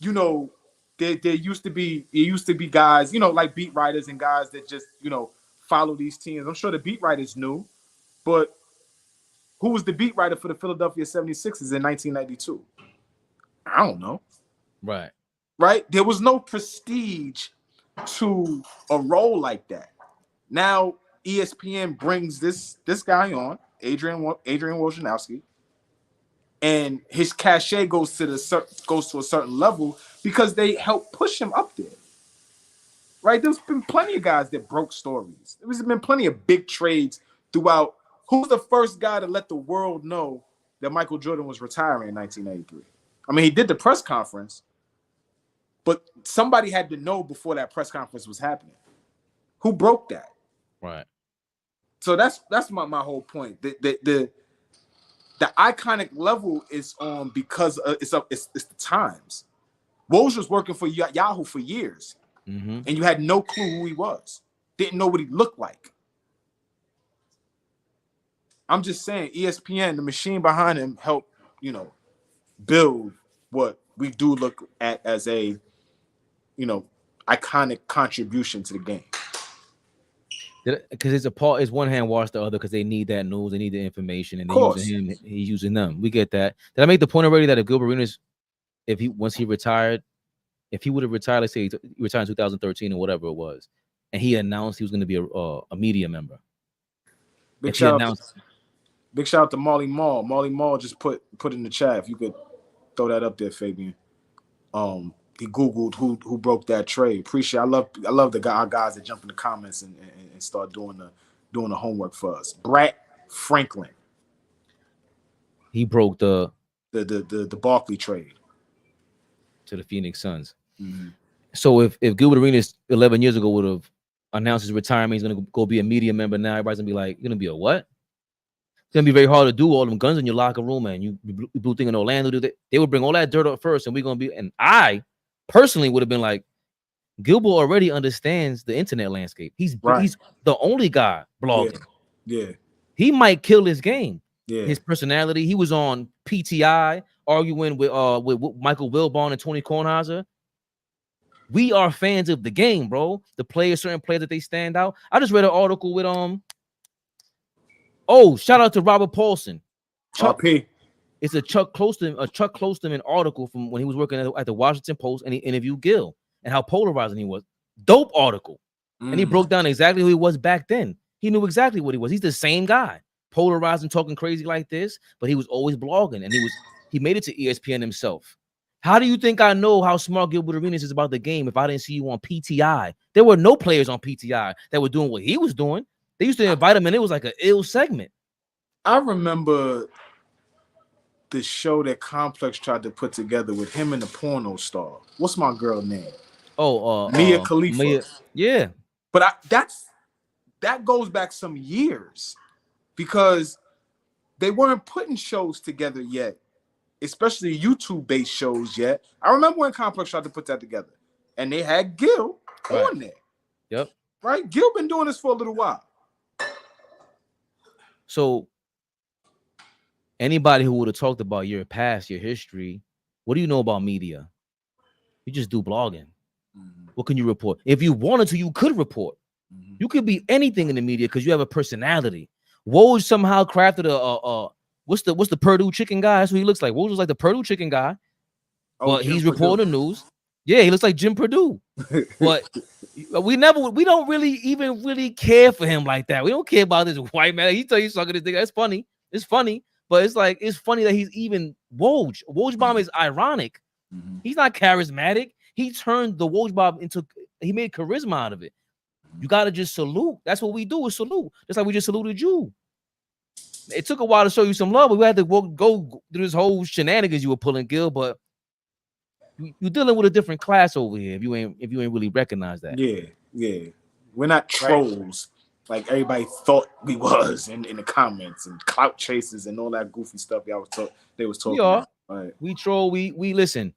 S1: you know, there used to be guys, you know, like beat writers and guys that just, you know, follow these teams. I'm sure the beat writers knew, but who was the beat writer for the Philadelphia 76ers in 1992? I don't know.
S2: Right.
S1: Right? There was no prestige to a role like that. Now ESPN brings this guy on, Adrian Wojnarowski, and his cachet goes to a certain level because they help push him up there. Right? There's been plenty of guys that broke stories. There's been plenty of big trades throughout. Who's the first guy to let the world know that Michael Jordan was retiring in 1993? I mean, he did the press conference, but somebody had to know before that press conference was happening. Who broke that?
S2: Right.
S1: So that's my whole point. The iconic level is on because it's the times. Woj was working for Yahoo for years, and you had no clue who he was. Didn't know what he looked like. I'm just saying, ESPN, the machine behind him, helped, you know, build what we do look at as a, you know, iconic contribution to the game.
S2: Because it's one hand wash the other because they need that news, they need the information, and they're using him, he's using them. We get that. Did I make the point already that if Gilbert Arenas, once he retired, if he would have retired, let's say he retired in 2013 or whatever it was, and he announced he was going to be a media member.
S1: Big shout out to Molly Mall. Molly Mall just put in the chat. If you could throw that up there, Fabian. He Googled who broke that trade. Appreciate. I love our guys that jump in the comments and start doing the homework for us. Brett Franklin.
S2: He broke the
S1: Barkley trade
S2: to the Phoenix Suns.
S1: Mm-hmm.
S2: So if Gilbert Arenas 11 years ago would have announced his retirement, he's gonna go be a media member now. Everybody's gonna be like, "You're gonna be a what?" It's gonna be very hard to do all them guns in your locker room, man. You blew thing in Orlando. They would bring all that dirt up first, and we're gonna be. And I personally would have been like, Gilbert already understands the internet landscape. He's the only guy blogging.
S1: Yeah.
S2: He might kill his game.
S1: Yeah.
S2: His personality. He was on PTI arguing with Michael Wilbon and Tony Kornheiser. We are fans of the game, bro. The players, certain players that they stand out. I just read an article with shout out to Robert Paulson.
S1: RP.
S2: It's a Chuck Klosterman article from when he was working at the Washington Post, and he interviewed Gil and how polarizing he was. Dope article. And he broke down exactly who he was back then. He knew exactly what he was. He's the same guy, polarizing, talking crazy like this, but he was always blogging, and he made it to ESPN himself. How do you think I know how smart Gilbert Arenas is about the game if I didn't see you on PTI? There were no players on PTI that were doing what he was doing. They used to invite him, and it was like an ill segment.
S1: I remember the show that Complex tried to put together with him and the porno star. What's my girl name? Mia Khalifa.
S2: Yeah.
S1: But that goes back some years because they weren't putting shows together yet, especially YouTube-based shows yet. I remember when Complex tried to put that together, and they had Gil on there.
S2: Yep.
S1: Right? Gil been doing this for a little while.
S2: So anybody who would have talked about your past, your history, what do you know about media? You just do blogging. Mm-hmm. What can you report? If you wanted to, you could report. Mm-hmm. You could be anything in the media because you have a personality. Woj somehow crafted what's the Purdue chicken guy? That's what he looks like. Woj was like the Purdue chicken guy, but he's reporting the news. Yeah, he looks like Jim Purdue. But we don't really care for him like that. We don't care about this white man. He tell you sucking this thing. It's funny. It's funny, but it's funny that he's even Woj. Woj bomb is ironic. Mm-hmm. He's not charismatic. He turned the Woj bomb he made charisma out of it. You gotta just salute. That's what we do, is salute. Just like we just saluted you. It took a while to show you some love, but we had to go through this whole shenanigans you were pulling, Gil. But you're dealing with a different class over here if you ain't really recognize that.
S1: Yeah. We're not trolls like everybody thought we was in the comments and clout chasers and all that goofy stuff they was talking about. Right.
S2: We troll, we listen.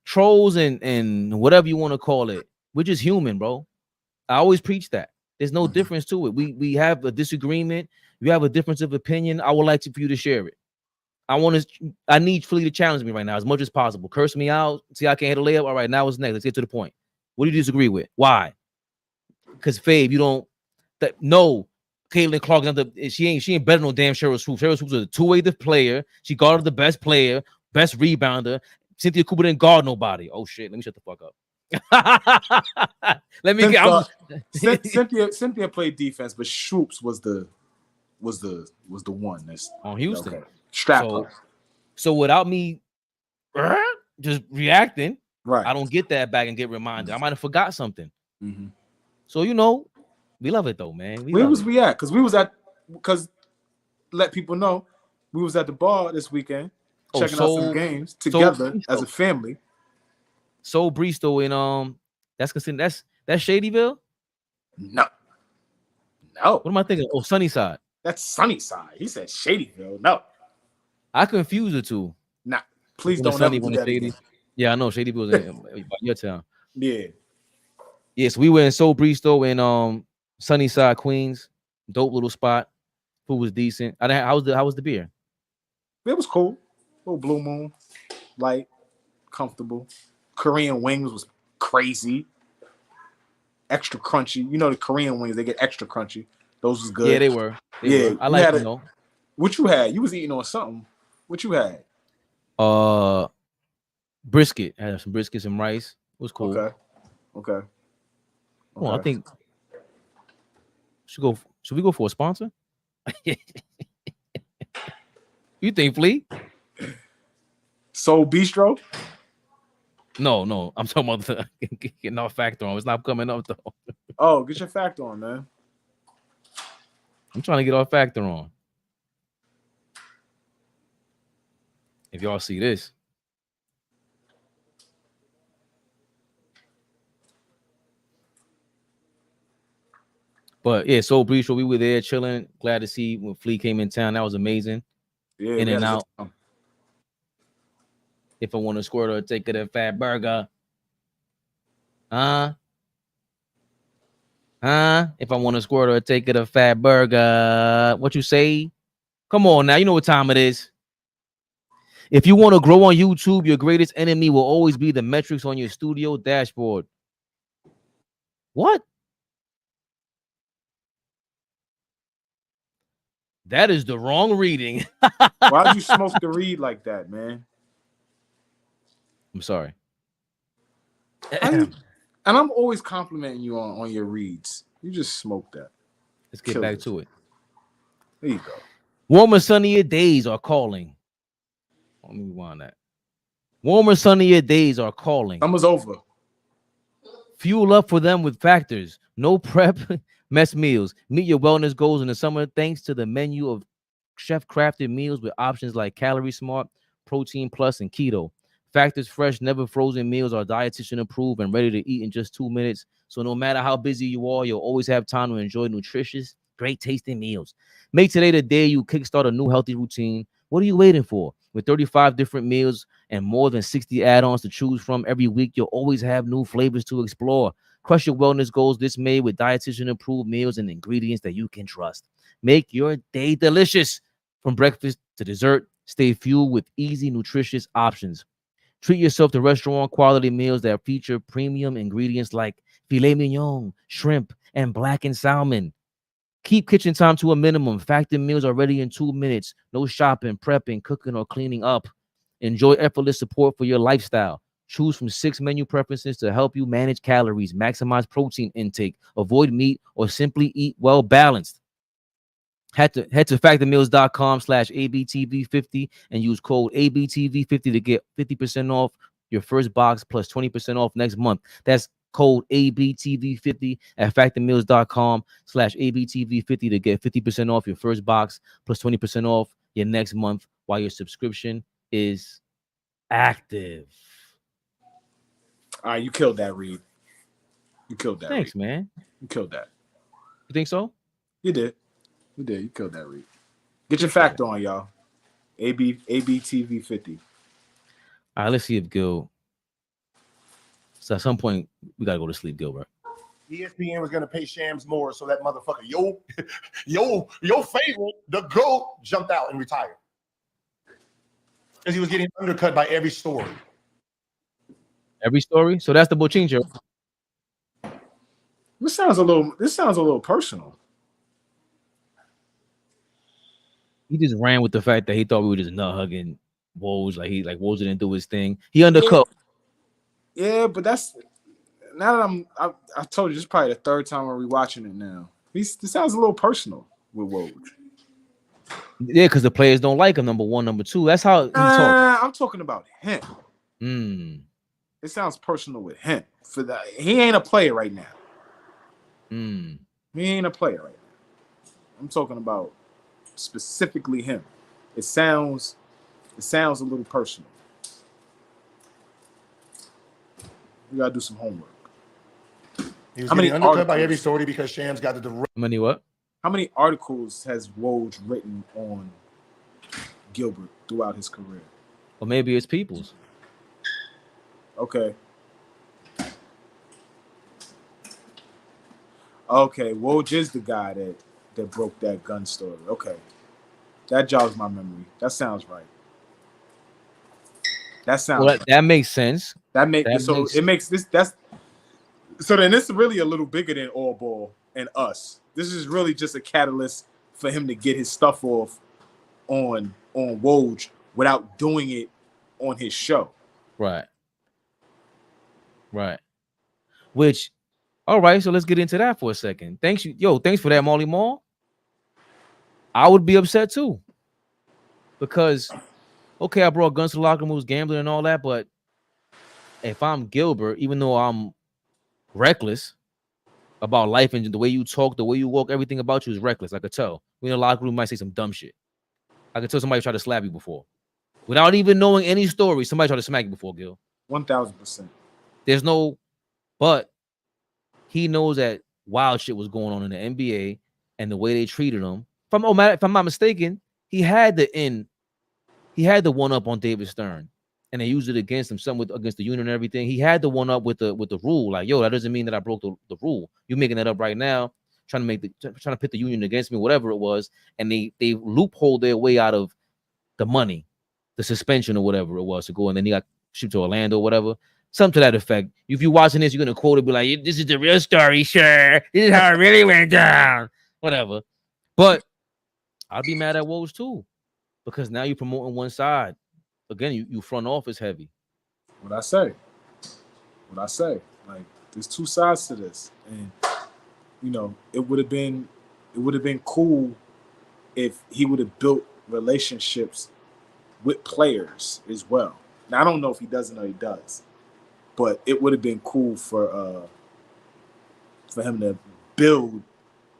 S2: Trolls and whatever you want to call it. We're just human, bro. I always preach that. There's no difference to it. We have a disagreement. You have a difference of opinion. I would like for you to share it. I need Philly to challenge me right now as much as possible. Curse me out. See, I can't hit a layup. All right, now what's next? Let's get to the point. What do you disagree with? Why? Because Fave, you don't. No, Caitlin Clark. She ain't better than no damn Cheryl Swoops. Cheryl Swoops is a two-way player. She guarded the best player, best rebounder. Cynthia Cooper didn't guard nobody. Oh shit! Let me shut the fuck up. Let me get.
S1: Cynthia played defense, but Swoops was the one that's
S2: on Houston.
S1: Okay. Strap up.
S2: So without me just reacting,
S1: right?
S2: I don't get that back and get reminded. I might have forgot something.
S1: Mm-hmm.
S2: So we love it though, man.
S1: Where was we at? Because let people know we was at the bar this weekend checking out some games together as a family.
S2: So Bristol in that's considered that's Shadyville?
S1: No.
S2: What am I thinking? Oh, Sunnyside.
S1: That's Sunnyside. He said Shadyville. No.
S2: I confuse the two.
S1: Nah, please don't ever do that again.
S2: Yeah, I know Shadyville's in your town.
S1: Yeah.
S2: Yes, we were in Soul Bristol in Sunnyside, Queens. Dope little spot. Food was decent. How was the beer?
S1: It was cool. Little Blue Moon, light, comfortable. Korean wings was crazy. Extra crunchy. You know the Korean wings, they get extra crunchy. Those was good.
S2: Yeah, they were. I like it.
S1: What you had? You was eating on something. What you had?
S2: Brisket. I had some briskets and rice. It was cool.
S1: Okay.
S2: Well, I think should we go for a sponsor? You think, Flea?
S1: Soul Bistro?
S2: No. I'm talking about getting our factor on. It's not coming up though.
S1: Oh, get your factor on, man.
S2: I'm trying to get our factor on. If y'all see this. But yeah, Soul Bistro, we were there chilling. Glad to see when Flea came in town. That was amazing.
S1: Yeah,
S2: in and out. If I want to squirt or take it a fat burger. If I want to squirt or take it a fat burger. What you say? Come on now, you know what time it is. If you want to grow on YouTube, your greatest enemy will always be the metrics on your studio dashboard. What? That is the wrong reading.
S1: Why'd you smoke the read like that, man?
S2: I'm sorry.
S1: And I'm always complimenting you on your reads. You just smoked that.
S2: Let's get back to it.
S1: There you go.
S2: Warmer, sunnier days are calling. Let me rewind that. Warmer, sunnier days are calling.
S1: Summer's over.
S2: Fuel up for them with Factors. No prep, mess meals. Meet your wellness goals in the summer thanks to the menu of chef-crafted meals with options like Calorie Smart, Protein Plus, and Keto. Factors fresh, never frozen meals are dietitian approved and ready to eat in just 2 minutes. So no matter how busy you are, you'll always have time to enjoy nutritious, great tasting meals. Make today the day you kickstart a new healthy routine. What are you waiting for? With 35 different meals and more than 60 add-ons to choose from every week, you'll always have new flavors to explore. Crush your wellness goals this May with dietitian approved meals and ingredients that you can trust. Make your day delicious. From breakfast to dessert, stay fueled with easy, nutritious options. Treat yourself to restaurant quality meals that feature premium ingredients like filet mignon, shrimp, and blackened salmon. Keep kitchen time to a minimum. Factor meals are ready in 2 minutes. No shopping, prepping, cooking, or cleaning up. Enjoy effortless support for your lifestyle. Choose from 6 menu preferences to help you manage calories, maximize protein intake, avoid meat, or simply eat well balanced. Head to factormeals.com/ABTV50 and use code ABTV50 to get 50% off your first box plus 20% off next month. That's code ABTV50 at factormeals.com/ABTV50 to get 50% off your first box plus 20% off your next month while your subscription is active.
S1: All right, you killed that, Reed. You killed that.
S2: Thanks,
S1: Reed.
S2: man.
S1: You killed that.
S2: You think so?
S1: You did. You did. You killed that, Reed. Get your factor on, y'all. ABTV50.
S2: All right, let's see if Gil. So at some point, we got to go to sleep, Gilbert.
S3: ESPN was gonna pay Shams more, so that motherfucker, your favorite, the GOAT, jumped out and retired. Because he was getting undercut by every story.
S2: Every story. So that's the Bochincho.
S1: This sounds a little personal.
S2: He just ran with the fact that he thought we were just nut hugging Woj, like Woj didn't do his thing. He undercut.
S1: Yeah, but that's now that I told you this is probably the third time I'm rewatching it now. This sounds a little personal with Woj.
S2: Yeah, because the players don't like him. Number one, number two. That's how he talks.
S1: I'm talking about him.
S2: Mm.
S1: It sounds personal with him. For that, he ain't a player right now.
S2: Mm.
S1: He ain't a player right now. I'm talking about specifically him. It sounds a little personal. We gotta do some homework.
S3: He was getting undercut by every story because Shams got the direct.
S2: How many what?
S1: How many articles has Woj written on Gilbert throughout his career?
S2: Or maybe it's Peoples.
S1: Okay. Okay, Woj is the guy that broke that gun story. Okay. That jogs my memory. That sounds right. That sounds right.
S2: That makes sense.
S1: So then this is really a little bigger than Allball and us. This is really just a catalyst for him to get his stuff off on Woj without doing it on his show.
S2: Right. Which, all right, so let's get into that for a second. Thanks for that, Molly Mall. I would be upset too. Because, okay, I brought guns to the locker room, was gambling and all that, but if I'm Gilbert, even though I'm reckless about life and the way you talk, the way you walk, everything about you is reckless. I could tell. We in the locker room might say some dumb shit. I could tell somebody tried to slap you before. Without even knowing any story, somebody tried to smack you before, Gil.
S1: 1000%.
S2: But he knows that wild shit was going on in the NBA and the way they treated him. If I'm not mistaken, he had the one up on David Stern, and they used it against him, against the union and everything. He had the one up with the rule, like, yo, that doesn't mean that I broke the rule. You're making that up right now, trying to pit the union against me, whatever it was, and they loopholed their way out of the money, the suspension or whatever it was to go, and then he got shipped to Orlando or whatever. Something to that effect. If you're watching this, you're gonna quote it, be like, "This is the real story, sure. This is how it really went down." Whatever. But I'd be mad at Woj too, because now you're promoting one side. Again, you front office heavy.
S1: What I say. Like, there's two sides to this, and it would have been cool if he would have built relationships with players as well. Now I don't know if he doesn't or he does. But it would have been cool for him to build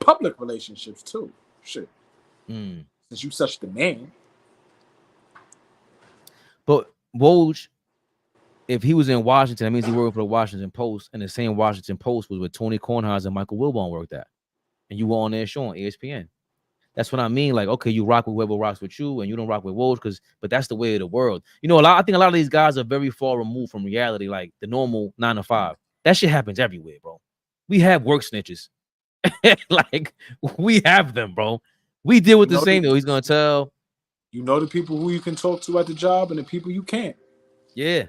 S1: public relationships too. Shit. Since you such the man.
S2: But Woj, if he was in Washington, that means he worked for the Washington Post, and the same Washington Post was where Tony Kornheiser and Michael Wilbon worked at. And you were on their show on ESPN. That's what I mean. Like, okay, you rock with whoever rocks with you, and you don't rock with Woj, but that's the way of the world. I think a lot of these guys are very far removed from reality, like the normal 9 to 5. That shit happens everywhere, bro. We have work snitches. Like, we have them, bro. We deal with the same though. He's gonna tell.
S1: The people who you can talk to at the job and the people you can't.
S2: Yeah.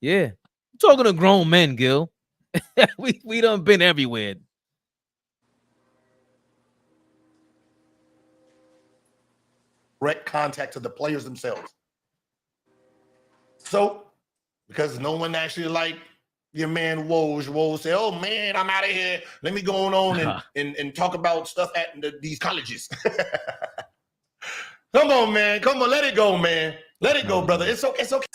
S2: I'm talking to grown men, Gil. we done been everywhere.
S3: Direct contact to the players themselves. So, because no one actually like your man Woj say, "Oh man, I'm out of here. Let me go on and talk about stuff at these colleges." Come on, man. Come on, let it go, man. Let it go, brother. It's okay. It's okay.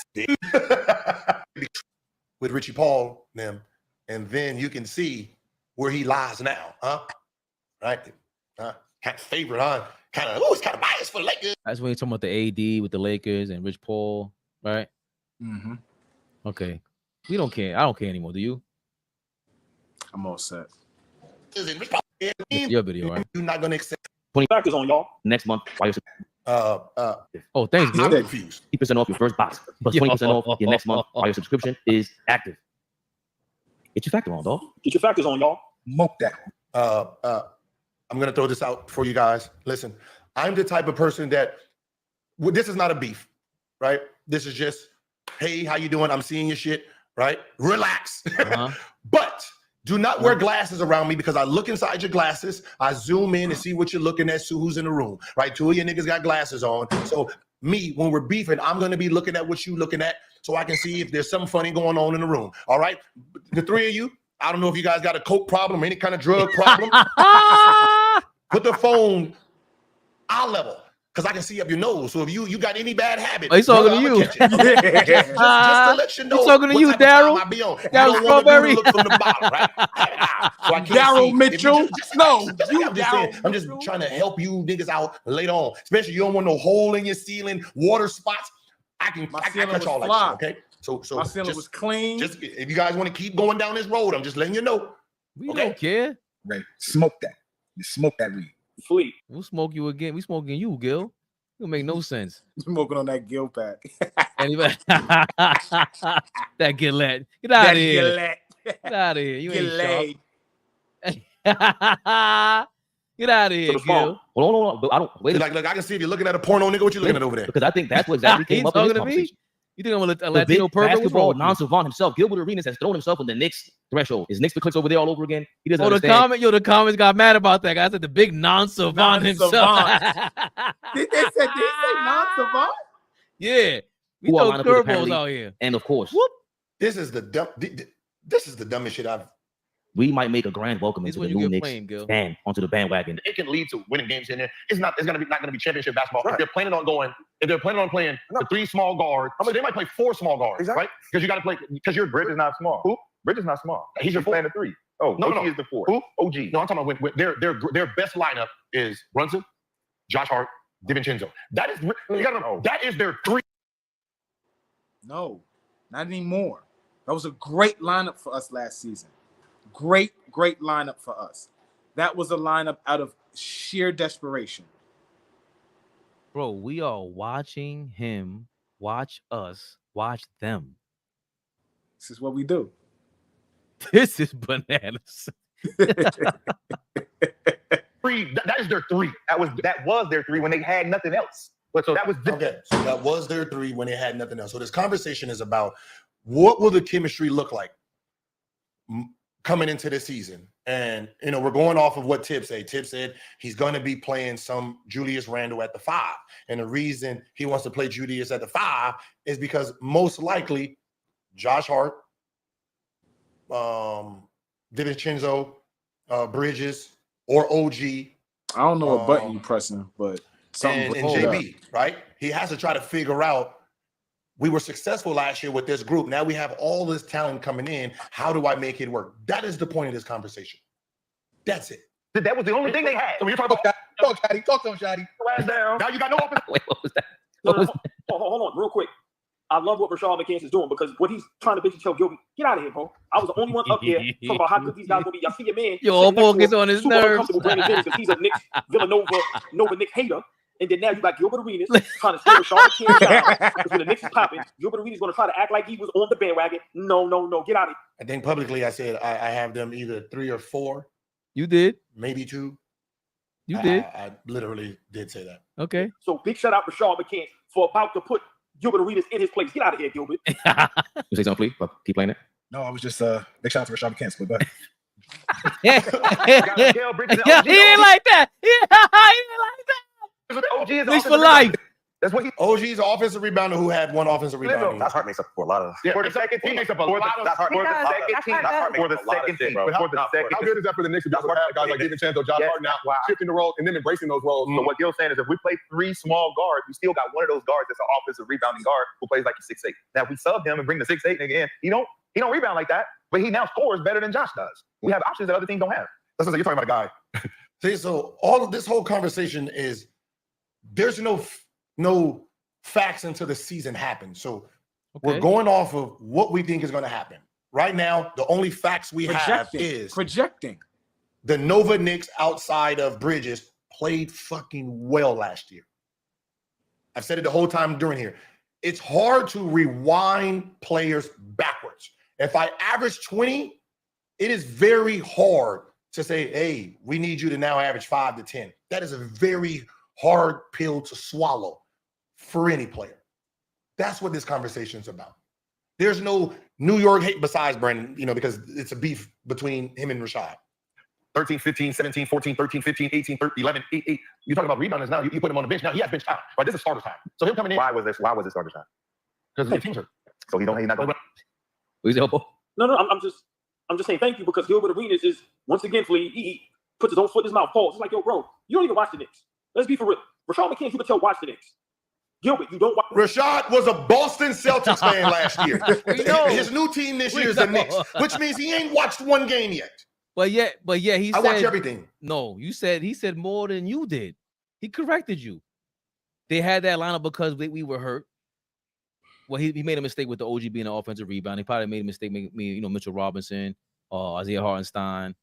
S3: With Richie Paul, them, and then you can see where he lies now, huh? Right? Kind of favorite, huh? It's kind of biased for the Lakers.
S2: That's when you're talking about the AD with the Lakers and Rich Paul, right?
S1: Mm-hmm.
S2: Okay. We don't care. I don't care anymore. Do you?
S1: I'm all set.
S2: It's your video, right?
S3: You're not gonna accept
S4: 20 factors on y'all.
S2: Next month.
S3: thanks,
S2: Gil.
S3: I'm confused.
S2: 50% off your first box, plus 20% off your next month while your subscription is active. Get your factor on, dog.
S4: Get your factors on, y'all.
S6: Smoke that.
S3: I'm gonna throw this out for you guys. Listen, I'm the type of person that this is not a beef, right? This is just, hey, how you doing? I'm seeing your shit, right? Relax. But do not wear glasses around me because I look inside your glasses. I zoom in and see what you're looking at, see who's in the room, right? Two of your niggas got glasses on. So me, when we're beefing, I'm going to be looking at what you looking at so I can see if there's something funny going on in the room, all right? The three of you, I don't know if you guys got a coke problem, any kind of drug problem. Put the phone eye level. Because I can see up your nose. So if you got any bad habits,
S2: he's talking to you.
S3: just to let you know.
S2: He's talking to you, Daryl.
S3: Daryl Strawberry. Look from the bottom, right? So I can't
S1: Daryl
S3: see.
S1: Mitchell.
S3: I'm just trying to help you niggas out later on. Especially you don't want no hole in your ceiling, water spots. I catch all that shit, okay? So
S1: my ceiling was clean.
S3: Just if you guys want to keep going down this road, I'm just letting you know.
S2: We don't care.
S6: Ray, smoke that. You smoke that weed.
S4: Fleet.
S2: We'll smoke you again. We smoking you, Gil. It'll make no sense.
S1: Smoking on that Gil pack.
S2: Anyway, that Gillette. Get out of here. Get out of here. You ain't sharp. Get out of here, Gil.
S7: Hold on. I don't wait.
S3: Look, I can see if you're looking at a porno, nigga. What you looking at over there?
S7: Because I think that's what exactly came up in this conversation.
S2: You think I'm a
S7: The
S2: Latino
S7: big
S2: pervert?
S7: basketball non-savant himself, Gilbert Arenas, has thrown himself on the Knicks threshold. Is Knicks the clicks over there all over again? He doesn't understand.
S2: The comments got mad about that guy. I said the big non-savant himself.
S1: Did he say non-savant?
S2: Yeah. We
S7: Who are
S2: throw
S7: lined up with
S2: curveballs
S7: apparently-
S2: out here.
S7: And of course,
S3: This is the dumbest shit I've.
S7: we might make a grand welcome
S2: This
S7: into
S2: when
S7: the
S2: you
S7: new
S2: get
S7: Knicks
S2: playing, Gil.
S7: fan onto the bandwagon.
S8: It can lead to winning games in there. It's not going to be championship basketball. If they're planning on playing the three small guards, they might play four small guards, right? Because you got to play because your
S9: Bridge is not small.
S8: Who?
S9: Bridge is not small.
S8: He's your
S9: playing the three. Oh,
S8: No,
S9: OG is the four.
S8: Who?
S9: OG.
S8: No, I'm talking about when their best lineup is Brunson, Josh Hart, DiVincenzo. That is their three.
S1: No, not anymore. That was a great lineup for us last season. Great lineup for us. That was a lineup out of sheer desperation.
S2: Bro, we are watching him watch us watch them.
S1: This is what we do.
S2: This is bananas.
S8: Three. That is their three.
S9: That was their three when they had nothing else.
S8: But so
S9: That was
S3: Okay, so that was their three when they had nothing else. So this conversation is about what will the chemistry look like coming into the season. And, we're going off of what Tip said. Tip said he's going to be playing some Julius Randle at the 5. And the reason he wants to play Julius at the 5 is because most likely Josh Hart, DiVincenzo, Bridges, or OG.
S1: I don't know what button you pressing, but something.
S3: And JB, right? He has to try to figure out, we were successful last year with this group. Now we have all this talent coming in. How do I make it work? That is the point of this conversation. That's it.
S9: That was the only thing they had.
S8: So when you're talking about
S6: Talk to him, Shotty.
S8: now you got no offense.
S7: Wait, what was that?
S4: Hold on, real quick. I love what Rashad McCants is doing because what he's trying to basically tell Gilbert, get out of here, bro. I was the only one up there talking about how good these guys gonna be. Y'all see your man.
S2: Yo, all ball gets on his
S4: super
S2: nerves.
S4: uncomfortable Brandon Jennings because he's a Knicks Nova Knicks hater. And then now you got Gilbert Arenas trying to steal Rashad McCants down because when the Knicks is popping, Gilbert Arenas gonna try to act like he was on the bandwagon. No, get out of here.
S3: I think publicly I said I have them either 3 or 4,
S2: You did.
S3: maybe 2.
S2: You did.
S3: I literally did say that.
S2: Okay.
S4: So big shout out to Rashad McCants for about to put Gilbert Arenas in his place. Get out of here, Gilbert.
S7: You say something, please? Keep playing it.
S6: No, I was just big shout out to Rashad McCants, but
S2: Yeah,
S9: Miguel Bridges and
S2: yeah,
S9: OG.
S2: he ain't like that. Yeah, he ain't like that.
S9: OG is
S2: At least
S9: offensive
S2: for life.
S9: That's what he.
S3: OG's an offensive rebounder who had 1 offensive rebound.
S9: That's Hart makes up for a lot of.
S8: Yeah,
S9: For the second
S8: he
S9: team,
S8: makes up a lot of.
S9: That's Hart. For the second team, that's Hart. For the second team,
S8: But
S9: for the second.
S8: how good is that for the Knicks to just have guys like DiVincenzo, Josh Hart now shifting the role and then embracing those roles?
S9: So what Gil's saying is if we play 3 small guards, we still got one of those guards that's an offensive rebounding guard who plays like a 6'8". Now if we sub him and bring the 6'8" nigga in, he don't rebound like that, but he now scores better than Josh does. We have options that other teams don't have.
S3: That's what you're talking about, a guy. See, so all of this whole conversation is there's no facts until the season happens. So we're going off of what we think is going to happen. Right now, the only facts we have is
S1: projecting.
S3: The Nova Knicks outside of Bridges played fucking well last year. I've said it the whole time during here. It's hard to rewind players backwards. If I average 20 it is very hard to say, hey, we need you to now average 5 to 10. That is a very hard pill to swallow for any player. That's what this conversation is about. There's no New York hate besides Brandon, because it's a beef between him and Rashad.
S8: 13, 15, 17, 14, 13, 15, 18, 13, 11, 8, 8. You talk about rebounders now. You put him on the bench. Now he has bench time. Right? This is starter time. So him coming in.
S9: Why was it starter time?
S8: Because the team's hurt.
S9: So he's not going.
S2: Where's the elbow?
S4: No, I'm just saying thank you because Gilbert Arenas is once again he puts his own foot in his mouth. Pause. It's like, yo, bro, you don't even watch the Knicks. Let's be for real. Rashad McCants, you can tell watch the Knicks. Gilbert, you don't watch.
S3: Rashad was a Boston Celtics fan last year.
S2: We know.
S3: His new team this year is the Knicks, which means he ain't watched one game yet.
S2: But yeah, he
S3: I
S2: said
S3: watch everything.
S2: no. He said more than you did. He corrected you. They had that lineup because we were hurt. Well, he made a mistake with the OG being an offensive rebound. He probably made a mistake making Mitchell Robinson, Isaiah Hartenstein,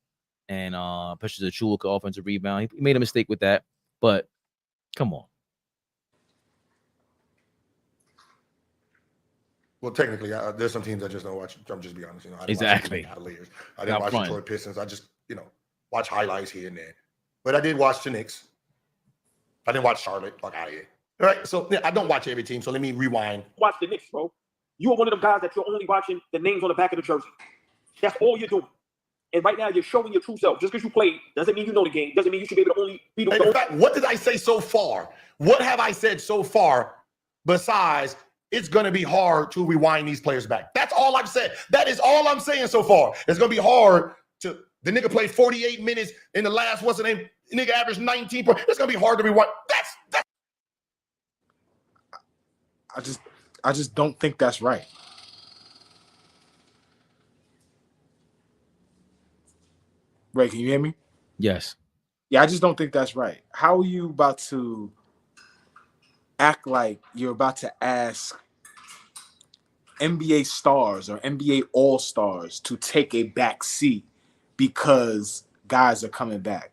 S2: and Precious Achiuwa offensive rebound. He made a mistake with that. But come on.
S3: Well, technically, there's some teams I just don't watch. I'm just be honest. I didn't
S2: Exactly.
S3: Watch Cavaliers. I didn't watch the Detroit Pistons. I just, watch highlights here and there. But I did watch the Knicks. I didn't watch Charlotte. Fuck out of here. All right. So I don't watch every team. So let me rewind.
S4: Watch the Knicks, bro. You are one of them guys that you're only watching the names on the back of the jersey. That's all you're doing. And right now, you're showing your true self. Just because you played doesn't mean you know the game. Doesn't mean you should be able to only be the.
S3: In fact, what did I say so far? What have I said so far besides it's going to be hard to rewind these players back? That's all I've said. That is all I'm saying so far. It's going to be hard to. The nigga played 48 minutes in the last, what's the name? The nigga averaged 19 points. It's going to be hard to rewind. That's.
S1: I just don't think that's right. Ray, can you hear me?
S2: Yes.
S1: Yeah, I just don't think that's right. How are you about to act like you're about to ask NBA stars or NBA all-stars to take a back seat because guys are coming back?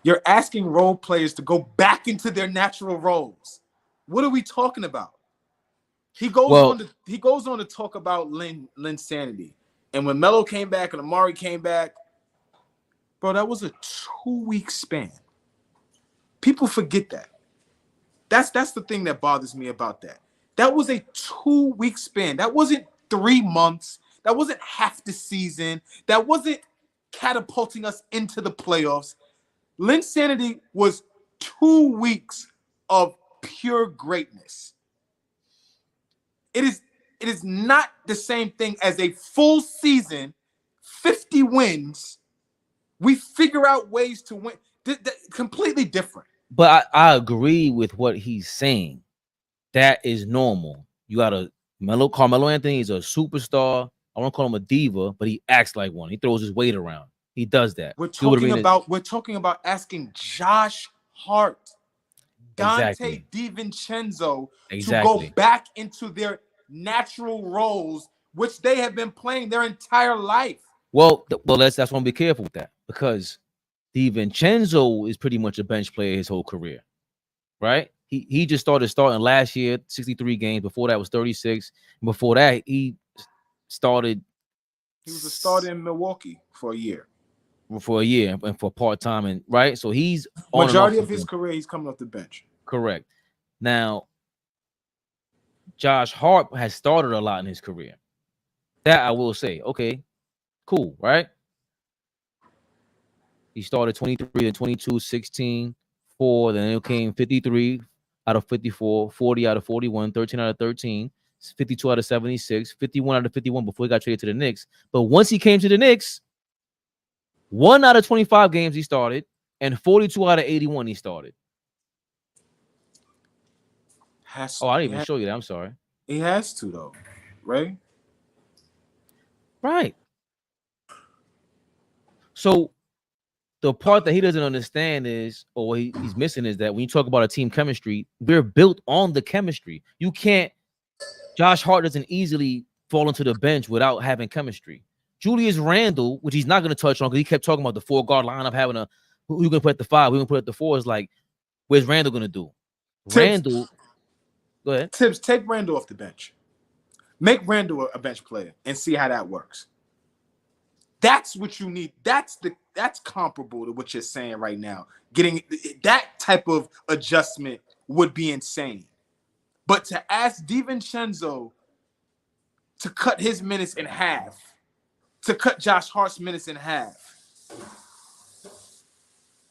S1: You're asking role players to go back into their natural roles. What are we talking about? He goes on to talk about Lynn Sanity. And when Melo came back and Amari came back, bro, that was a 2-week span. People forget that. That's the thing that bothers me about that. That was a 2-week span. That wasn't 3 months. That wasn't half the season. That wasn't catapulting us into the playoffs. Linsanity was 2 weeks of pure greatness. It is not the same thing as a full season, 50 wins. We figure out ways to win. Completely different.
S2: But I agree with what he's saying. That is normal. You got Carmelo Anthony is a superstar. I want to call him a diva, but he acts like one. He throws his weight around. He does that.
S1: We're talking about asking Josh Hart, Dante DiVincenzo to go back into their natural roles, which they have been playing their entire life.
S2: Well, that's why I'm be careful with that, because DiVincenzo is pretty much a bench player his whole career, right? He just starting last year, 63 games. Before that was 36. And before that, he was
S1: a starter in Milwaukee for a year.
S2: And for part-time, and right. So he's
S1: majority of his career, he's coming off the bench.
S2: Correct. Now, Josh Hart has started a lot in his career. That I will say. Okay, cool, right? He started 23 and 22, 16, 4. Then it came 53 out of 54, 40 out of 41, 13 out of 13, 52 out of 76, 51 out of 51 before he got traded to the Knicks. But once he came to the Knicks, 1 out of 25 games he started, and 42 out of 81 he started. I didn't even show you that. I'm sorry.
S1: He has to, though, right?
S2: Right. So the part that he doesn't understand is, or what he's missing, is that when you talk about a team chemistry, we're built on the chemistry. You can't. Josh Hart doesn't easily fall into the bench without having chemistry. Julius Randle, which he's not going to touch on because he kept talking about the 4-guard lineup, having who you going to put at the 5, who you going to put at the 4, is like, where's Randle going to do? Randle, go ahead.
S1: Tibbs, take Randle off the bench. Make Randle a bench player and see how that works. That's what you need. That's comparable to what you're saying right now. Getting that type of adjustment would be insane. But to ask DiVincenzo to cut his minutes in half, to cut Josh Hart's minutes in half.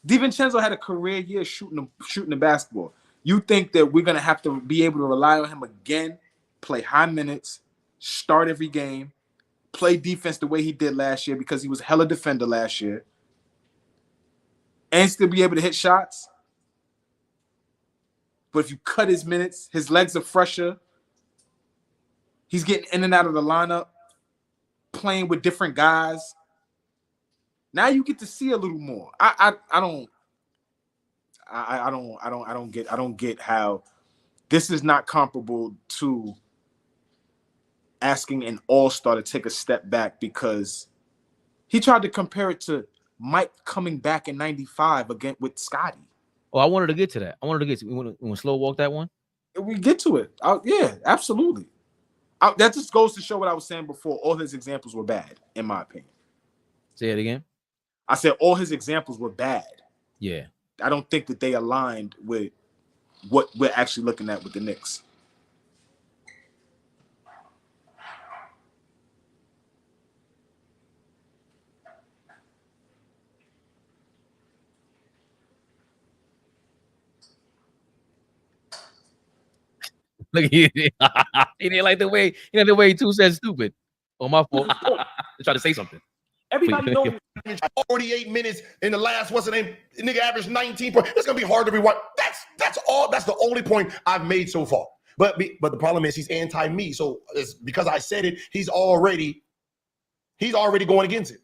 S1: DiVincenzo had a career year shooting the basketball. You think that we're going to have to be able to rely on him again, play high minutes, start every game, play defense the way he did last year because he was a hella defender last year, and still be able to hit shots? But if you cut his minutes, his legs are fresher. He's getting in and out of the lineup, playing with different guys. Now you get to see a little more. I don't get how this is not comparable to asking an all-star to take a step back, because he tried to compare it to Mike coming back in '95 again with Scotty.
S2: Oh, I wanted to get to that. We want to slow walk that one.
S1: We get to it. Yeah, absolutely. That just goes to show what I was saying before. All his examples were bad, in my opinion.
S2: Say it again.
S1: I said all his examples were bad.
S2: Yeah.
S1: I don't think that they aligned with what we're actually looking at with the Knicks.
S2: Look, he didn't like the way Two said stupid. Oh, my fault. They tried to say something.
S4: Everybody knows
S3: 48 minutes in the last, what's the name? Nigga averaged 19 points. It's gonna be hard to rewind. That's all. That's the only point I've made so far. But the problem is he's anti-me. So it's because I said it, he's already going against it.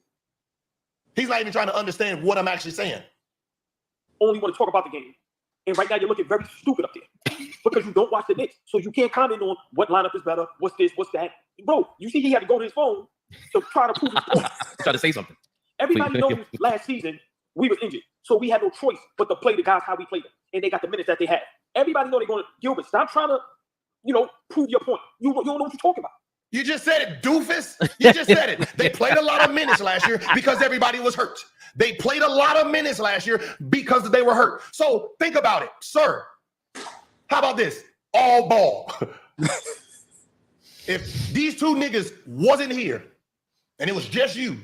S3: He's not even trying to understand what I'm actually saying.
S4: only want to talk about the game. And right now you're looking very stupid up there because you don't watch the Knicks. So you can't comment on what lineup is better, what's this, what's that. Bro, you see he had to go to his phone to try to prove his point.
S2: Try to say something.
S4: Everybody knows last season we was injured. So we had no choice but to play the guys how we played them. And they got the minutes that they had. Everybody know they're going to Gilbert. Stop trying to, prove your point. You don't know what you're talking about.
S3: You just said it, doofus. You just said it. They played a lot of minutes last year because everybody was hurt. They played a lot of minutes last year because they were hurt. So think about it, sir. How about this? All ball. If these two niggas wasn't here and it was just you,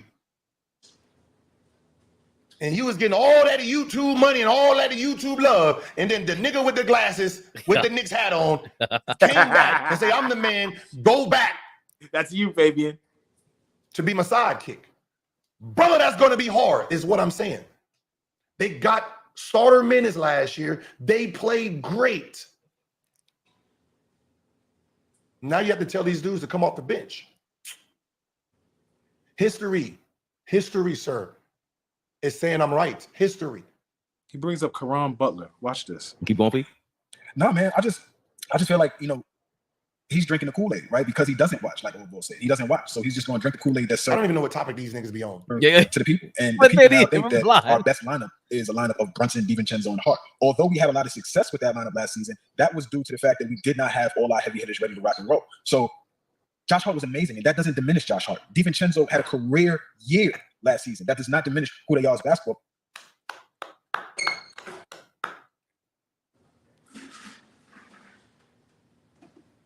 S3: and you was getting all that YouTube money and all that YouTube love, and then the nigga with the glasses with the Knicks hat on came back and say, I'm the man, go back.
S1: That's you, Fabian.
S3: To be my sidekick. Brother, that's going to be hard, is what I'm saying. They got starter minutes last year. They played great. Now you have to tell these dudes to come off the bench. History, sir, is saying I'm right. History.
S1: He brings up Caron Butler. Watch this.
S2: Keep going, please.
S6: No, man, I just feel like, he's drinking the Kool-Aid, right? Because he doesn't watch, like Allball said. He doesn't watch. So he's just going to drink the Kool-Aid that's served.
S3: I don't even know what topic these niggas be on.
S6: To the people. And the people now think that our best lineup is a lineup of Brunson, DiVincenzo, and Hart. Although we had a lot of success with that lineup last season, that was due to the fact that we did not have all our heavy hitters ready to rock and roll. So Josh Hart was amazing, and that doesn't diminish Josh Hart. DiVincenzo had a career year last season. That does not diminish who they are as basketball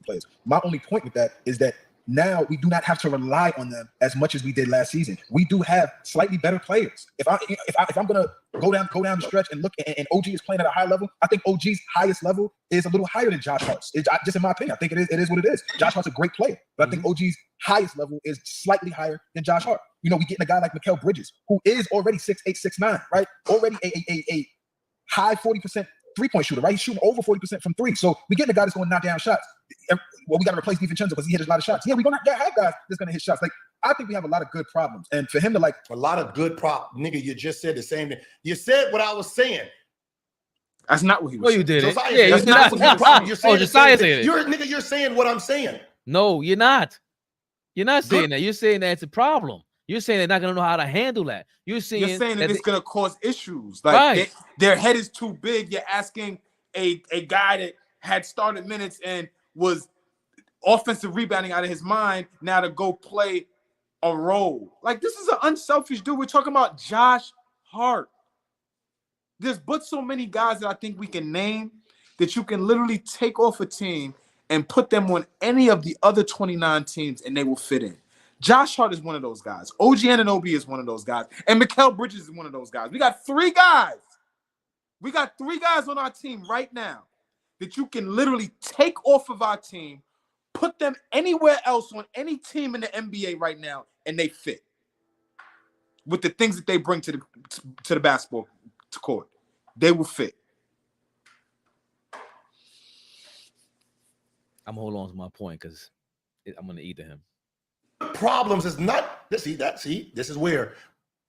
S6: players. My only point with that is that now we do not have to rely on them as much as we did last season. We do have slightly better players. If I'm gonna go down the stretch and look, and OG is playing at a high level, I think OG's highest level is a little higher than Josh Hart's. Just in my opinion, I think it is what it is. Josh Hart's a great player, but I think OG's highest level is slightly higher than Josh Hart. We getting a guy like Mikal Bridges, who is already 6'8", 6'9", right? Already a high 40% three-point shooter, right? He's shooting over 40% from three. So we getting a guy that's going to knock down shots. Well, we got to replace DiVincenzo because he hit a lot of shots. Yeah, we're going to have guys that's going to hit shots. Like, I think we have a lot of good problems. And for him to
S3: a lot of good nigga, you just said the same thing. You said what I was saying.
S1: That's not what he was
S2: saying. No, you didn't.
S3: Josiah,
S2: Yeah,
S3: that's not what he was saying. You're saying
S2: Josiah said it.
S3: You're saying what I'm saying.
S2: No, you're not. You're not saying that. You're saying that it's a problem. You're saying they're not going to know how to handle that. You're saying
S1: that it's going to cause issues. Like, their head is too big. You're asking a guy that had started minutes and was offensive rebounding out of his mind now to go play a role. Like, this is an unselfish dude. We're talking about Josh Hart. There's but so many guys that I think we can name that you can literally take off a team and put them on any of the other 29 teams and they will fit in. Josh Hart is one of those guys. OG Anunoby is one of those guys. And Mikal Bridges is one of those guys. We got 3 guys. We got 3 guys on our team right now that you can literally take off of our team, put them anywhere else on any team in the NBA right now, and they fit with the things that they bring to the basketball court. They will fit.
S2: I'm gonna hold on to my point because I'm gonna eat to him.
S3: Problems is not this is where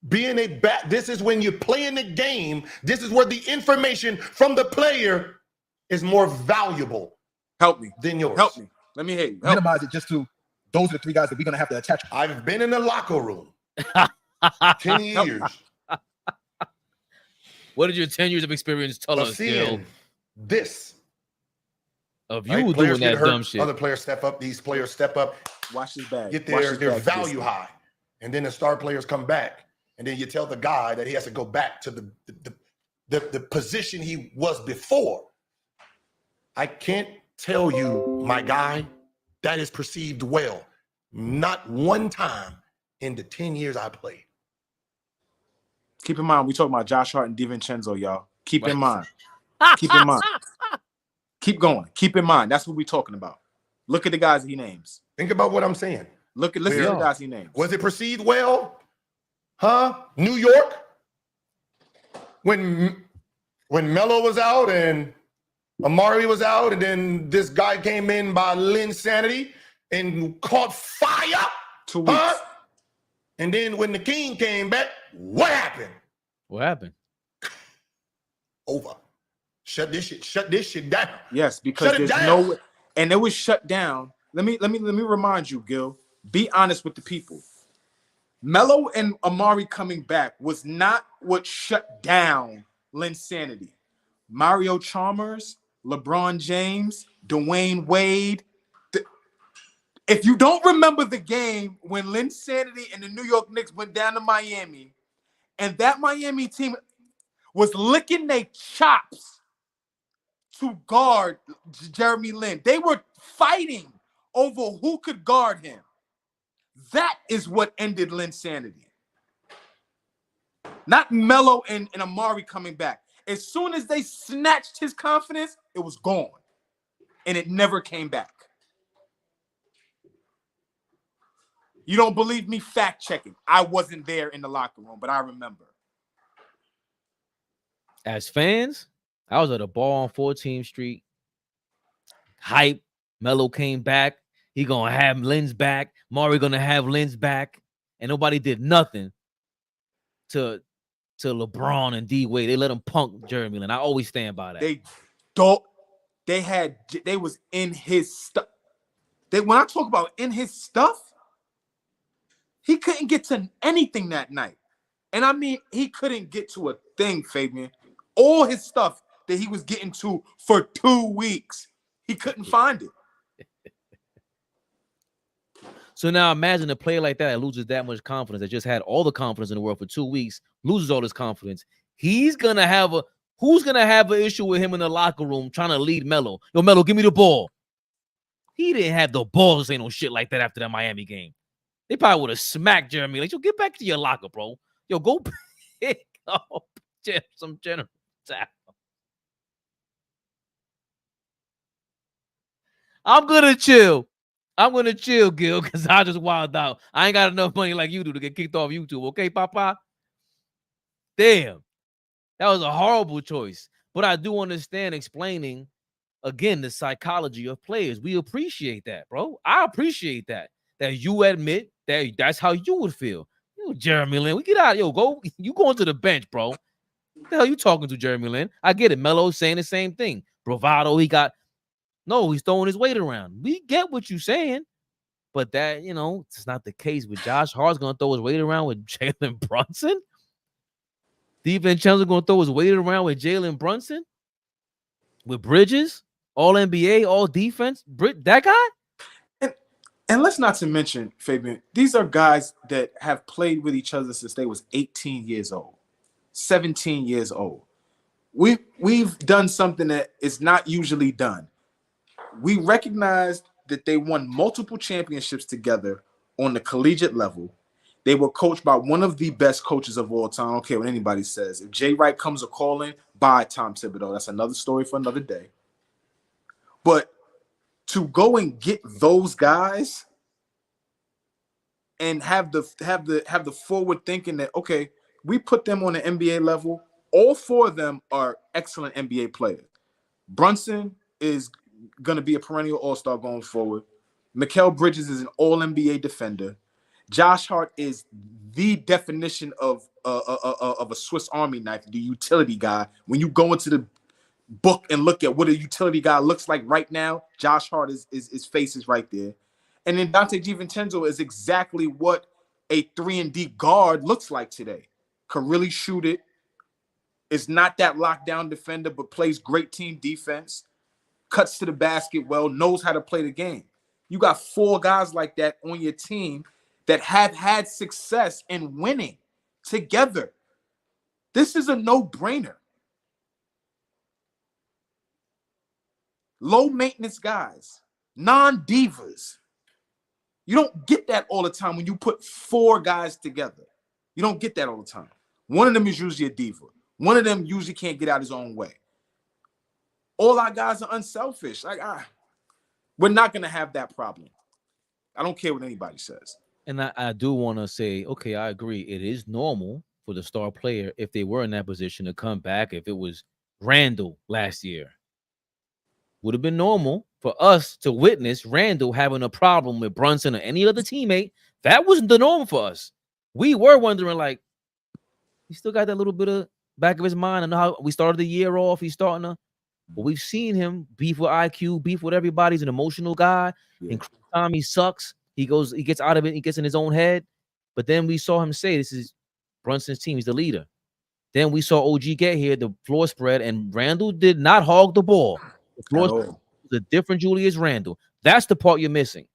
S3: being a bat, this is when you're playing the game, this is where the information from the player is more valuable.
S1: Help me.
S3: Than yours.
S1: Help me. Let me hear you.
S6: Minimize it just to those are the 3 guys that we're gonna have to attach.
S3: I've been in the locker room 10 years.
S2: What did your 10 years of experience tell us, Gil?
S3: This.
S2: Of you doing that dumb shit.
S3: Other players step up. These players step up.
S1: Watch his bag.
S3: Get their value high. And then the star players come back. And then you tell the guy that he has to go back to the position he was before. I can't tell you, my guy, that is perceived well. Not one time in the 10 years I played.
S1: Keep in mind, we talking about Josh Hart and DiVincenzo, y'all. Keep in mind. Keep in mind. Keep going. Keep in mind. That's what we're talking about. Look at the guys he names.
S3: Think about what I'm saying.
S1: Listen to the guys he names.
S3: Was it perceived well? Huh? New York? When Melo was out and Amari was out, and then this guy came in by Linsanity and caught fire?
S1: 2 weeks.
S3: Huh? And then when the King came back, what happened?
S2: What happened?
S3: Over. Shut this shit down.
S1: Yes, because there's no, and it was shut down. Let me remind you, Gil. Be honest with the people. Melo and Amari coming back was not what shut down Linsanity. Mario Chalmers, LeBron James, Dwayne Wade. If you don't remember the game when Linsanity and the New York Knicks went down to Miami, and that Miami team was licking their chops to guard Jeremy Lin. They were fighting over who could guard him. That is what ended Linsanity. Not Melo and Amari coming back. As soon as they snatched his confidence, it was gone. And it never came back. You don't believe me? Fact checking. I wasn't there in the locker room, but I remember.
S2: As fans, I was at a bar on 14th Street. Hype. Melo came back. He gonna have Lin's back. Maury gonna have Lin's back. And nobody did nothing to LeBron and D Wade. They let him punk Jeremy Lin. I always stand by that.
S1: They was in his stuff. When I talk about in his stuff, he couldn't get to anything that night. And I mean, he couldn't get to a thing, Fabian. All his stuff that he was getting to for 2 weeks, he couldn't find it.
S2: So now imagine a player like that loses that much confidence, that just had all the confidence in the world for 2 weeks, loses all his confidence. Who's gonna have an issue with him in the locker room trying to lead Melo? Yo, Melo, give me the ball. He didn't have the balls to say no shit like that after that Miami game. They probably would have smacked Jeremy. Like, yo, get back to your locker, bro. Yo, go pick up some general tackle. I'm gonna chill, Gil, because I just wild out. I ain't got enough money like you do to get kicked off YouTube. Okay, Papa? Damn. That was a horrible choice. But I do understand explaining, again, the psychology of players. We appreciate that, bro. I appreciate that you admit that that's how you would feel. You, Jeremy Lin, we get out. Yo, go. You going to the bench, bro. What the hell you talking to, Jeremy Lin? I get it. Melo's saying the same thing. Bravado, he's throwing his weight around. We get what you're saying, but that, it's not the case with Josh Hart's going to throw his weight around with Jalen Brunson. DiVincenzo going to throw his weight around with Jalen Brunson, with Bridges, all NBA, all defense. That guy.
S1: And let's not to mention, Fabian, these are guys that have played with each other since they was 18 years old, 17 years old. We've done something that is not usually done. We recognized that they won multiple championships together on the collegiate level. They were coached by one of the best coaches of all time. I don't care what anybody says. If Jay Wright comes a calling, by Tom Thibodeau. That's another story for another day. But to go and get those guys and have the forward thinking that, okay, we put them on the NBA level. All four of them are excellent NBA players. Brunson is going to be a perennial all-star going forward. Mikal Bridges is an all-NBA defender. Josh Hart is the definition of a Swiss Army knife, the utility guy. When you go into the book and look at what a utility guy looks like right now, Josh Hart is face is right there. And then Dante DiVincenzo is exactly what a 3-and-D guard looks like today. Can really shoot it. Is not that lockdown defender, but plays great team defense. Cuts to the basket well, knows how to play the game. You got four guys like that on your team that have had success in winning together. This is a no-brainer. Low-maintenance guys, non-divas. You don't get that all the time when you put four guys together. You don't get that all the time. One of them is usually a diva. One of them usually can't get out his own way. All our guys are unselfish. We're not going to have that problem. I don't care what anybody says.
S2: And I do want to say, okay, I agree. It is normal for the star player, if they were in that position, to come back. If it was Randall last year, would have been normal for us to witness Randall having a problem with Brunson or any other teammate. That wasn't the norm for us. We were wondering, like, he still got that little bit of back of his mind. I know how we started the year off. He's starting to, but we've seen him beef with IQ, beef with everybody. He's an emotional guy.
S1: Yeah.
S2: And time he sucks. He gets out of it. He gets in his own head. But then we saw him say, this is Brunson's team. He's the leader. Then we saw OG get here, the floor spread, and Randall did not hog the ball. The floor spread was a different Julius Randle. That's the part you're missing.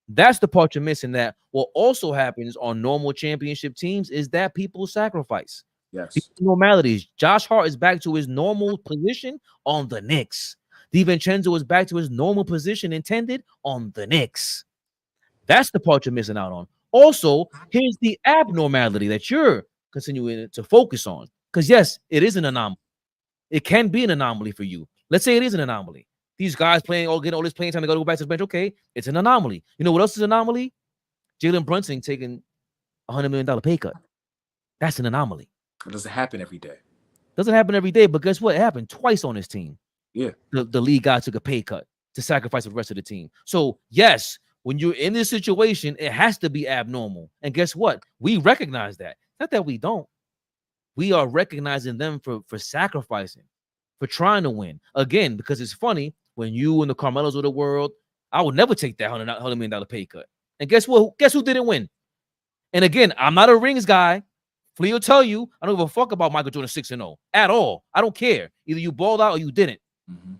S2: That's the part you're missing. That what also happens on normal championship teams is that people sacrifice.
S1: Yes.
S2: Normalities. Josh Hart is back to his normal position on the Knicks. DiVincenzo is back to his normal position intended on the Knicks. That's the part you're missing out on. Also, here's the abnormality that you're continuing to focus on. Because, yes, it is an anomaly. It can be an anomaly for you. Let's say it is an anomaly. These guys playing or getting all this playing time, they got to go back to the bench. Okay, it's an anomaly. You know what else is an anomaly? Jalen Brunson taking $100 million pay cut. That's an anomaly.
S1: It doesn't happen every day.
S2: Doesn't happen every day, but guess what? It happened twice on his team.
S1: Yeah.
S2: The league guy took a pay cut to sacrifice the rest of the team. So, yes, when you're in this situation, it has to be abnormal. And guess what? We recognize that. Not that we don't. We are recognizing them for sacrificing, for trying to win. Again, because it's funny, when you and the Carmelos of the world, I would never take that $100 million pay cut. And guess what? Guess who didn't win? And again, I'm not a rings guy. Flea will tell you, I don't give a fuck about Michael Jordan 6-0 at all. I don't care. Either you balled out or you didn't.
S1: Mm-hmm.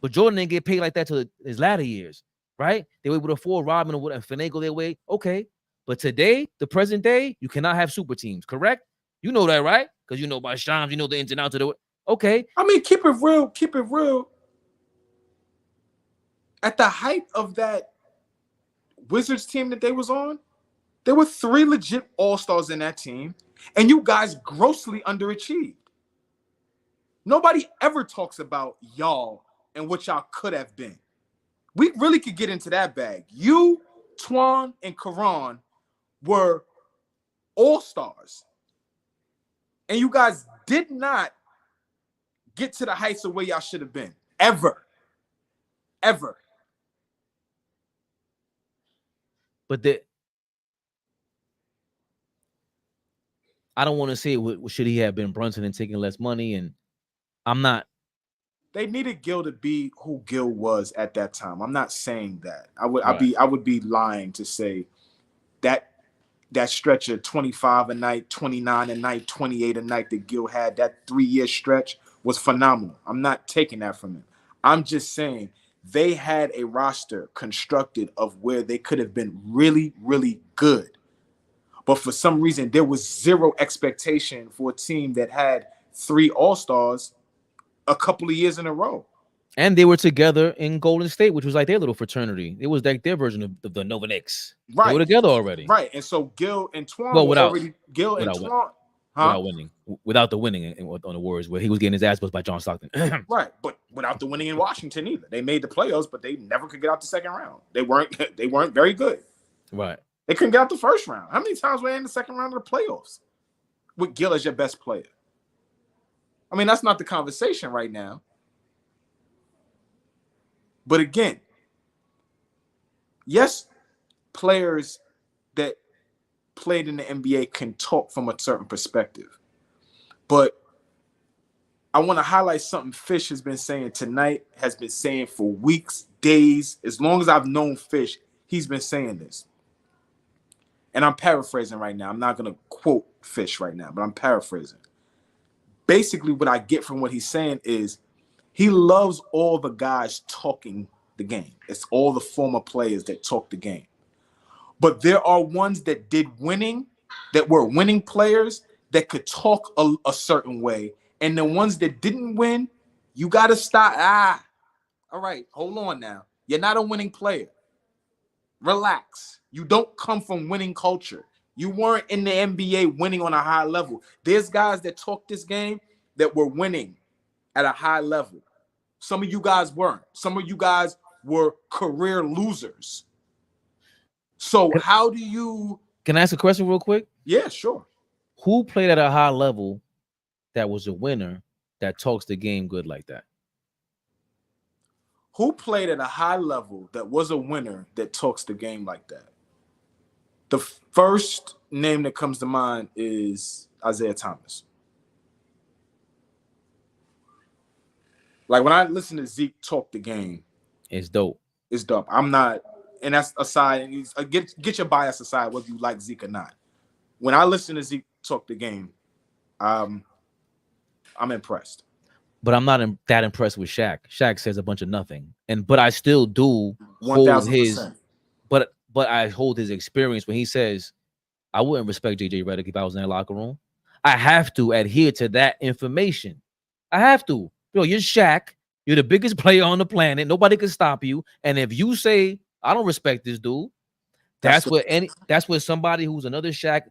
S2: But Jordan didn't get paid like that till his latter years, right? They were able to afford Robin and finagle their way. Okay. But today, the present day, you cannot have super teams, correct? You know that, right? Because you know about Shams, you know the ins and outs of the. Okay.
S1: I mean, keep it real. Keep it real. At the height of that Wizards team that they was on, there were 3 legit all-stars in that team, and you guys grossly underachieved. Nobody ever talks about y'all and what y'all could have been. We really could get into that bag. You, Twan, and Karan were all-stars. And you guys did not get to the heights of where y'all should have been. Ever. Ever.
S2: But I don't want to say should he have been Brunson and taking less money, and I'm not.
S1: They needed Gil to be who Gil was at that time. I'm not saying that. I would be lying to say that stretch of 25 a night, 29 a night, 28 a night that Gil had, that 3-year stretch was phenomenal. I'm not taking that from him. I'm just saying they had a roster constructed of where they could have been really, really good. But for some reason, there was zero expectation for a team that had 3 All-Stars a couple of years in a row.
S2: And they were together in Golden State, which was like their little fraternity. It was like their version of the Nova Knicks.
S1: Right.
S2: They were together already.
S1: Right. And so Gil and Twan
S2: Well,
S1: were
S2: without-
S1: already Gil and
S2: without
S1: Twan.
S2: Without winning, without the winning on the Warriors, where he was getting his ass bust by John Stockton.
S1: Right, but without the winning in Washington either. They made the playoffs, but they never could get out the second round. They weren't very good.
S2: Right.
S1: They couldn't get out the first round. How many times were they in the second round of the playoffs with Gil as your best player? I mean, that's not the conversation right now. But again, yes, players that played in the NBA can talk from a certain perspective. But I want to highlight something Fish has been saying tonight, has been saying for weeks, days. As long as I've known Fish, he's been saying this. And I'm paraphrasing right now. I'm not going to quote Fish right now, but I'm paraphrasing. Basically, what I get from what he's saying is he loves all the guys talking the game. It's all the former players that talk the game. But there are ones that were winning players that could talk a certain way. And the ones that didn't win, you got to stop. All right, hold on now. You're not a winning player. Relax. You don't come from winning culture. You weren't in the NBA winning on a high level. There's guys that talk this game that were winning at a high level. Some of you guys weren't. Some of you guys were career losers. So how do you...
S2: Can I ask a question real quick?
S1: Yeah, sure.
S2: Who played at a high level that was a winner that talks the game good like that?
S1: Who played at a high level that was a winner that talks the game like that? The first name that comes to mind is Isaiah Thomas. Like when I listen to Zeke talk the game,
S2: it's dope.
S1: It's dope. I'm not, and that's aside. Get your bias aside, whether you like Zeke or not. When I listen to Zeke talk the game, I'm impressed.
S2: But I'm not that impressed with Shaq. Shaq says a bunch of nothing, but I still do hold
S1: 1000%.
S2: But I hold his experience when he says, "I wouldn't respect JJ Redick if I was in that locker room." I have to adhere to that information. I have to. Yo, you're Shaq. You're the biggest player on the planet. Nobody can stop you. And if you say, "I don't respect this dude," that's where somebody who's another Shaq,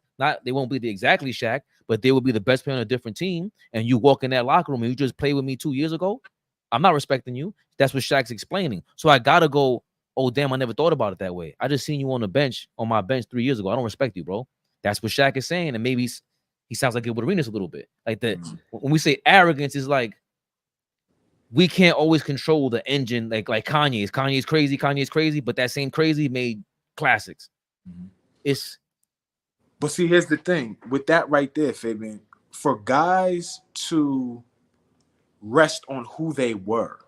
S2: they won't be the exactly Shaq, but they will be the best player on a different team. And you walk in that locker room and you just played with me 2 years ago. I'm not respecting you. That's what Shaq's explaining. So I gotta go, oh damn, I never thought about it that way. I just seen you on my bench 3 years ago. I don't respect you, bro. That's what Shaq is saying. And maybe he sounds like Gilbert Arenas a little bit. Like that. When we say arrogance, is like we can't always control the engine like Kanye is. Kanye's crazy, but that same crazy made classics.
S1: But see, here's the thing with that right there, Fabian. For guys to rest on who they were,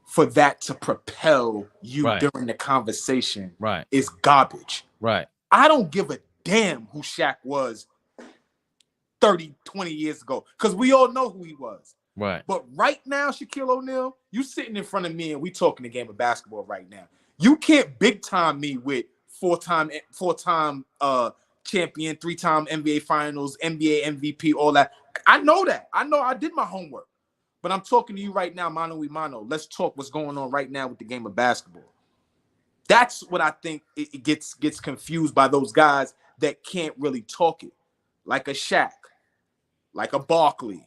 S1: for that to propel you during the conversation, is garbage.
S2: Right.
S1: I don't give a damn who Shaq was 30, 20 years ago, because we all know who he was.
S2: Right.
S1: But right now, Shaquille O'Neal, you sitting in front of me and we talking the game of basketball right now. You can't big time me with four-time champion, 3-time NBA Finals, NBA MVP, all that. I know that. I know I did my homework. But I'm talking to you right now, mano y mano. Let's talk what's going on right now with the game of basketball. That's what I think it gets confused by those guys that can't really talk it. Like a Shaq, like a Barkley.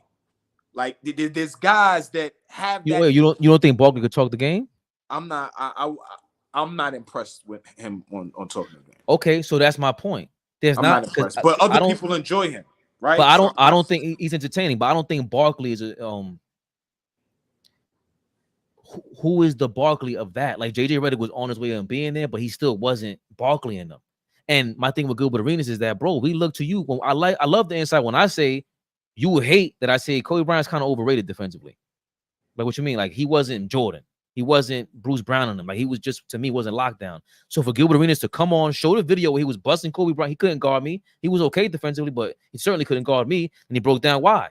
S1: Like there's guys that have that.
S2: You don't think Barkley could talk the game?
S1: I'm not impressed with him on talking the game.
S2: Okay, so that's my point. I'm
S1: not impressed, but other people enjoy him, right?
S2: But I don't think he's entertaining. But I don't think Barkley is who is the Barkley of that? Like JJ Redick was on his way of being there, but he still wasn't Barkley in them. And my thing with Gilbert Arenas is that, bro, we look to you. When I love the insight when I say you would hate that I say Kobe Bryant's kind of overrated defensively. Like what you mean? Like he wasn't Jordan. He wasn't Bruce Brown on him. Like he was just, to me, wasn't lockdown. So for Gilbert Arenas to come on, show the video where he was busting Kobe Bryant, he couldn't guard me. He was okay defensively, but he certainly couldn't guard me. And he broke down why.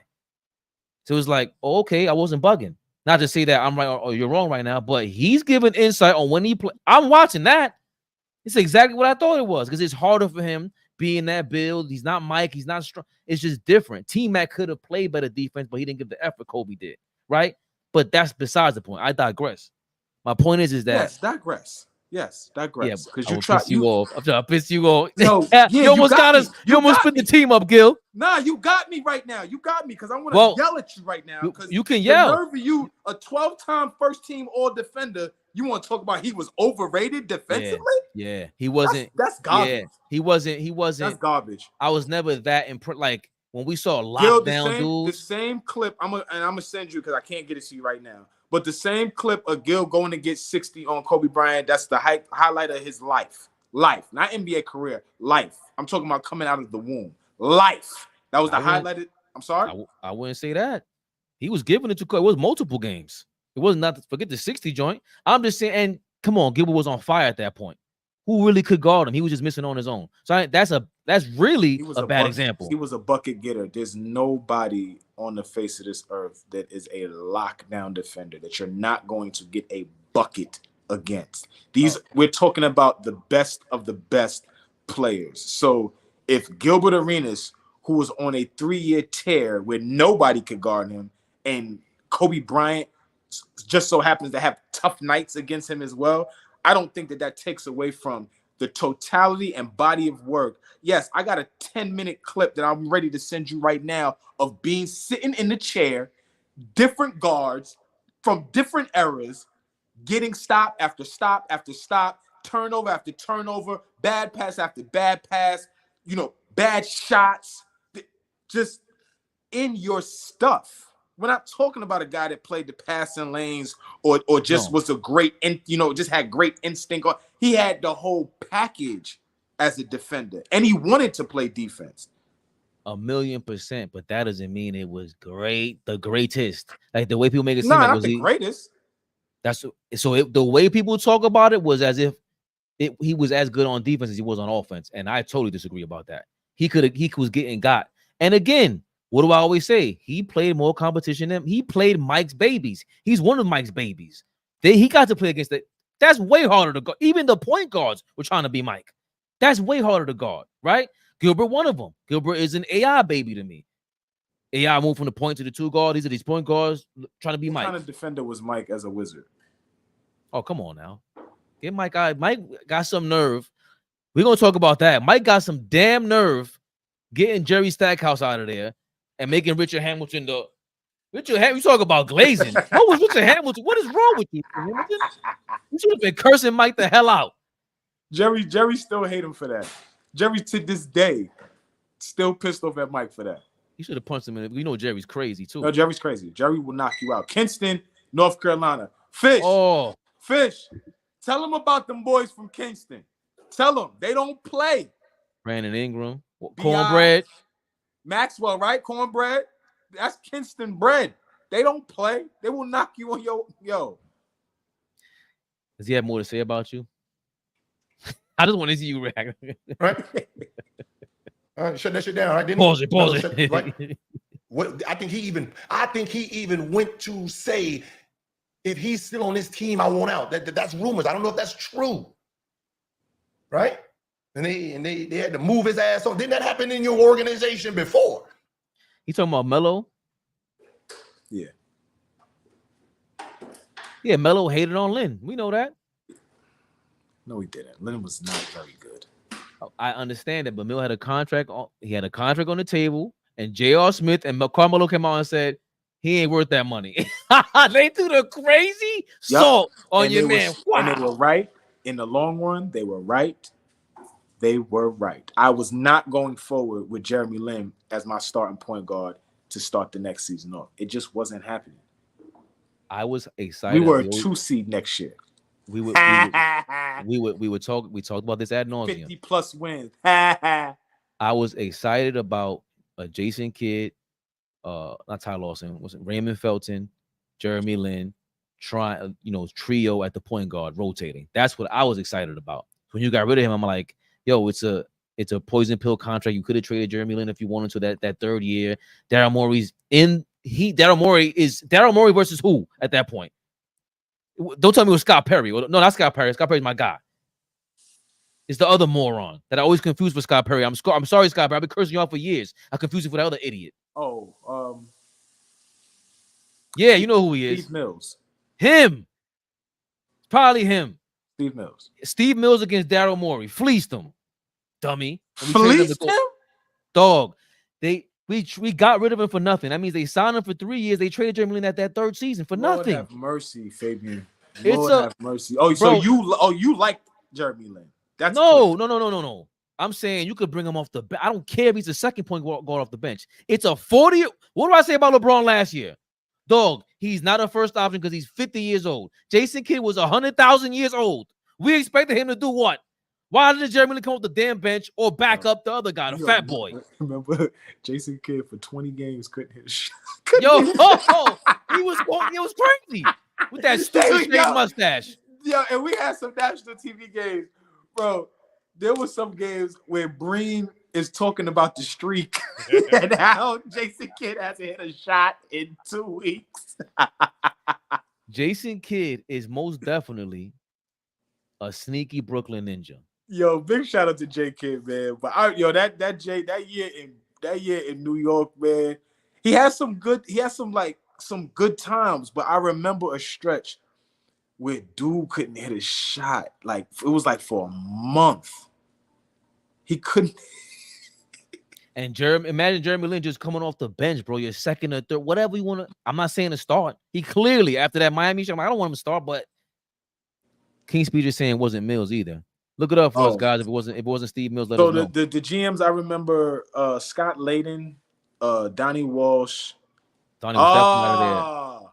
S2: So it was like, oh, okay, I wasn't bugging. Not to say that I'm right or you're wrong right now, but he's giving insight on when he play. I'm watching that. It's exactly what I thought it was because it's harder for him being that build. He's not Mike. He's not strong. It's just different. T-Mac could have played better defense, but he didn't give the effort Kobe did, right? But that's besides the point. I digress. My point is that
S1: Yes, digress. Yes, digress. Because you
S2: try
S1: try
S2: you off. I'm trying to piss you off.
S1: No,
S2: you almost got us. You almost put the team up, Gil.
S1: Nah, you got me right now. You got me because I want to yell at you right now. Because
S2: you can yell.
S1: The nerve of you, a 12-time first-team All-Defender, you want to talk about he was overrated defensively?
S2: Yeah, he wasn't.
S1: That's garbage.
S2: Yeah, he wasn't.
S1: That's garbage.
S2: I was never that impressed. Like when we saw
S1: Gil,
S2: lockdown dudes.
S1: The same clip. I'm gonna send you because I can't get it to you right now. But the same clip of Gil going to get 60 on Kobe Bryant. That's the highlight of his life. Life, not NBA career. Life. I'm talking about coming out of the womb. Life. That was the highlighted. I'm sorry.
S2: I wouldn't say that. He was giving it to Kobe. It was multiple games. It wasn't not forget the 60 joint. I'm just saying. And come on, Gilbert was on fire at that point. Who really could guard him? He was just missing on his own. So that's really a bad example.
S1: He was a bucket getter. There's nobody on the face of this earth that is a lockdown defender that you're not going to get a bucket against. We're talking about the best of the best players. So if Gilbert Arenas, who was on a 3-year tear where nobody could guard him, and Kobe Bryant just so happens to have tough nights against him as well, I don't think that takes away from the totality and body of work. Yes, I got a 10-minute clip that I'm ready to send you right now of sitting in the chair, different guards from different eras, getting stop after stop after stop, turnover after turnover, bad pass after bad pass, bad shots, just in your stuff. We're not talking about a guy that played the passing lanes or just was a great, just had great instinct. He had the whole package as a defender, and he wanted to play defense.
S2: 1,000,000%, but that doesn't mean it was great, the greatest. Like the way people make it seem
S1: like
S2: it was
S1: the greatest.
S2: The way people talk about it was as if he was as good on defense as he was on offense, and I totally disagree about that. He was getting got, and again. What do I always say? He played more competition than he played Mike's babies. He's one of Mike's babies. He got to play against that. That's way harder to guard. Even the point guards were trying to be Mike. That's way harder to guard, right? Gilbert, one of them. Gilbert is an AI baby to me. AI moved from the point to the 2 guard. These are these point guards trying to be Mike.
S1: What kind of defender was Mike as a Wizard?
S2: Oh, come on now. Get Mike out. Mike got some nerve. We're going to talk about that. Mike got some damn nerve getting Jerry Stackhouse out of there. And making Richard Hamilton you talk about glazing. What was Richard Hamilton? What is wrong with you, Hamilton? You should have been cursing Mike the hell out.
S1: Jerry still hate him for that. Jerry to this day still pissed off at Mike for that.
S2: You should have punched him in it. We know Jerry's crazy too.
S1: No, Jerry's crazy. Jerry will knock you out. Kinston, North Carolina. Fish. Tell them about them boys from Kingston. Tell them they don't play.
S2: Brandon Ingram, Cornbread.
S1: Maxwell, right? Cornbread. That's Kingston bread. They don't play. They will knock you on yo.
S2: Does he have more to say about you? I just want to see you react.
S3: Right? All right, shut that shit down. Right?
S2: Pause it.
S3: Right? What I think he even went to say, if he's still on this team, I want out. That's rumors. I don't know if that's true. Right? And they had to move his ass on. Didn't that happen in your organization before?
S2: You talking about Melo?
S1: Yeah.
S2: Yeah, Melo hated on Lynn. We know that.
S1: No, he didn't. Lynn was not very good.
S2: I understand it, but Melo had a contract. He had a contract on the table, and J.R. Smith and Carmelo came out and said he ain't worth that money. They threw the crazy salt on your man.
S1: And they were right. In the long run, they were right. They were right. I was not going forward with Jeremy Lin as my starting point guard to start the next season off. It just wasn't happening.
S2: I was excited.
S1: We were a 2 seed next year.
S2: We talked about this ad nauseum.
S1: 50+ wins.
S2: I was excited about Jason Kidd, not Ty Lawson, was it Raymond Felton, Jeremy Lin, trio at the point guard rotating. That's what I was excited about. When you got rid of him, I'm like, yo, it's a poison pill contract. You could have traded Jeremy Lin if you wanted to that 3rd year. Daryl Morey's in Daryl Morey versus who at that point? Don't tell me it was Scott Perry. No, not Scott Perry. Scott Perry's my guy. It's the other moron that I always confuse with Scott Perry. I'm sorry, Scott Perry. I've been cursing you out for years. I confuse you for that other idiot.
S1: Oh,
S2: yeah, you know who he is.
S1: Steve Mills.
S2: Him. Probably him.
S1: Steve Mills.
S2: Steve Mills against Daryl Morey. Fleeced him. Dummy.
S1: Fleeced him?
S2: Dog. We got rid of him for nothing. That means they signed him for 3 years. They traded Jeremy Lin at that third season for
S1: Lord
S2: nothing.
S1: Have mercy, Fabian. Lord have mercy. Oh,
S2: bro,
S1: so you like Jeremy Lin? That's
S2: no. I'm saying you could bring him off the bench. I don't care if he's a second point guard off the bench. It's a 40. What do I say about LeBron last year? Dog, he's not a first option because he's 50 years old. Jason Kidd was 100,000 years old. We expected him to do what? Why didn't Jeremy Lin come off the damn bench or back up the other guy, the fat boy?
S1: Remember Jason Kidd for 20 games couldn't hit a shot.
S2: He was crazy with that stupid mustache.
S1: Yeah, and we had some national TV games, bro. There was some games where Breen is talking about the streak and how Jason Kidd hasn't hit a shot in 2 weeks.
S2: Jason Kidd is most definitely a sneaky Brooklyn ninja.
S1: Yo, big shout out to J Kidd, man. But that year in New York, man, he has some good times. But I remember a stretch where dude couldn't hit a shot. Like it was like for a month. He couldn't.
S2: And imagine Jeremy Lin just coming off the bench, bro. Your second or third, whatever you want to. I'm not saying to start. He clearly after that Miami show, I don't want him to start, but King Speech is saying it wasn't Mills either. Look it up for us, guys. If it wasn't Steve Mills, let us know.
S1: The GMs I remember, Scott Layden, Donnie Walsh.
S2: Donnie was definitely out of there.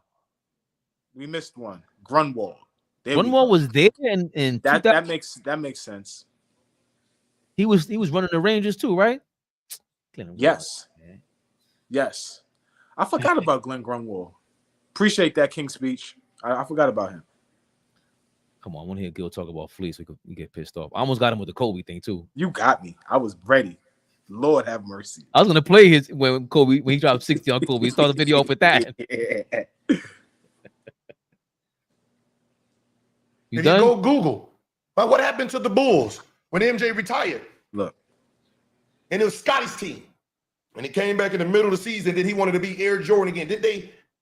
S1: We missed one. Grunwald.
S2: Grunwald was there, and
S1: that makes sense.
S2: He was running the Rangers too, right?
S1: Yes. I forgot about Glenn Grunwald. Appreciate that, King Speech. I forgot about him.
S2: Come on, I want to hear Gil talk about Fleece. We could get pissed off. I almost got him with the Kobe thing too.
S1: You got me. I was ready. Lord have mercy.
S2: I was gonna play his when he dropped 60 on Kobe. He started the video off with that.
S3: You go Google. But what happened to the Bulls when MJ retired?
S1: Look.
S3: And it was Scotty's team. When he came back in the middle of the season, then he wanted to be Air Jordan again.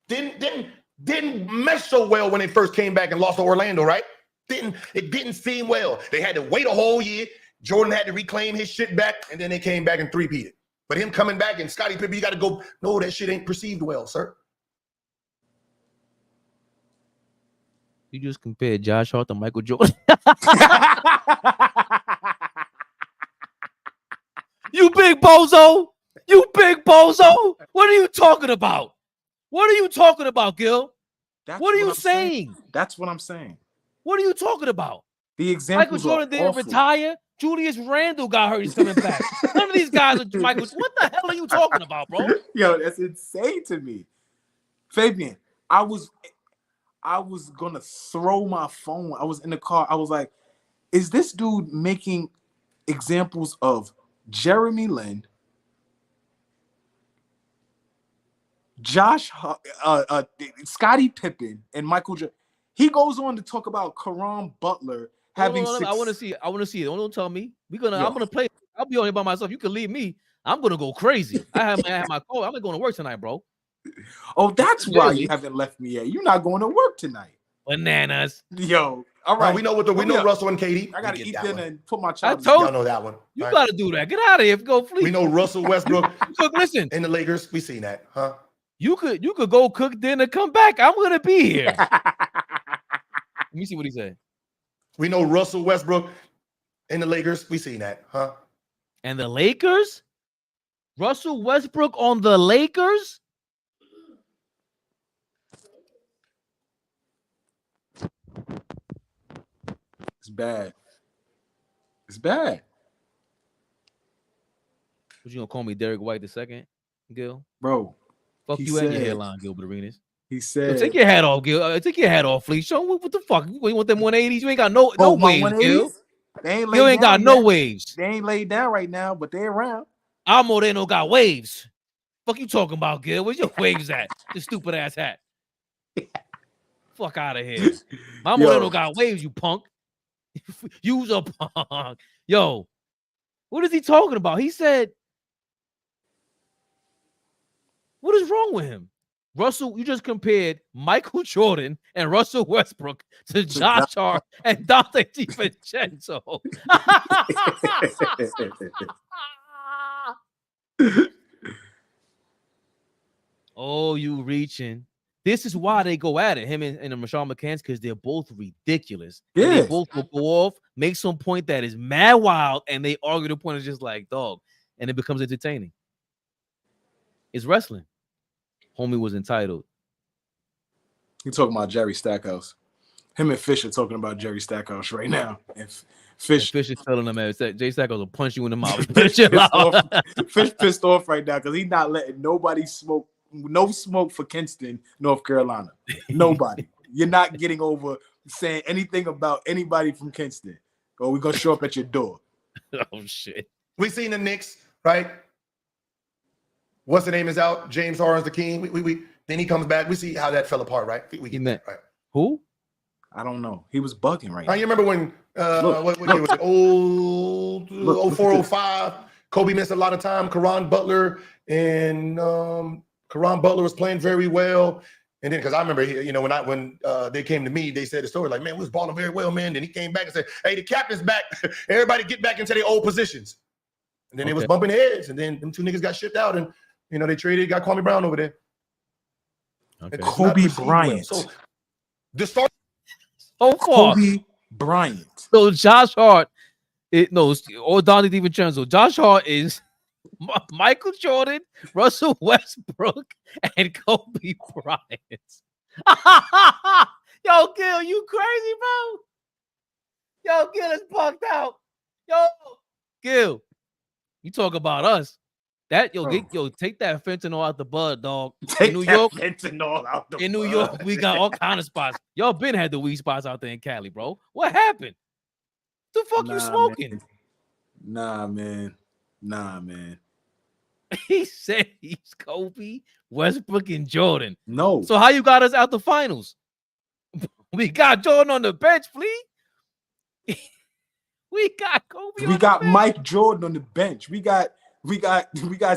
S3: Didn't mesh so well when they first came back and lost to Orlando, right? It didn't seem well. They had to wait a whole year. Jordan had to reclaim his shit back, and then they came back and three-peated. But him coming back and Scottie Pippen, you got to go, no, that shit ain't perceived well, sir.
S2: You just compared Josh Hart to Michael Jordan. You big bozo. You big bozo. What are you talking about? What are you talking about, Gil? What are you saying?
S1: That's what I'm saying.
S2: What are you talking about?
S1: The examples
S2: Michael Jordan didn't retire. Julius Randle got hurt. He's coming back. None of these guys are Michael. What the hell are you talking about, bro?
S1: Yo, that's insane to me. Fabian, I was gonna throw my phone. I was in the car. I was like, is this dude making examples of Jeremy Lin, Scottie Pippen, and Michael Jordan? He goes on to talk about Caron Butler having.
S2: No, I want to see it. Don't tell me. I'm gonna play. I'll be on here by myself. You can leave me. I'm gonna go crazy. I have my call. I'm not going to work tonight, bro.
S1: Oh, that's why you haven't left me yet. You're not going to work tonight.
S2: Bananas.
S1: Yo, all right.
S3: We know Russell and Katie.
S1: I gotta eat dinner and put my child.
S3: I told y'all know that one.
S2: You gotta do that. Get out of here. Go flee.
S3: We know Russell Westbrook.
S2: Look, listen.
S3: And the Lakers, we seen that, huh?
S2: You could go cook dinner, come back. I'm gonna be here. Let me see what he said.
S3: We know Russell Westbrook and the Lakers. We seen that, huh?
S2: And the Lakers? Russell Westbrook on the Lakers?
S1: It's bad. It's bad.
S2: What, you gonna call me Derek White II, Gil?
S1: Bro.
S2: Fuck you and your hairline, Gilbert Arenas.
S1: He said,
S2: take your hat off, Gil. Take your hat off, Fleece. Show me what the fuck. You want them 180s? You ain't got no waves, Gil. You ain't got no waves.
S1: They ain't laid down right now, but they're around.
S2: Amo, they no got waves. Fuck you talking about, Gil? Where's your waves at? This stupid ass hat. Fuck out of here. My Moreno got waves, you punk. You's a punk. Yo, what is he talking about? He said, what is wrong with him? Russell, you just compared Michael Jordan and Russell Westbrook to Josh Hart and Dante DiVincenzo. Oh, you reaching. This is why they go at it, him and Marshawn McCants, because they're both ridiculous. Yeah. And they both will go off, make some point that is mad wild, and they argue the point is just like, dog, and it becomes entertaining. It's wrestling. Homie was entitled.
S1: You talking about Jerry Stackhouse. Him and Fish are talking about Jerry Stackhouse right now. And Fish
S2: is telling him that Jay Stackhouse will punch you in the mouth.
S1: Fish pissed off right now because he's not letting nobody smoke. No smoke for Kinston, North Carolina. Nobody. You're not getting over saying anything about anybody from Kinston. Or we're going to show up at your door.
S2: Oh, shit.
S3: We seen the Knicks, right? What's the name is out? James Harden's the king. We then he comes back. We see how that fell apart, right?
S2: Right. Who?
S1: I don't know. He was bugging right now.
S3: You remember when what year was it? 0405. Kobe missed a lot of time. Caron Butler was playing very well. And then because I remember when they came to me, they said the story like, man, we was balling very well, man. Then he came back and said, hey, the captain's back. Everybody get back into their old positions. And then they was bumping heads, and then them two niggas got shipped out, and they got Kwame Brown over there.
S1: Okay. Kobe Bryant.
S3: So the start.
S2: So far.
S1: Kobe Bryant.
S2: So Josh Hart, or Donnie DiVincenzo. Josh Hart is Michael Jordan, Russell Westbrook, and Kobe Bryant. Yo, Gil, you crazy, bro? Yo, Gil is bugged out. Yo, Gil, you talk about us. Take that fentanyl out the bud, dog.
S1: In New York, fentanyl out the
S2: in New York, we got all kind of spots. Y'all been had the weed spots out there in Cali, bro. What happened? The fuck you smoking?
S1: Man. Nah, man.
S2: He said he's Kobe, Westbrook, and Jordan.
S1: No.
S2: So how you got us out the finals? We got Jordan on the bench, please. We got Kobe.
S1: We got Mike Jordan on the bench. We got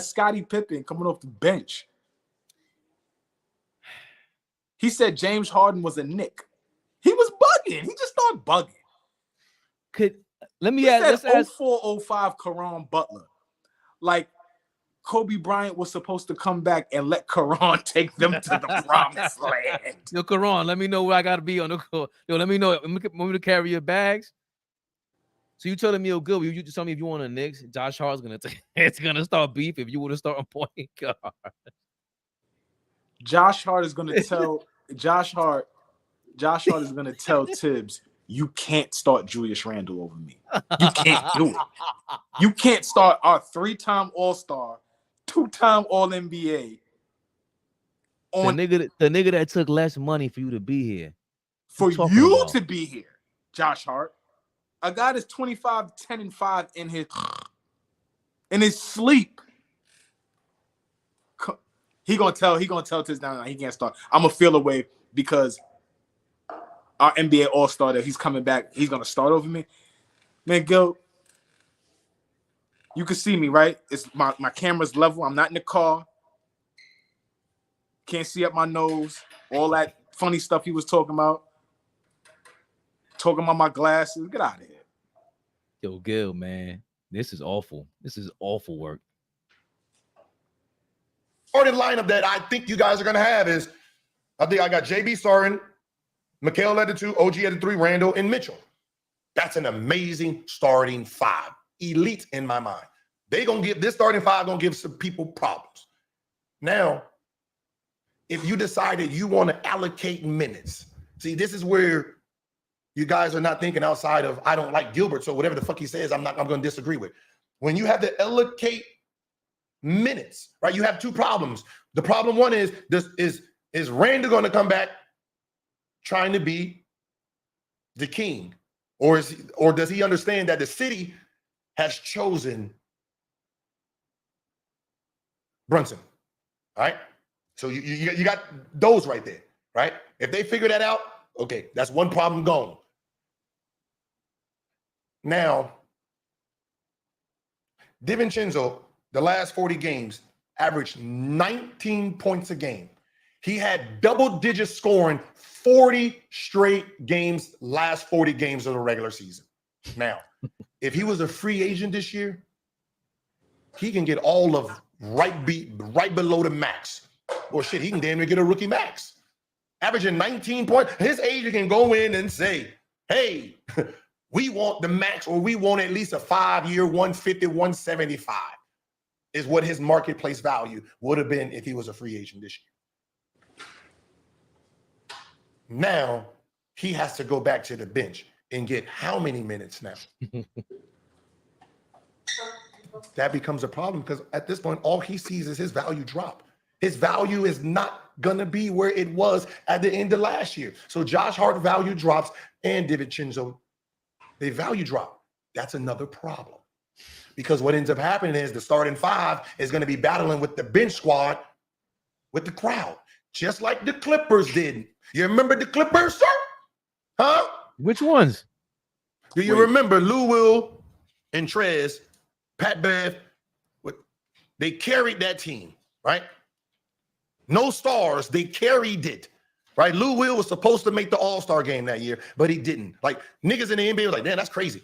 S1: Scottie Pippen coming off the bench. He said James Harden was a Knick. He was bugging. He just started bugging.
S2: Let's ask
S1: 0405 Caron Butler. Like Kobe Bryant was supposed to come back and let Caron take them to the promised land.
S2: Yo, Caron, let me know where I gotta be on the court. Yo, let me know. Want me to carry your bags? So you telling me, good? You just tell me if you want a Knicks, Josh Hart's gonna start beef if you would have started point guard.
S1: Josh Hart is gonna tell is gonna tell Tibbs, you can't start Julius Randle over me. You can't do it. You can't start our 3-time All-Star, 2-time All-NBA.
S2: The nigga that took less money for you to be here.
S1: For you to be here, Josh Hart. A guy that's 25, 10, and 5 in his sleep. He gonna tell Tibbs now he can't start. I'm gonna feel away because our NBA All-Star that he's coming back, he's gonna start over me. Man, Gil, you can see me, right? It's my camera's level. I'm not in the car. Can't see up my nose. All that funny stuff he was talking about. Talking about my glasses. Get out of here.
S2: Yo, Gil, man. This is awful. This is awful work.
S3: Starting lineup that I think you guys are going to have is, I think I got JB starting, Mikal at the 2, OG at the 3, Randall, and Mitchell. That's an amazing starting 5. Elite in my mind. This starting 5 going to give some people problems. Now, if you decided you want to allocate minutes, see, this is where you guys are not thinking outside of, I don't like Gilbert, so whatever the fuck he says, I'm going to disagree with. When you have to allocate minutes, right? You have 2 problems. The problem one is Randall going to come back trying to be the king? Or does he understand that the city has chosen Brunson? All right. So you got those right there, right? If they figure that out, okay, that's one problem gone. Now, DiVincenzo, the last 40 games, averaged 19 points a game. He had double-digit scoring 40 straight games, last 40 games of the regular season. Now, if he was a free agent this year, he can get all of right below the max. Well, shit, he can damn near get a rookie max. Averaging 19 points. His agent can go in and say, hey, we want the max, or we want at least a 5-year, 150, 175 is what his marketplace value would have been if he was a free agent this year. Now, he has to go back to the bench and get how many minutes now? That becomes a problem because at this point, all he sees is his value drop. His value is not going to be where it was at the end of last year. So Josh Hart value drops and DiVincenzo, they value drop. That's another problem. Because what ends up happening is the starting five is going to be battling with the bench squad with the crowd, just like the Clippers did. You remember the Clippers, sir? Huh?
S2: Which ones?
S3: Do you remember Lou Will and Trez, Pat Bev? They carried that team, right? No stars, they carried it, right? Lou Will was supposed to make the All-Star game that year, but he didn't. Like, niggas in the NBA were like, damn, that's crazy.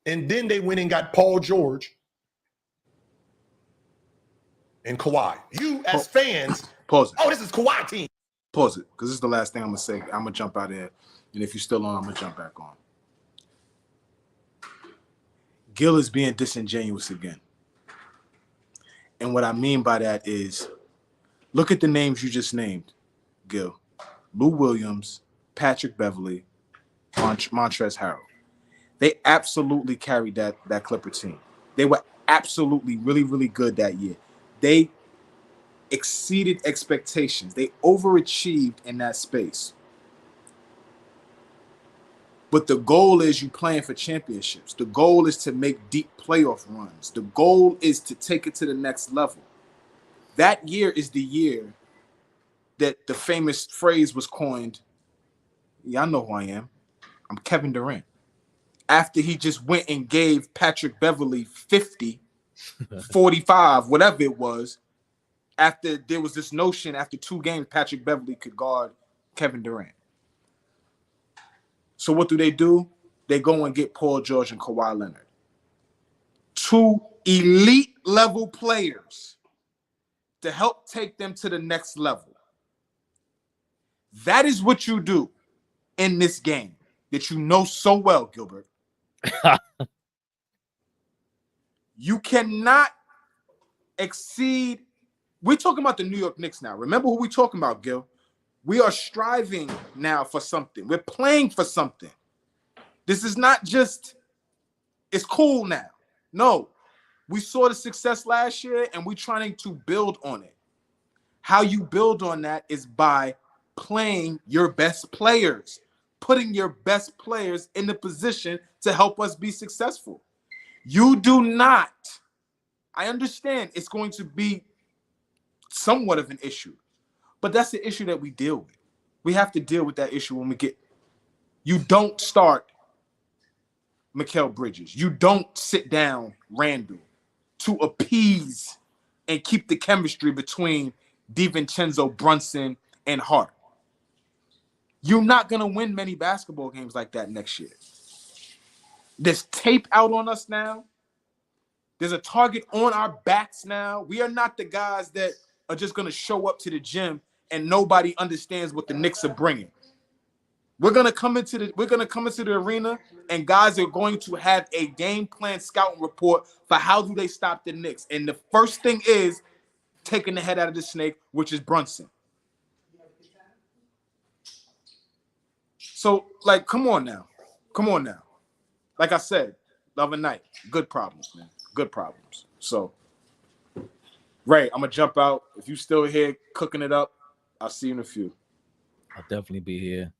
S3: And then they went and got Paul George and Kawhi. You, as fans,
S1: Pause it.
S3: oh, this is Kawhi team.
S1: Pause it, because this is the last thing I'm going to say. I'm going to jump out of here. And if you're still on, I'm going to jump back on. Gil is being disingenuous again. And what I mean by that is, look at the names you just named, Gil. Lou Williams, Patrick Beverly, Montrezl Harrell. They absolutely carried that Clipper team. They were absolutely really, really good that year. They exceeded expectations. They overachieved in that space. But the goal is you playing for championships. The goal is to make deep playoff runs. The goal is to take it to the next level. That year is the year that the famous phrase was coined. Y'all know who I am. I'm Kevin Durant. After he just went and gave Patrick Beverly 50, 45, whatever it was, after there was this notion after 2 games, Patrick Beverly could guard Kevin Durant. So what do? They go and get Paul George and Kawhi Leonard. 2 elite level players to help take them to the next level. That is what you do in this game that you know so well, Gilbert. You cannot exceed. We're talking about the New York Knicks now. Remember who we're talking about, Gil. We are striving now for something. We're playing for something. This is not just, it's cool now. No, we saw the success last year and we're trying to build on it. How you build on that is by playing your best players, putting your best players in the position to help us be successful. You do not, I understand it's going to be somewhat of an issue, but that's the issue that we deal with. We have to deal with that issue when we get, you don't start Mikal Bridges. You don't sit down Randall to appease and keep the chemistry between DiVincenzo, Brunson, and Hart. You're not going to win many basketball games like that next year. There's tape out on us now. There's a target on our backs now. We are not the guys that are just going to show up to the gym and nobody understands what the Knicks are bringing. We're going to come into the arena and guys are going to have a game plan scouting report for how do they stop the Knicks. And the first thing is taking the head out of the snake, which is Brunson. So, like, come on now. Come on now. Like I said, the other night, good problems, man. Good problems. So, Ray, I'm going to jump out. If you still here cooking it up, I'll see you in a few.
S2: I'll definitely be here.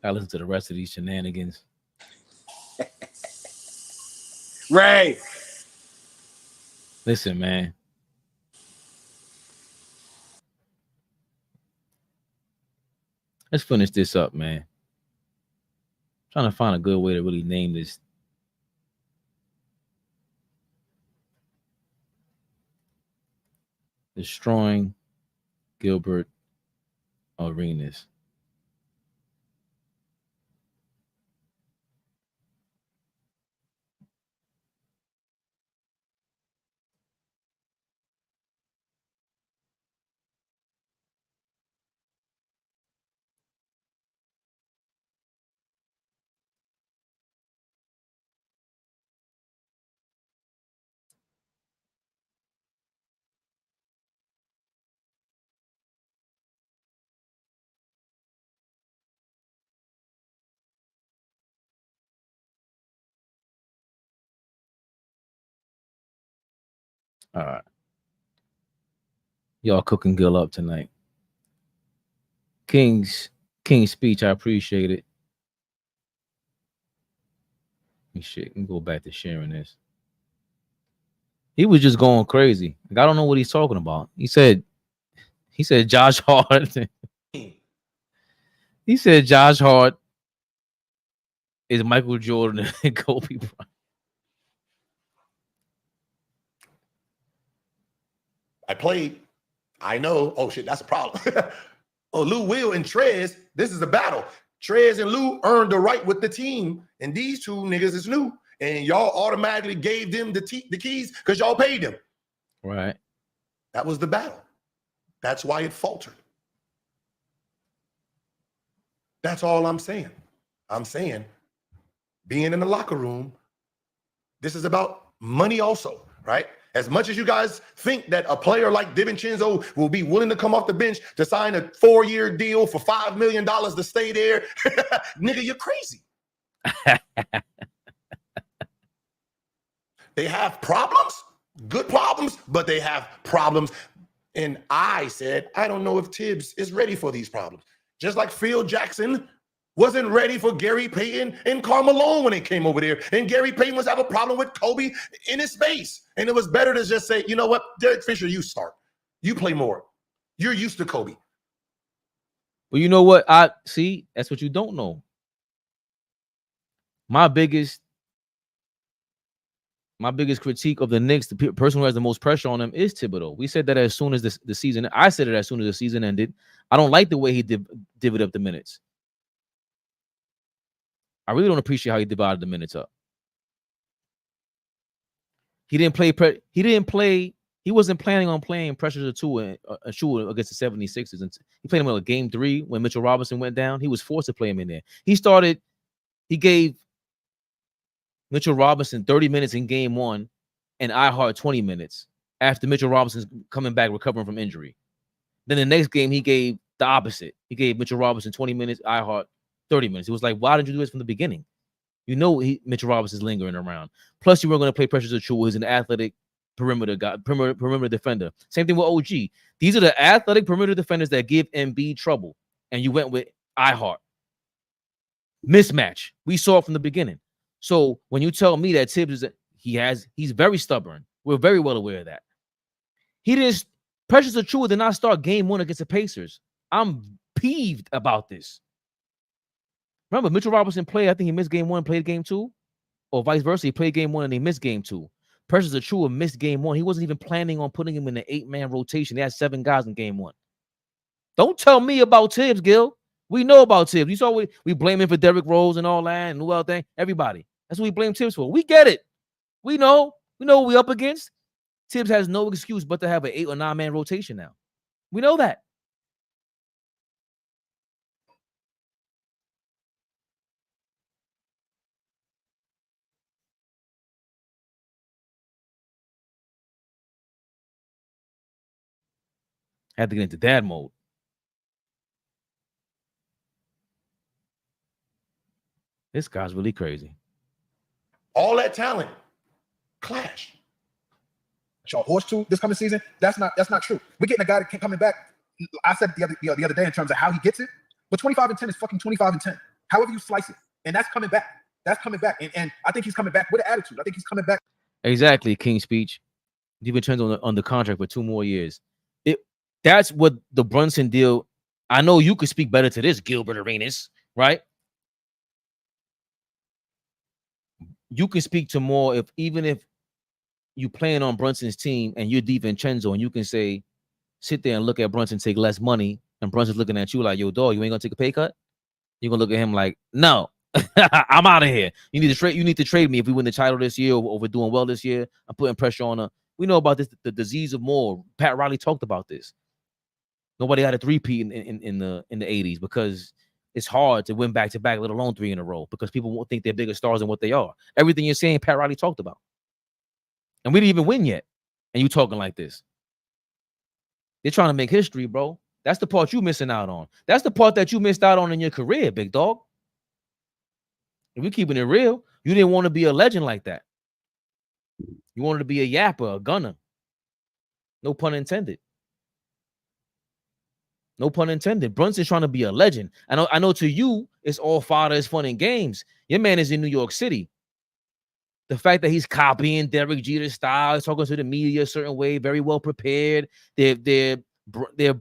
S2: I listen to the rest of these shenanigans.
S1: Ray.
S2: Listen, man. Let's finish this up, man. Trying to find a good way to really name this. Destroying Gilbert Arenas. All right. Y'all cooking Gil up tonight. King's speech, I appreciate it. Shit, can go back to sharing this. He was just going crazy. Like, I don't know what he's talking about. He said Josh Hart. He said Josh Hart is Michael Jordan and Kobe Bryant.
S3: I played. I know. Oh shit, that's a problem. Oh, Lou Will and Trez, this is a battle. Trez and Lou earned the right with the team, and these two niggas is new, and y'all automatically gave them the keys because y'all paid them.
S2: Right.
S3: That was the battle. That's why it faltered. That's all I'm saying. I'm saying being in the locker room, this is about money also, right? As much as you guys think that a player like DiVincenzo will be willing to come off the bench to sign a 4-year deal for $5 million to stay there, nigga, you're crazy. They have problems, good problems, but they have problems. And I said, I don't know if Tibbs is ready for these problems. Just like Phil Jackson wasn't ready for Gary Payton and Karl Malone when they came over there. And Gary Payton was having a problem with Kobe in his space. And it was better to just say, you know what, Derek Fisher, you start. You play more. You're used to Kobe.
S2: Well, you know what? I see. That's what you don't know. My biggest critique of the Knicks, the person who has the most pressure on them, is Thibodeau. We said that as soon as the season. I said it as soon as the season ended. I don't like the way he divvied up the minutes. I really don't appreciate how he divided the minutes up. He didn't play. He wasn't planning on playing pressure to two and shoot against the 76ers. And he played him in game 3 when Mitchell Robinson went down. He was forced to play him in there. He gave Mitchell Robinson 30 minutes in game 1 and iHeart 20 minutes after Mitchell Robinson's coming back recovering from injury. Then the next game, he gave the opposite. He gave Mitchell Robinson 20 minutes, iHeart 30 minutes. It was like, why didn't you do this from the beginning? You know Mitchell Robinson's lingering around. Plus, you were going to play Precious Achiuwa, who's an athletic perimeter guy, perimeter defender. Same thing with OG. These are the athletic perimeter defenders that give Embiid trouble. And you went with iHeart. Mismatch. We saw it from the beginning. So when you tell me that Tibbs he's very stubborn. We're very well aware of that. Precious Achiuwa did not start game 1 against the Pacers. I'm peeved about this. Remember, Mitchell Robinson played, I think he missed game 1, played game 2, or vice versa. He played game 1 and he missed game 2. Precious Achiuwa missed game 1. He wasn't even planning on putting him in the 8-man rotation. They had 7 guys in game 1. Don't tell me about Tibbs, Gil. We know about Tibbs. You saw we blame him for Derrick Rose and all that and who else thing. Everybody. That's what we blame Tibbs for. We get it. We know. We know what we're up against. Tibbs has no excuse but to have an 8 or 9-man rotation now. We know that. Had to get into dad mode. This guy's really crazy.
S3: All that talent clash.
S6: Y'all horse too this coming season. That's not true. We're getting a guy that coming back. I said the other day in terms of how he gets it, but 25 and 10 is fucking 25 and 10. However you slice it, and that's coming back. That's coming back, and I think he's coming back with an attitude. I think he's coming back.
S2: Exactly, King's speech. DiVincenzo on the contract for 2 more years. That's what the Brunson deal I know you could speak better to this, Gilbert Arenas, right? You can speak to more even if you playing on Brunson's team and you're DiVincenzo, and you can say, sit there and look at Brunson take less money, and Brunson's looking at you like, yo, dog, you ain't gonna take a pay cut? You're gonna look at him like, no, I'm out of here. You need to trade me if we win the title this year, or we're doing well this year. I'm putting pressure on her. We know about this, the disease of more. Pat Riley talked about this. Nobody had a three-peat in the 80s because it's hard to win back-to-back, let alone 3 in a row, because people won't think they're bigger stars than what they are. Everything you're saying, Pat Riley talked about. And we didn't even win yet. And you talking like this. They're trying to make history, bro. That's the part you missing out on. That's the part that you missed out on in your career, big dog. If we keeping it real, you didn't want to be a legend like that. You wanted to be a yapper, a gunner. No pun intended. No pun intended. Brunson's trying to be a legend. I know to you, it's all fodder, it's fun and games. Your man is in New York City. The fact that he's copying Derek Jeter's style, he's talking to the media a certain way, very well prepared. They're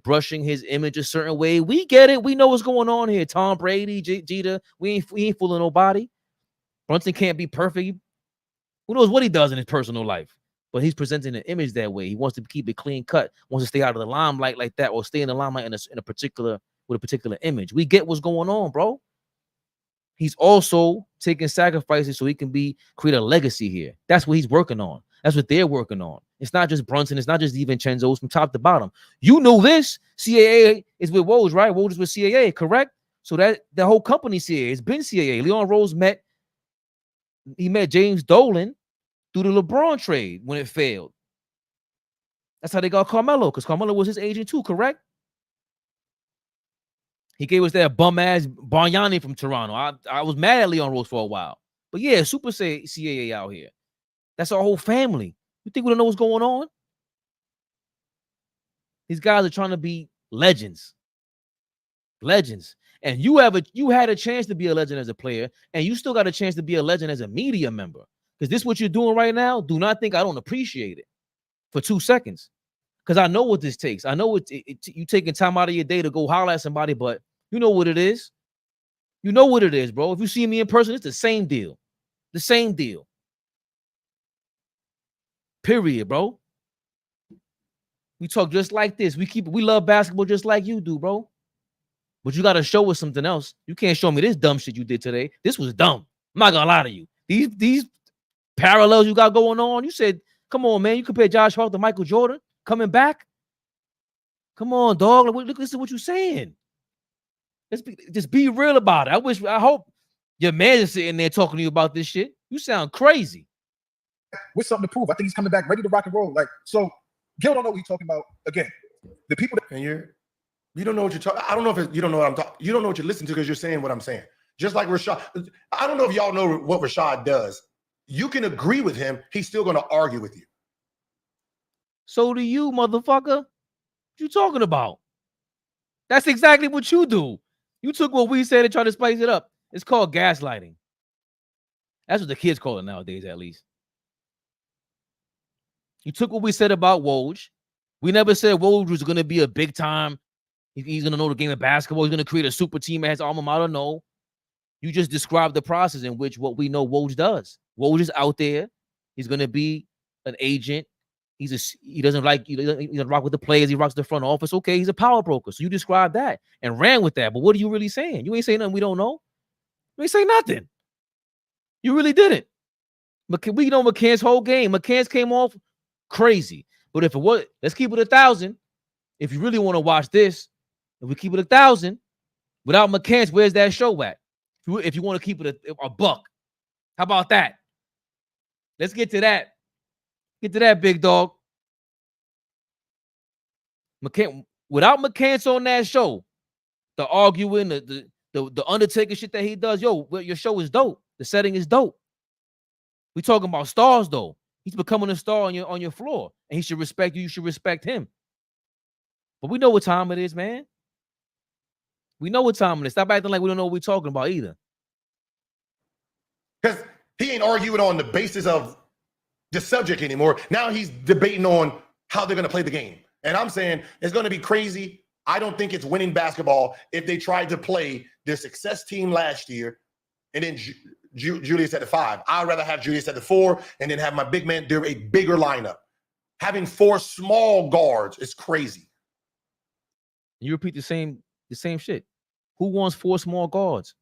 S2: brushing his image a certain way. We get it. We know what's going on here. Tom Brady, Jeter, we ain't fooling nobody. Brunson can't be perfect. Who knows what he does in his personal life? But he's presenting an image that way. He wants to keep it clean cut, wants to stay out of the limelight like that, or stay in the limelight with a particular image. We get what's going on, bro. He's also taking sacrifices so he can create a legacy here. That's what he's working on. That's what they're working on. It's not just Brunson. It's not just DiVincenzo. It's from top to bottom. You know this. CAA is with Woj, right? Woj is with CAA, correct? So that the whole company CAA. It's been CAA. Leon Rose met James Dolan through the LeBron trade when it failed. That's how they got Carmelo, because Carmelo was his agent too, correct? He gave us that bum-ass Bargnani from Toronto. I was mad at Leon Rose for a while. But yeah, Super CAA out here. That's our whole family. You think we don't know what's going on? These guys are trying to be legends. Legends. And you had a chance to be a legend as a player, and you still got a chance to be a legend as a media member. Because this is what you're doing right now. Do not think I don't appreciate it for 2 seconds. Because I know what this takes. I know you taking time out of your day to go holler at somebody, but you know what it is. You know what it is, bro. If you see me in person, it's the same deal. The same deal. Period, bro. We talk just like this. We love basketball just like you do, bro. But you got to show us something else. You can't show me this dumb shit you did today. This was dumb. I'm not gonna lie to you. These parallels you got going on. You said, come on, man. You compare Josh Hart to Michael Jordan coming back. Come on, dog. Look, listen to what you're saying. Just be real about it. I hope your man is sitting there talking to you about this shit. You sound crazy.
S6: With something to prove. I think he's coming back ready to rock and roll. Like, so Gil don't know what he's talking about. Again, the people that
S3: and you don't know what you're talking. I don't know if you don't know what I'm talking. You don't know what you're listening to because you're saying what I'm saying. Just like Rashad. I don't know if y'all know what Rashad does. You can agree with him. He's still going to argue with you.
S2: So do you, motherfucker. What you talking about? That's exactly what you do. You took what we said and tried to spice it up. It's called gaslighting. That's what the kids call it nowadays, at least. You took what we said about Woj. We never said Woj was going to be a big time. He's going to know the game of basketball. He's going to create a super team that has alma mater. No. You just described the process in which what we know Woj does. Woj is out there. He's going to be an agent. He doesn't rock with the players. He rocks the front office. Okay, he's a power broker. So you described that and ran with that. But what are you really saying? You ain't saying nothing we don't know. You ain't saying nothing. You really didn't. We know McCann's whole game. McCann's came off crazy. But if it was, let's keep it 1,000. If you really want to watch this, if we keep it 1,000, without McCann's, where's that show at? If you want to keep it a buck, how about that? Let's get to that. Get to that, big dog. McCann, without McCann's on that show, the arguing, the Undertaker shit that he does, your show is dope. The setting is dope. We talking about stars though. He's becoming a star on your floor, and he should respect you. You should respect him. But we know what time it is, man. We know what time it is. Stop acting like we don't know what we're talking about either.
S3: Because he ain't arguing on the basis of the subject anymore. Now he's debating on how they're going to play the game. And I'm saying it's going to be crazy. I don't think it's winning basketball if they tried to play their success team last year and then Julius at the 5. I'd rather have Julius at the 4 and then have my big man. They're a bigger lineup. Having 4 small guards is crazy.
S2: You repeat the same shit. Who wants 4 small guards?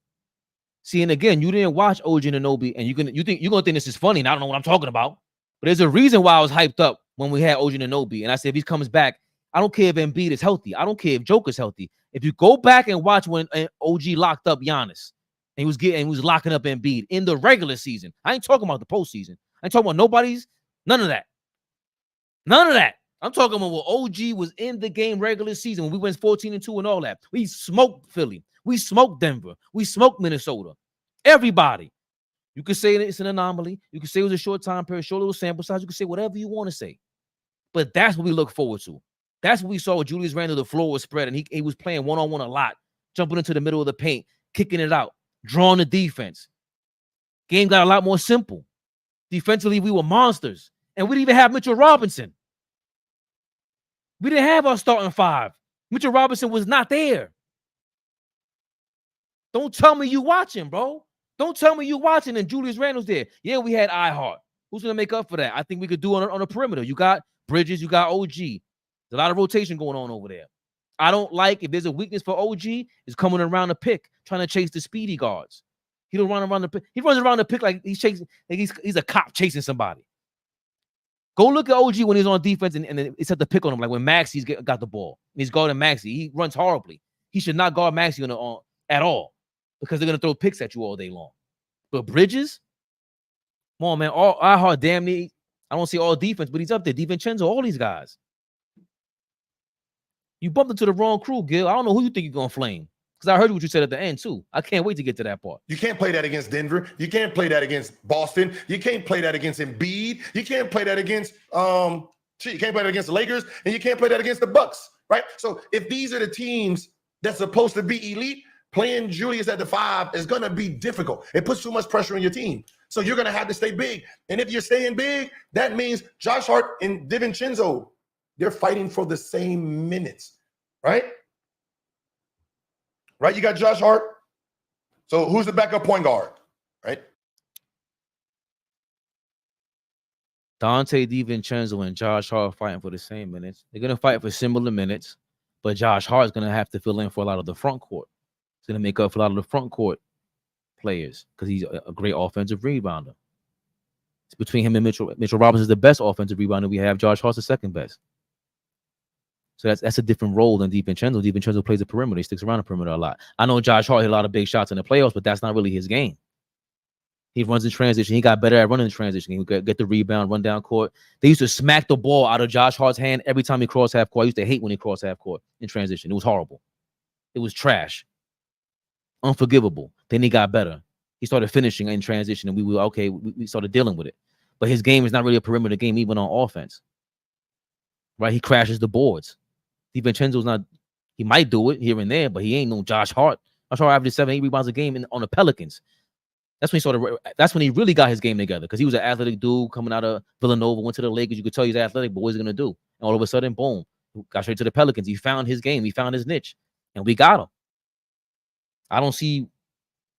S2: See, and again, you didn't watch OG Anunoby, and you're gonna think this is funny, and I don't know what I'm talking about. But there's a reason why I was hyped up when we had OG Anunoby, and I said if he comes back, I don't care if Embiid is healthy. I don't care if Joker's healthy. If you go back and watch when OG locked up Giannis, and he was locking up Embiid in the regular season. I ain't talking about the postseason. I ain't talking about none of that. None of that. I'm talking about when OG was in the game regular season when we went 14-2 and all that. We smoked Philly. We smoked Denver. We smoked Minnesota. Everybody. You could say it's an anomaly. You could say it was a short time period, short little sample size. You could say whatever you want to say. But that's what we look forward to. That's what we saw with Julius Randle. The floor was spread, and he was playing one-on-one a lot, jumping into the middle of the paint, kicking it out, drawing the defense. Game got a lot more simple. Defensively, we were monsters. And we didn't even have Mitchell Robinson. We didn't have our starting 5. Mitchell Robinson was not there. Don't tell me you watching, bro. Don't tell me you watching and Julius Randle's there. Yeah, we had iHeart. Who's going to make up for that? I think we could do on a perimeter. You got Bridges, you got OG. There's a lot of rotation going on over there. I don't like, if there's a weakness for OG, is coming around the pick, trying to chase the speedy guards. He don't run around the pick. He runs around the pick like he's chasing, like he's a cop chasing somebody. Go look at OG when he's on defense and it's at the pick on him. Like when Maxey's got the ball and he's guarding Maxey, he runs horribly. He should not guard Maxey on at all because they're gonna throw picks at you all day long. But Bridges, come on, man. I hard damn near. I don't see all defense, but he's up there. DiVincenzo, all these guys. You bumped into the wrong crew, Gil. I don't know who you think you're gonna flame. Because I heard what you said at the end, too. I can't wait to get to that part.
S3: You can't play that against Denver. You can't play that against Boston. You can't play that against Embiid. You can't play that against you can't play that against the Lakers, and you can't play that against the Bucks, right? So if these are the teams that's supposed to be elite, playing Julius at the 5 is gonna be difficult. It puts too much pressure on your team. So you're gonna have to stay big. And if you're staying big, that means Josh Hart and DiVincenzo, they're fighting for the same minutes, right? Right, you got Josh Hart. So who's the backup point guard, right?
S2: Dante DiVincenzo and Josh Hart fighting for the same minutes. They're going to fight for similar minutes, but Josh Hart's going to have to fill in for a lot of the front court. He's going to make up for a lot of the front court players because he's a great offensive rebounder. It's between him and Mitchell. Mitchell Robinson is the best offensive rebounder we have. Josh Hart's the second best. So that's a different role than DiVincenzo. DiVincenzo plays the perimeter. He sticks around the perimeter a lot. I know Josh Hart hit a lot of big shots in the playoffs, but that's not really his game. He runs in transition. He got better at running in transition. He would get the rebound, run down court. They used to smack the ball out of Josh Hart's hand every time he crossed half court. I used to hate when he crossed half court in transition. It was horrible. It was trash. Unforgivable. Then he got better. He started finishing in transition, and we started dealing with it. But his game is not really a perimeter game, even on offense. Right? He crashes the boards. DiVincenzo's not, he might do it here and there, but he ain't no Josh Hart. Josh Hart averaged 7-8 rebounds a game on the Pelicans. That's when he really got his game together because he was an athletic dude coming out of Villanova, went to the Lakers. You could tell he's athletic, but what's he gonna do? And all of a sudden, boom, got straight to the Pelicans. He found his game, he found his niche, and we got him. I don't see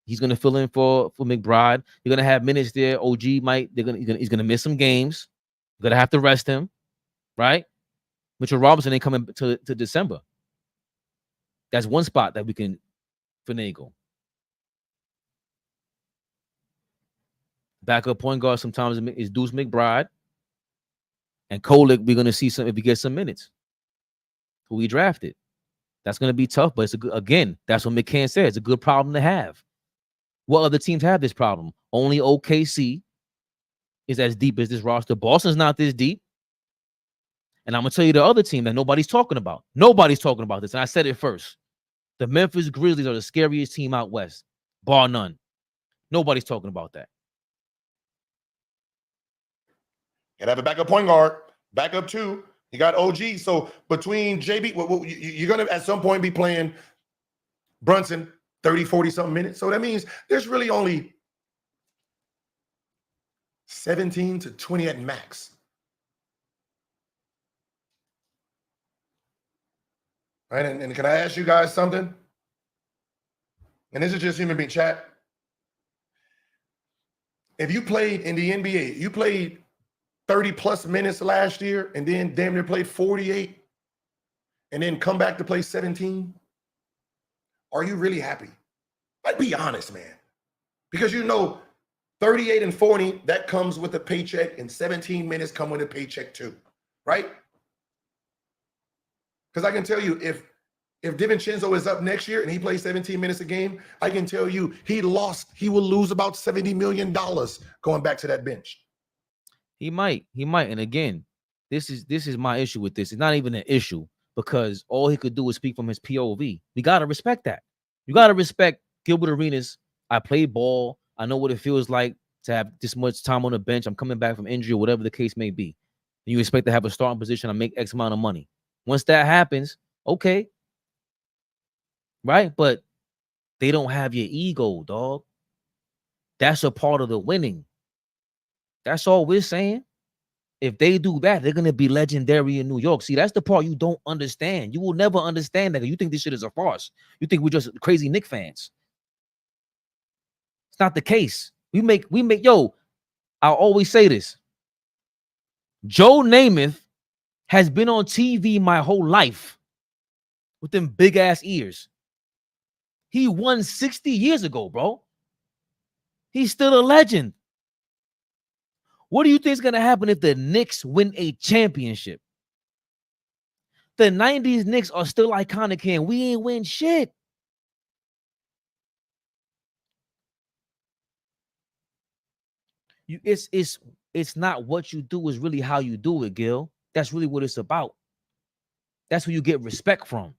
S2: he's gonna fill in for McBride. You're gonna have minutes there. OG he's gonna miss some games. You're gonna have to rest him, right? Mitchell Robinson ain't coming to December. That's one spot that we can finagle. Backup point guard sometimes is Deuce McBride. And Kolek, we're going to see if he gets some minutes. Who we drafted. That's going to be tough, but that's what McCann said. It's a good problem to have. What other teams have this problem? Only OKC is as deep as this roster. Boston's not this deep. And I'm going to tell you the other team that nobody's talking about. Nobody's talking about this. And I said it first. The Memphis Grizzlies are the scariest team out west, bar none. Nobody's talking about that.
S3: Gotta have a backup point guard, backup 2. You got OG. So between JB, you're going to at some point be playing Brunson 30, 40 something minutes. So that means there's really only 17 to 20 at max. Right? And can I ask you guys something? And this is just human being chat. If you played in the NBA, you played 30 plus minutes last year and then damn near played 48 and then come back to play 17, are you really happy? Like, be honest, man. Because 38 and 40, that comes with a paycheck, and 17 minutes come with a paycheck too, right? Because I can tell you, if DiVincenzo is up next year and he plays 17 minutes a game, I can tell you he will lose about $70 million going back to that bench.
S2: He might. And again, this is my issue with this. It's not even an issue because all he could do is speak from his POV. You got to respect that. You got to respect Gilbert Arenas. I played ball. I know what it feels like to have this much time on the bench. I'm coming back from injury or whatever the case may be. And you expect to have a starting position and make X amount of money. Once that happens, okay. Right? But they don't have your ego, dog. That's a part of the winning. That's all we're saying. If they do that, they're going to be legendary in New York. See, that's the part you don't understand. You will never understand that. You think this shit is a farce. You think we're just crazy Knicks fans. It's not the case. We make, yo, I'll always say this. Joe Namath has been on TV my whole life with them big ass ears. He won 60 years ago, bro. He's still a legend. What do you think is going to happen if the Knicks win a championship? The 90s Knicks are still iconic here, and we ain't win shit. It's not what you do, it's really how you do it, Gil. That's really what it's about. That's where you get respect from.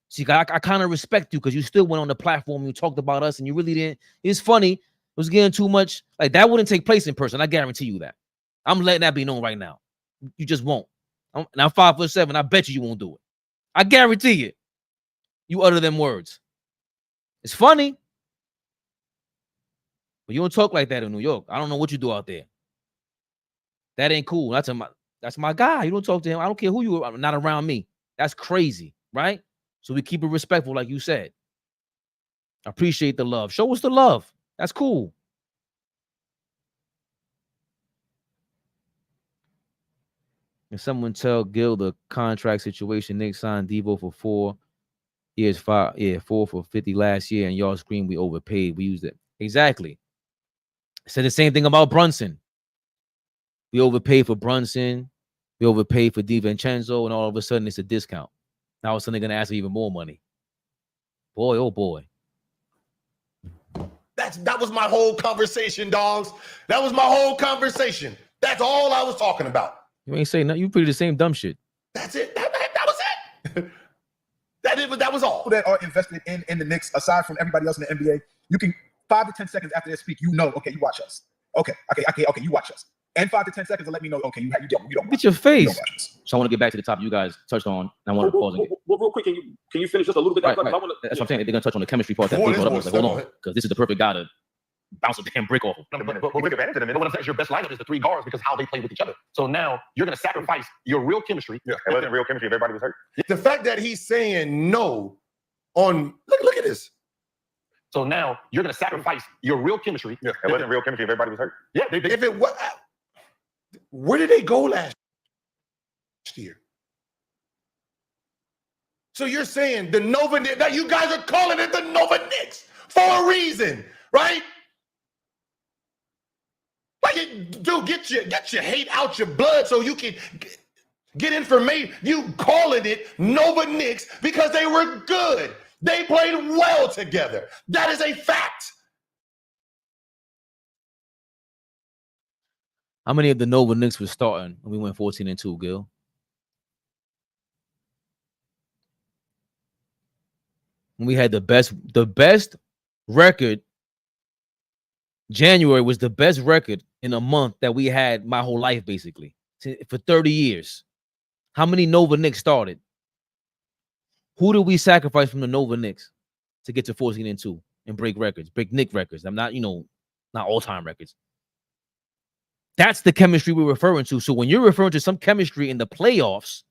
S2: See, I kind of respect you because you still went on the platform, you talked about us, and you really didn't. It's funny. It was getting too much. Like, that wouldn't take place in person. I guarantee you that. I'm letting that be known right now. You just won't. I'm 5'7". I bet you won't do it. I guarantee it. You utter them words. It's funny. But you don't talk like that in New York. I don't know what you do out there. That ain't cool. That's my guy. You don't talk to him. I don't care who you are. Not around me. That's crazy, right? So we keep it respectful, like you said. I appreciate the love. Show us the love. That's cool. If someone tell Gil the contract situation, Nick signed Devo for 4 years, 4 for 50 last year, and y'all scream we overpaid. We used it. Exactly. Said the same thing about Brunson. We overpaid for Brunson. We overpaid for DiVincenzo, and all of a sudden it's a discount. Now all of a sudden they're gonna ask for even more money. Boy, oh boy.
S3: That was my whole conversation, dogs. That was my whole conversation. That's all I was talking about.
S2: You ain't saying nothing. You pretty the same dumb shit.
S3: That's it. That was it. That was all.
S6: People that are invested in the Knicks, aside from everybody else in the NBA, you can 5 to 10 seconds after they speak, okay, you watch us. Okay, you watch us. And 5 to 10 seconds to let me know, okay, you don't
S2: get your face.
S6: You don't watch us.
S7: So I want to get back to the topic you guys touched on. And I want to pause again.
S4: Real quick, can you finish just a little bit?
S7: Right. That's what I'm saying. They're going to touch on the chemistry part. That hold on, because this is the perfect guy to bounce a damn brick off of.
S8: But we took advantage of them. And what I'm saying is your best lineup is the 3 guards because how they play with each other. So now you're going to sacrifice your real chemistry.
S9: Yeah, it wasn't real chemistry if everybody was hurt.
S3: The fact that he's saying no on look at this.
S8: So now you're going to sacrifice your real chemistry.
S9: Yeah, it wasn't real chemistry if everybody was hurt.
S8: Yeah,
S3: if it was, where did they go last year? So you're saying the Nova Knicks, that you guys are calling it the Nova Knicks for a reason, right? Like, dude, get your hate out your blood so you can get information. You calling it Nova Knicks because they were good. They played well together. That is a fact.
S2: How many of the Nova Knicks were starting when we went 14-2, Gil? When we had the best record. January was the best record in a month that we had my whole life, basically, for 30 years. How many Nova Knicks started? Who did we sacrifice from the Nova Knicks to get to 14-2 and break records, break Knick records? I'm not, not all-time records. That's the chemistry we're referring to. So when you're referring to some chemistry in the playoffs,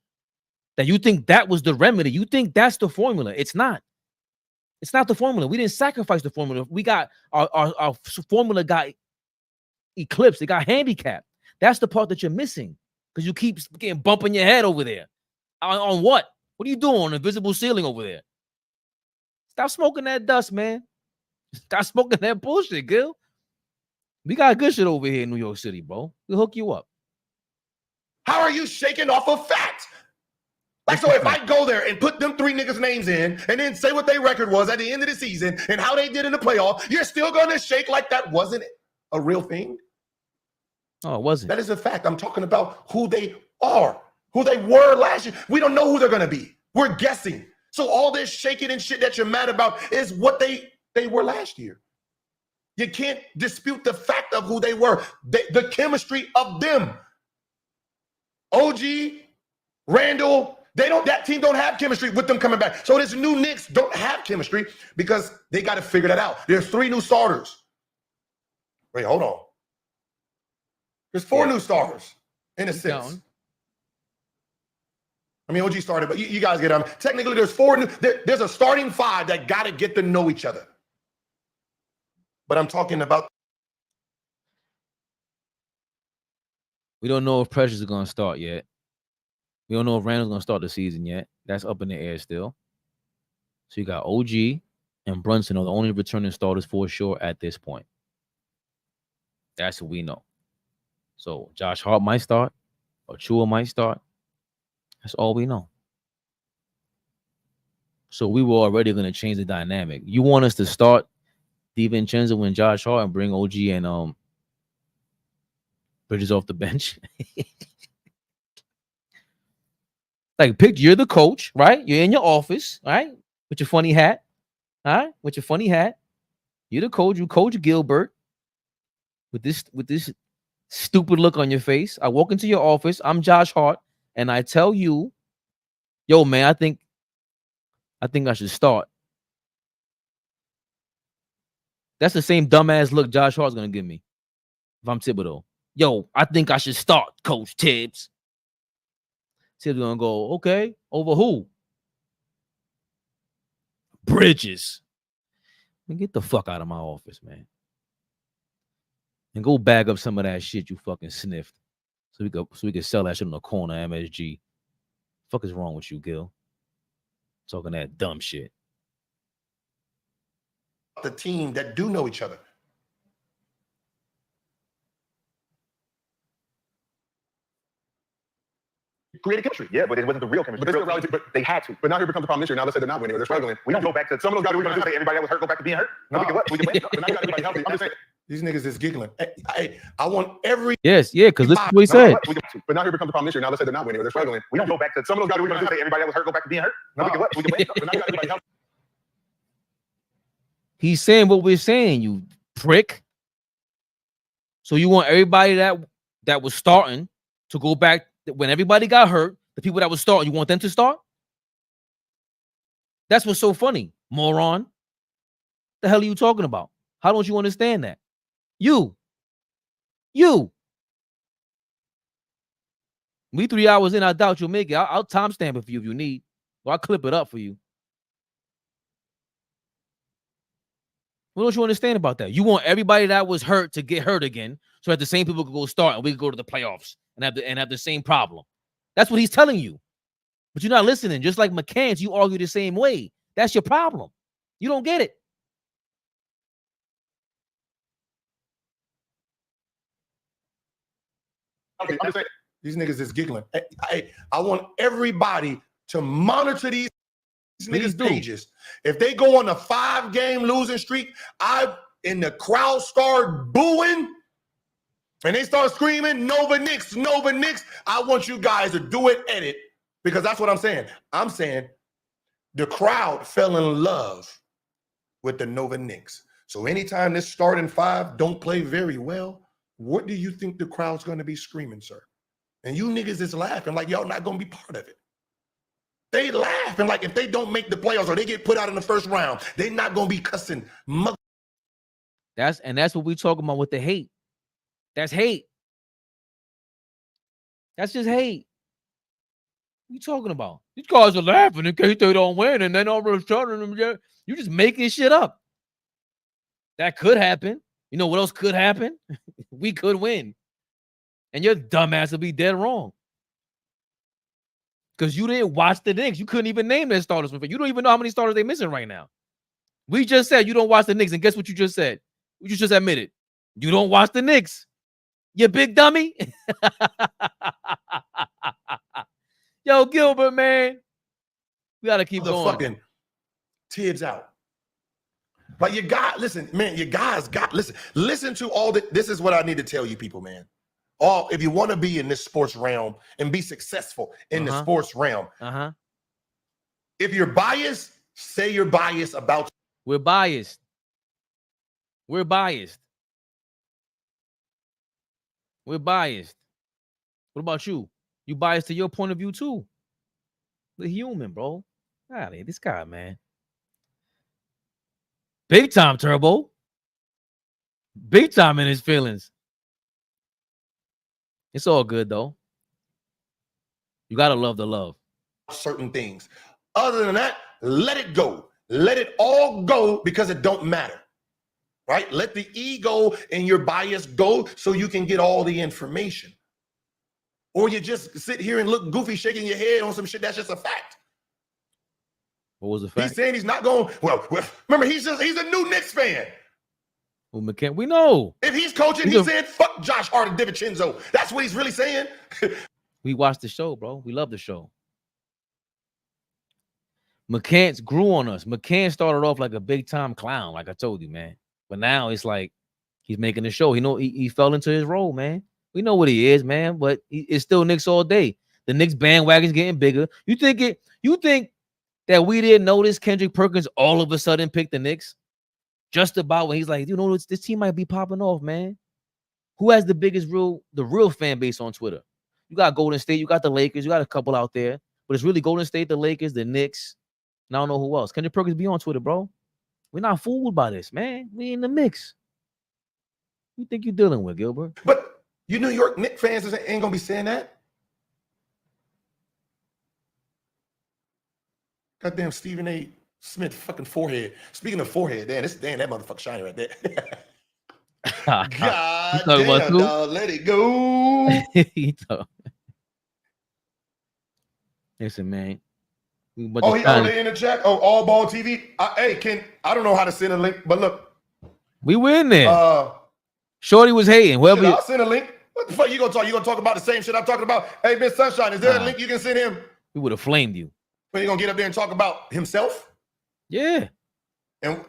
S2: That you think that was the remedy. You think that's the formula. It's not. It's not the formula. We didn't sacrifice the formula. We got our formula got eclipsed. It got handicapped. That's the part that you're missing because you keep getting bumping your head over there. On what? What are you doing on the invisible ceiling over there? Stop smoking that dust, man. Stop smoking that bullshit, Gil. We got good shit over here in New York City, bro. We'll hook you up.
S3: How are you shaking off of facts? Like, so if I go there and put them 3 niggas' names in and then say what their record was at the end of the season and how they did in the playoff, you're still going to shake like that wasn't a real thing?
S2: Oh, it wasn't.
S3: That is a fact. I'm talking about who they are, who they were last year. We don't know who they're going to be. We're guessing. So all this shaking and shit that you're mad about is what they were last year. You can't dispute the fact of who they were, the chemistry of them. OG, Randall, that team don't have chemistry with them coming back. So this new Knicks don't have chemistry because they got to figure that out. There's 3 new starters. Wait, hold on. There's 4 new starters in a sense. I mean, OG started, but you guys get on. Technically, there's 4 new. There's a starting 5 that got to get to know each other. But I'm talking about.
S2: We don't know if Precious is going to start yet. We don't know if Randall's going to start the season yet. That's up in the air still. So you got OG and Brunson are the only returning starters for sure at this point. That's what we know. So Josh Hart might start, or Chua might start. That's all we know. So we were already going to change the dynamic. You want us to start DiVincenzo and Josh Hart and bring OG and Bridges off the bench? Like, you're the coach, right? You're in your office, right? With your funny hat. All right? With your funny hat. You're the coach. You coach Gilbert with this stupid look on your face. I walk into your office. I'm Josh Hart, and I tell you, yo, man, I think I should start. That's the same dumbass look Josh Hart's gonna give me if I'm Thibodeau. Yo, I think I should start, Coach Tibbs. Tibbs gonna go, okay, over who? Bridges. Man, get the fuck out of my office, man. And go bag up some of that shit you fucking sniffed. So we could sell that shit on the corner, MSG. Fuck is wrong with you, Gil? Talking that dumb shit.
S3: The team that do know each other.
S9: Created chemistry, yeah, but it wasn't the real chemistry. But they had to. But now here becomes the problem this year. Now let's say they're not winning, or they're struggling. We don't go back to some of those guys. We're going to say everybody that was hurt go back to being hurt. No, we can what? We can win. But now you got everybody healthy. I'm just saying.
S3: These niggas is giggling. I want every.
S2: Yes, yeah, because listen to what he said.
S9: But now here becomes the problem this year. Now let's say they're not winning, or they're struggling. We don't go back to some of those guys. We're going to say everybody that was hurt go back to being hurt. No, we can what? We can win. But now you got everybody healthy.
S2: He's saying what we're saying, you prick. So you want everybody that was starting to go back when everybody got hurt, the people that was starting, you want them to start? That's what's so funny, moron. The hell are you talking about? How don't you understand that? You. We 3 hours in, I doubt you'll make it. I'll timestamp it for you if you need. Or I'll clip it up for you. What don't you understand about that? You want everybody that was hurt to get hurt again, so that the same people could go start and we could go to the playoffs and have the same problem. That's what he's telling you. But you're not listening. Just like McCants, you argue the same way. That's your problem. You don't get it.
S3: These niggas is giggling. I want everybody to monitor these niggas' pages. If they go on a 5-game losing streak, and the crowd start booing and they start screaming, Nova Knicks, Nova Knicks, I want you guys to do it, edit, because that's what I'm saying. I'm saying the crowd fell in love with the Nova Knicks. So anytime this starting 5 don't play very well, what do you think the crowd's going to be screaming, sir? And you niggas is laughing like y'all not going to be part of it. They laughing like if they don't make the playoffs or they get put out in the first round, they not going to be cussing.
S2: That's what we talking about with the hate. That's hate. That's just hate. What you talking about? These guys are laughing in case they don't win, and then all of a sudden, you're just making shit up. That could happen. You know what else could happen? We could win. And your dumbass will be dead wrong. Because you didn't watch the Knicks. You couldn't even name their starters. You don't even know how many starters they're missing right now. We just said you don't watch the Knicks, and guess what you just said? You just admitted. You don't watch the Knicks. You big dummy. Yo, Gilbert, man. We got to keep
S3: the
S2: going.
S3: Fucking Tibbs out. But you got, listen, man, you guys got, listen to all the, this is what I need to tell you people, man. If you want to be in this sports realm and be successful in the sports realm, if you're biased, say you're biased about.
S2: We're biased. We're biased. We're biased. What about you? You biased to your point of view too. The human, bro. God, this guy, man. Big time, Turbo. Big time in his feelings. It's all good, though. You got to love the love.
S3: Certain things. Other than that, let it go. Let it all go because it don't matter. Right? Let the ego and your bias go so you can get all the information. Or you just sit here and look goofy shaking your head on some shit that's just a fact.
S2: What was the fact?
S3: He's saying he's not going, well, remember, he's a new Knicks fan.
S2: Well, McCann, we know.
S3: If he's coaching, he's saying, fuck Josh Hart and DiVincenzo. That's what he's really saying.
S2: We watched the show, bro. We love the show. McCants grew on us. McCann started off like a big-time clown, like I told you, man. But now it's like he's making the show. He fell into his role, man. We know what he is, man, but it's still Knicks all day. The Knicks bandwagon's getting bigger. You think that we didn't notice Kendrick Perkins all of a sudden picked the Knicks? Just about when he's like, this team might be popping off, man. Who has the real fan base on Twitter? You got Golden State, you got the Lakers, you got a couple out there, but it's really Golden State, the Lakers, the Knicks, and I don't know who else. Kendrick Perkins be on Twitter, bro. We're not fooled by this, man. We in the mix. Who you think you're dealing with, Gilbert?
S3: But you New York Knicks fans ain't gonna be saying that. Goddamn Stephen A. Smith fucking forehead. Speaking of forehead, that motherfucker shiny right there. God damn, dog, let it go.
S2: Listen, man.
S3: He in the chat. Oh, Allball TV. I don't know how to send a link, but look.
S2: We were in there. Shorty was hating.
S3: I'll send a link. What the fuck you gonna talk? You gonna talk about the same shit I'm talking about? Hey, Miss Sunshine, is there a link you can send him?
S2: We would have flamed you.
S3: But you gonna get up there and talk about himself?
S2: Yeah.
S3: And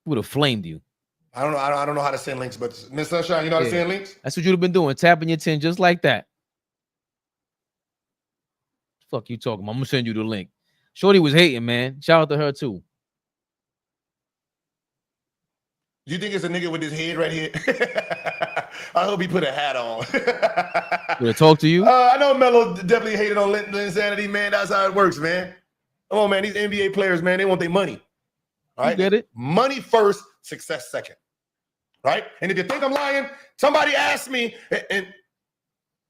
S2: would have flamed you.
S3: I don't know how to send links, but Miss Sunshine, you know how to send links?
S2: That's what you'd have been doing, tapping your 10 just like that. Fuck you talking about? I'm gonna send you the link. Shorty was hating, man. Shout out to her too.
S3: You think it's a nigga with his head right here? I hope he put a hat on.
S2: Would I talk to you?
S3: I know Melo definitely hated on Insanity, man. That's how it works, man. Come on, man. These NBA players, man, they want their money. All right?
S2: You get it?
S3: Money first, success second. Right? And if you think I'm lying, somebody asked me, and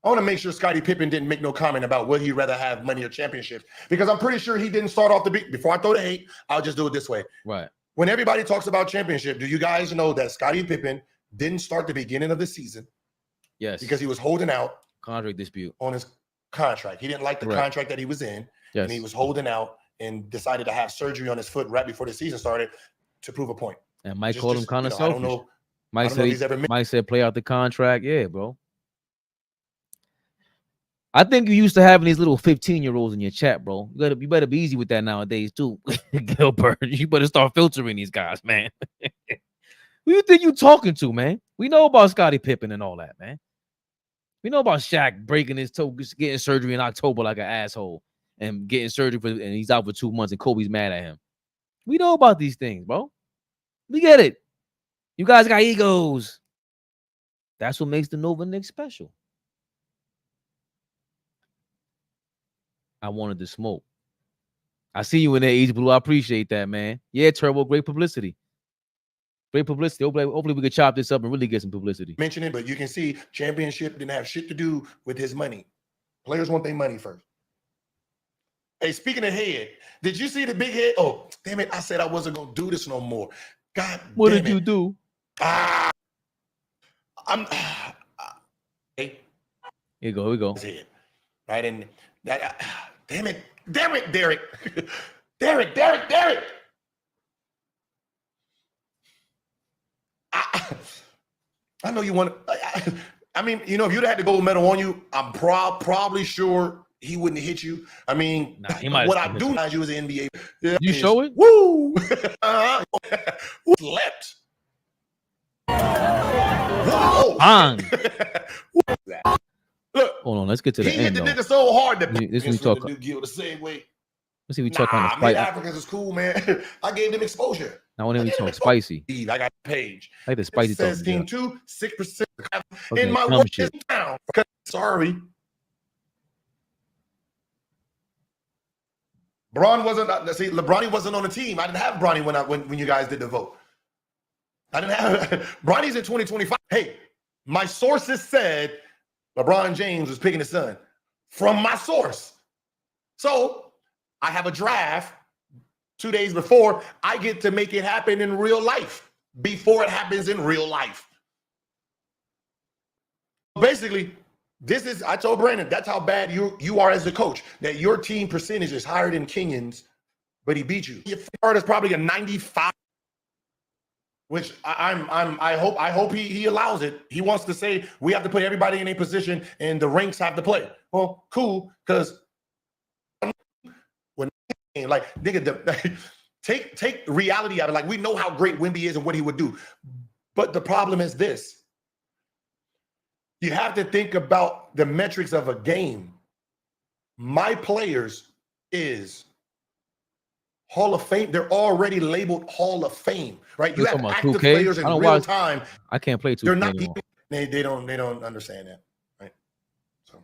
S3: I want to make sure Scottie Pippen didn't make no comment about would he rather have money or championships, because I'm pretty sure he didn't start off the beat. Before I throw the hate, I'll just do it this way.
S2: Right.
S3: When everybody talks about championship, do you guys know that Scottie Pippen didn't start the beginning of the season?
S2: Yes.
S3: Because he was holding out.
S2: Contract dispute.
S3: On his contract. He didn't like the contract that he was in. Yes. And he was holding out and decided to have surgery on his foot right before the season started to prove a point.
S2: And Mike called him kind of selfish.
S3: I don't know.
S2: Mike said play out the contract. Yeah, bro. I think you used to having these little 15-year-olds in your chat, bro. You better be easy with that nowadays, too. Gilbert, you better start filtering these guys, man. Who you think you talking to, man? We know about Scottie Pippen and all that, man. We know about Shaq breaking his toe, getting surgery in October like an asshole, and getting surgery and he's out for 2 months, and Kobe's mad at him. We know about these things, bro. We get it. You guys got egos. That's what makes the Nova Knicks special. I wanted to smoke. I see you in there, Easy Blue. I appreciate that, man. Yeah, Turbo, great publicity. Great publicity. Hopefully we could chop this up and really get some publicity.
S3: Mention it, but you can see championship didn't have shit to do with his money. Players want their money first. Hey, speaking of head, did you see the big head? Oh, damn it. I said I wasn't going to do this no more. God
S2: What
S3: damn
S2: did
S3: it.
S2: you do?
S3: Hey,
S2: Here we go.
S3: his head. Right? And that, damn it, Derek. Derek. I know you want to. I mean, you know, if you'd had the gold medal on you, I'm probably sure he wouldn't hit you. I mean,
S2: Nah, he might
S3: what
S2: have
S3: I do as you as an NBA.
S2: You show it?
S3: Woo! Slept. Whoa!
S2: Bang.
S3: Look,
S2: Hold on, let's get to the
S3: he hit
S2: end
S3: the
S2: though.
S3: nigga so hard that
S2: This we talk.
S3: the Gil the same way.
S2: Let's see we talk on the
S3: Nah,
S2: spicy.
S3: Mid-Africans is cool, man. I gave them exposure.
S2: Now when we talk spicy.
S3: I got a page.
S2: I like the spicy
S3: It says
S2: talk.
S3: team 2, 6%
S2: Okay,
S3: in my
S2: dumb
S3: work
S2: shit.
S3: town. Sorry. Bron wasn't. See, LeBron wasn't on the team. I didn't have Bronny when you guys did the vote. I didn't have Bronny's in 2025. Hey, my sources said LeBron James was picking his son from my source. So I have a draft 2 days before. I get to make it happen in real life before it happens in real life. Basically, I told Brandon, that's how bad you are as a coach, that your team percentage is higher than Kenyon's, but he beat you. Your card is probably a 95, which I hope he allows it. He wants to say we have to put everybody in a position and the ranks have to play. Well, cool, because when like nigga, take reality out of it. Like we know how great Wemby is and what he would do, but the problem is this. You have to think about the metrics of a game. My players is Hall of Fame. They're already labeled Hall of Fame, right? You have active
S2: 2K?
S3: players in real time.
S2: I can't play 2K
S3: They're not
S2: anymore.
S3: they don't understand that, right? So,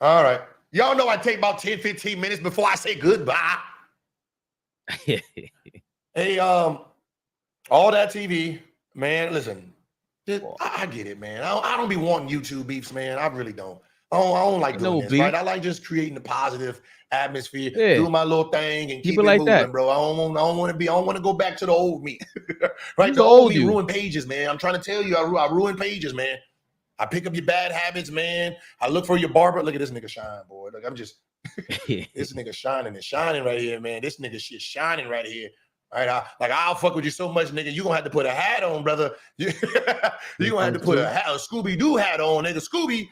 S3: all right. Y'all know I take about 10, 15 minutes before I say goodbye. Hey, all that TV, man, listen. I get it, man. I don't be wanting YouTube beefs, man. I really don't. I don't like doing this, right? I like just creating a positive atmosphere, doing my little thing, and keep it
S2: like
S3: moving,
S2: that.
S3: bro. I don't want to go back to the old me, right?
S2: Who's
S3: The old me
S2: you?
S3: ruin pages, man. I'm trying to tell you, I ruin pages, man. I pick up your bad habits, man. I look for your barber. Look at this nigga shine, boy. Look, I'm just this nigga shining and shining right here, man. This nigga shit shining right here. Right, I'll fuck with you so much, nigga. You gonna have to put a hat on, brother. You gonna have to put a Scooby-Doo hat on, nigga. Scooby.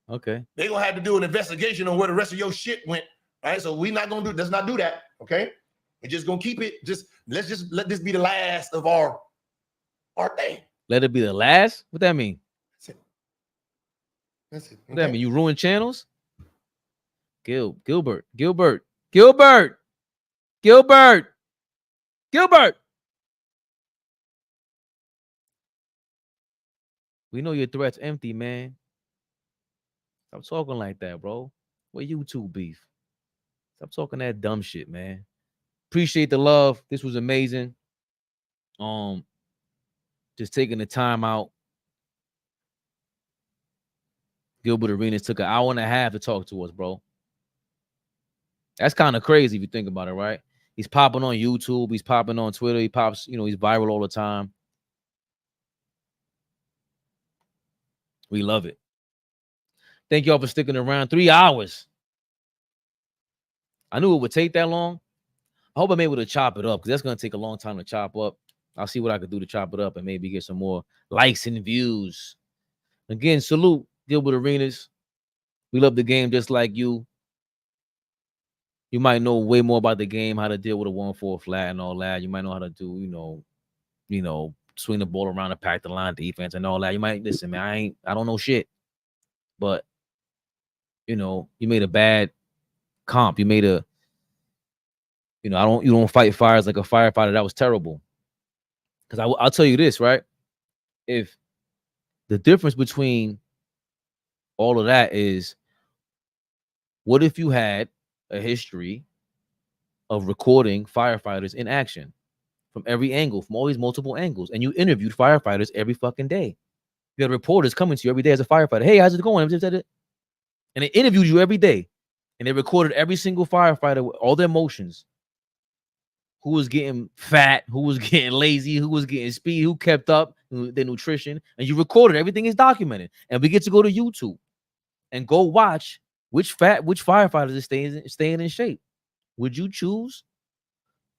S2: Okay.
S3: They gonna have to do an investigation on where the rest of your shit went. Right, so we not gonna let's not do that. Okay, we're just gonna keep it. Let's let this be the last of our thing.
S2: Let it be the last. What that mean?
S3: That's it.
S2: What that mean? You ruin channels? Gilbert. We know your threat's empty, man. Stop talking like that, bro. What YouTube beef? Stop talking that dumb shit, man. Appreciate the love. This was amazing. Just taking the time out. Gilbert Arenas took an hour and a half to talk to us, bro. That's kind of crazy if you think about it, right? He's popping on YouTube. He's popping on Twitter. He pops, he's viral all the time. We love it. Thank y'all for sticking around. 3 hours. I knew it would take that long. I hope I'm able to chop it up because that's going to take a long time to chop up. I'll see what I could do to chop it up and maybe get some more likes and views. Again, salute Gilbert Arenas. We love the game just like you. You might know way more about the game, how to deal with a 1-4 flat and all that. You might know how to do, swing the ball around and pack the line defense and all that. You might listen, man. I don't know shit. But you made a bad comp. You made you don't fight fires like a firefighter. That was terrible. Because I'll tell you this, right? If the difference between all of that is, what if you had a history of recording firefighters in action from every angle, from all these multiple angles, and you interviewed firefighters every fucking day. You had reporters coming to you every day as a firefighter. Hey, how's it going? And they interviewed you every day, and they recorded every single firefighter with all their emotions. Who was getting fat, who was getting lazy, who was getting speed, who kept up their nutrition, and you recorded everything is documented. And we get to go to YouTube and go watch which firefighters are staying in shape. Would you choose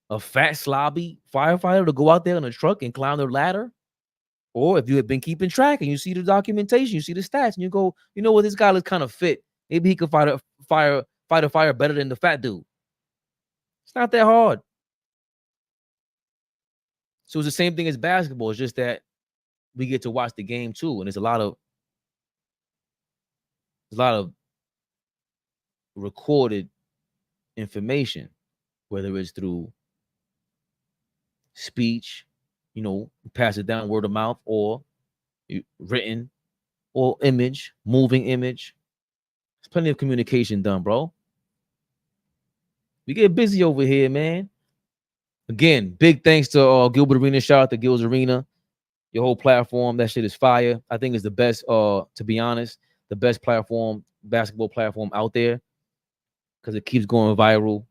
S2: a fat, slobby firefighter to go out there in a truck and climb the ladder? Or if you have been keeping track and you see the documentation, you see the stats, and you go, you know what, this guy looks kind of fit. Maybe he could fight a fire better than the fat dude. It's not that hard. So it's the same thing as basketball. It's just that we get to watch the game too, and there's a lot of recorded information, whether it's through speech, pass it down word of mouth, or written, or image, moving image. There's plenty of communication done, bro. We get busy over here, man. Again, big thanks to Gilbert Arena. Shout out to Gil's Arena. Your whole platform, that shit is fire. I think it's the best, to be honest, the best basketball platform out there, because it keeps going viral.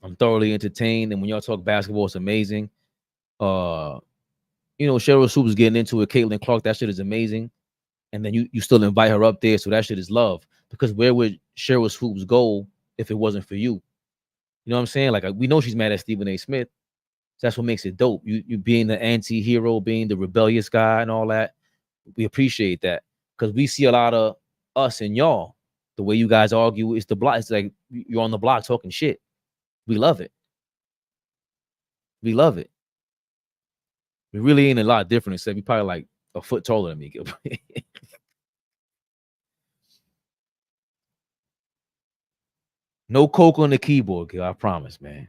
S2: I'm thoroughly entertained, and when y'all talk basketball, it's amazing. Cheryl Swoops is getting into it. Caitlin Clark, that shit is amazing. And then you still invite her up there, so that shit is love. Because where would Cheryl Swoops go if it wasn't for you? You know what I'm saying? Like, we know she's mad at Stephen A. Smith. So that's what makes it dope. You being the anti-hero, being the rebellious guy and all that. We appreciate that, because we see a lot of us and y'all. The way you guys argue, it's the block. It's like you're on the block talking shit. We love it. We love it. We really ain't a lot different, except we probably like a foot taller than me, Gilbert. No coke on the keyboard, Gil. I promise, man.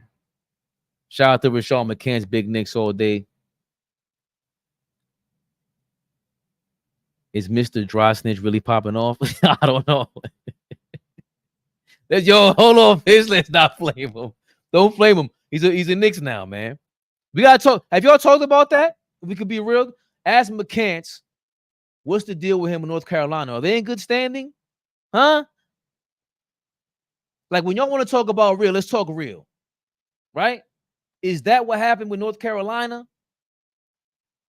S2: Shout out to Rashawn McCann's Big Knicks all day. Is Mr. Dry Snitch really popping off? I don't know. Hold on, Fish. Let's not flame him. Don't flame him. He's a Knicks now, man. We gotta talk. Have y'all talked about that? If we could be real, ask McCants, what's the deal with him in North Carolina? Are they in good standing? Huh? Like, when y'all want to talk about real, let's talk real. Right? Is that what happened with North Carolina?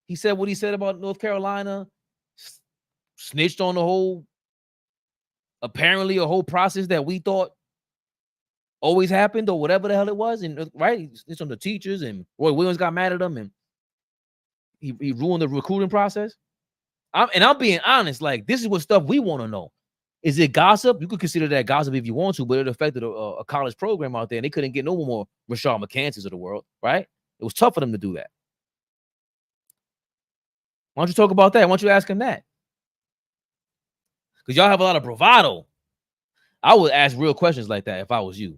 S2: He said what he said about North Carolina, snitched on the whole, apparently a whole process that we thought always happened, or whatever the hell it was. And right, it's on the teachers, and Roy Williams got mad at him, and he ruined the recruiting process. I'm being honest, like, this is what stuff we want to know. Is it gossip? You could consider that gossip if you want to, but it affected a college program out there, and they couldn't get no more Rashawn McCanns of the world, right? It was tough for them to do that. Why don't you talk about that? Why don't you ask him that? Because y'all have a lot of bravado. I would ask real questions like that if I was you.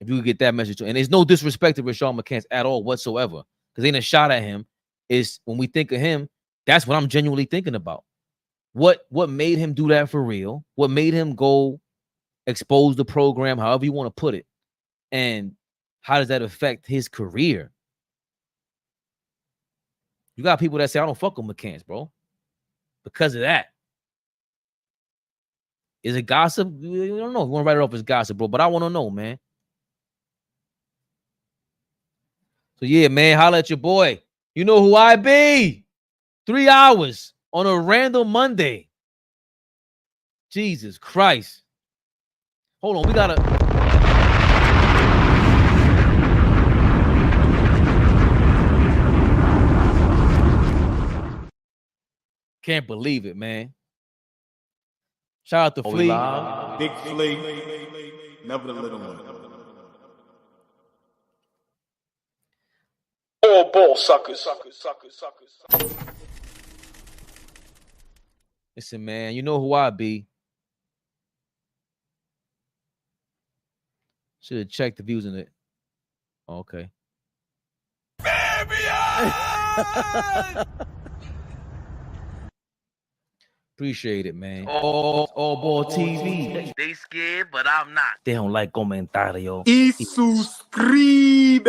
S2: If you could get that message to, and there's no disrespect to Rashawn McCann at all whatsoever, because ain't a shot at him. Is when we think of him, that's what I'm genuinely thinking about. What made him do that for real? What made him go expose the program, however you want to put it? And how does that affect his career? You got people that say, I don't fuck with McCants, bro, because of that. Is it gossip? I don't know. You want to write it off as gossip, bro, but I want to know, man. So, yeah, man, holla at your boy. You know who I be. 3 hours on a random Monday. Jesus Christ. Hold on, we gotta. Can't believe it, man. Shout out to Flea.
S1: Big Flea. Never the little one.
S5: Allball suckers.
S2: Listen, man, you know who I be. Should have checked the views in it. Okay. Appreciate it, man. Allball TV. They scared, but I'm not. They don't like comentario.
S1: Y suscribe.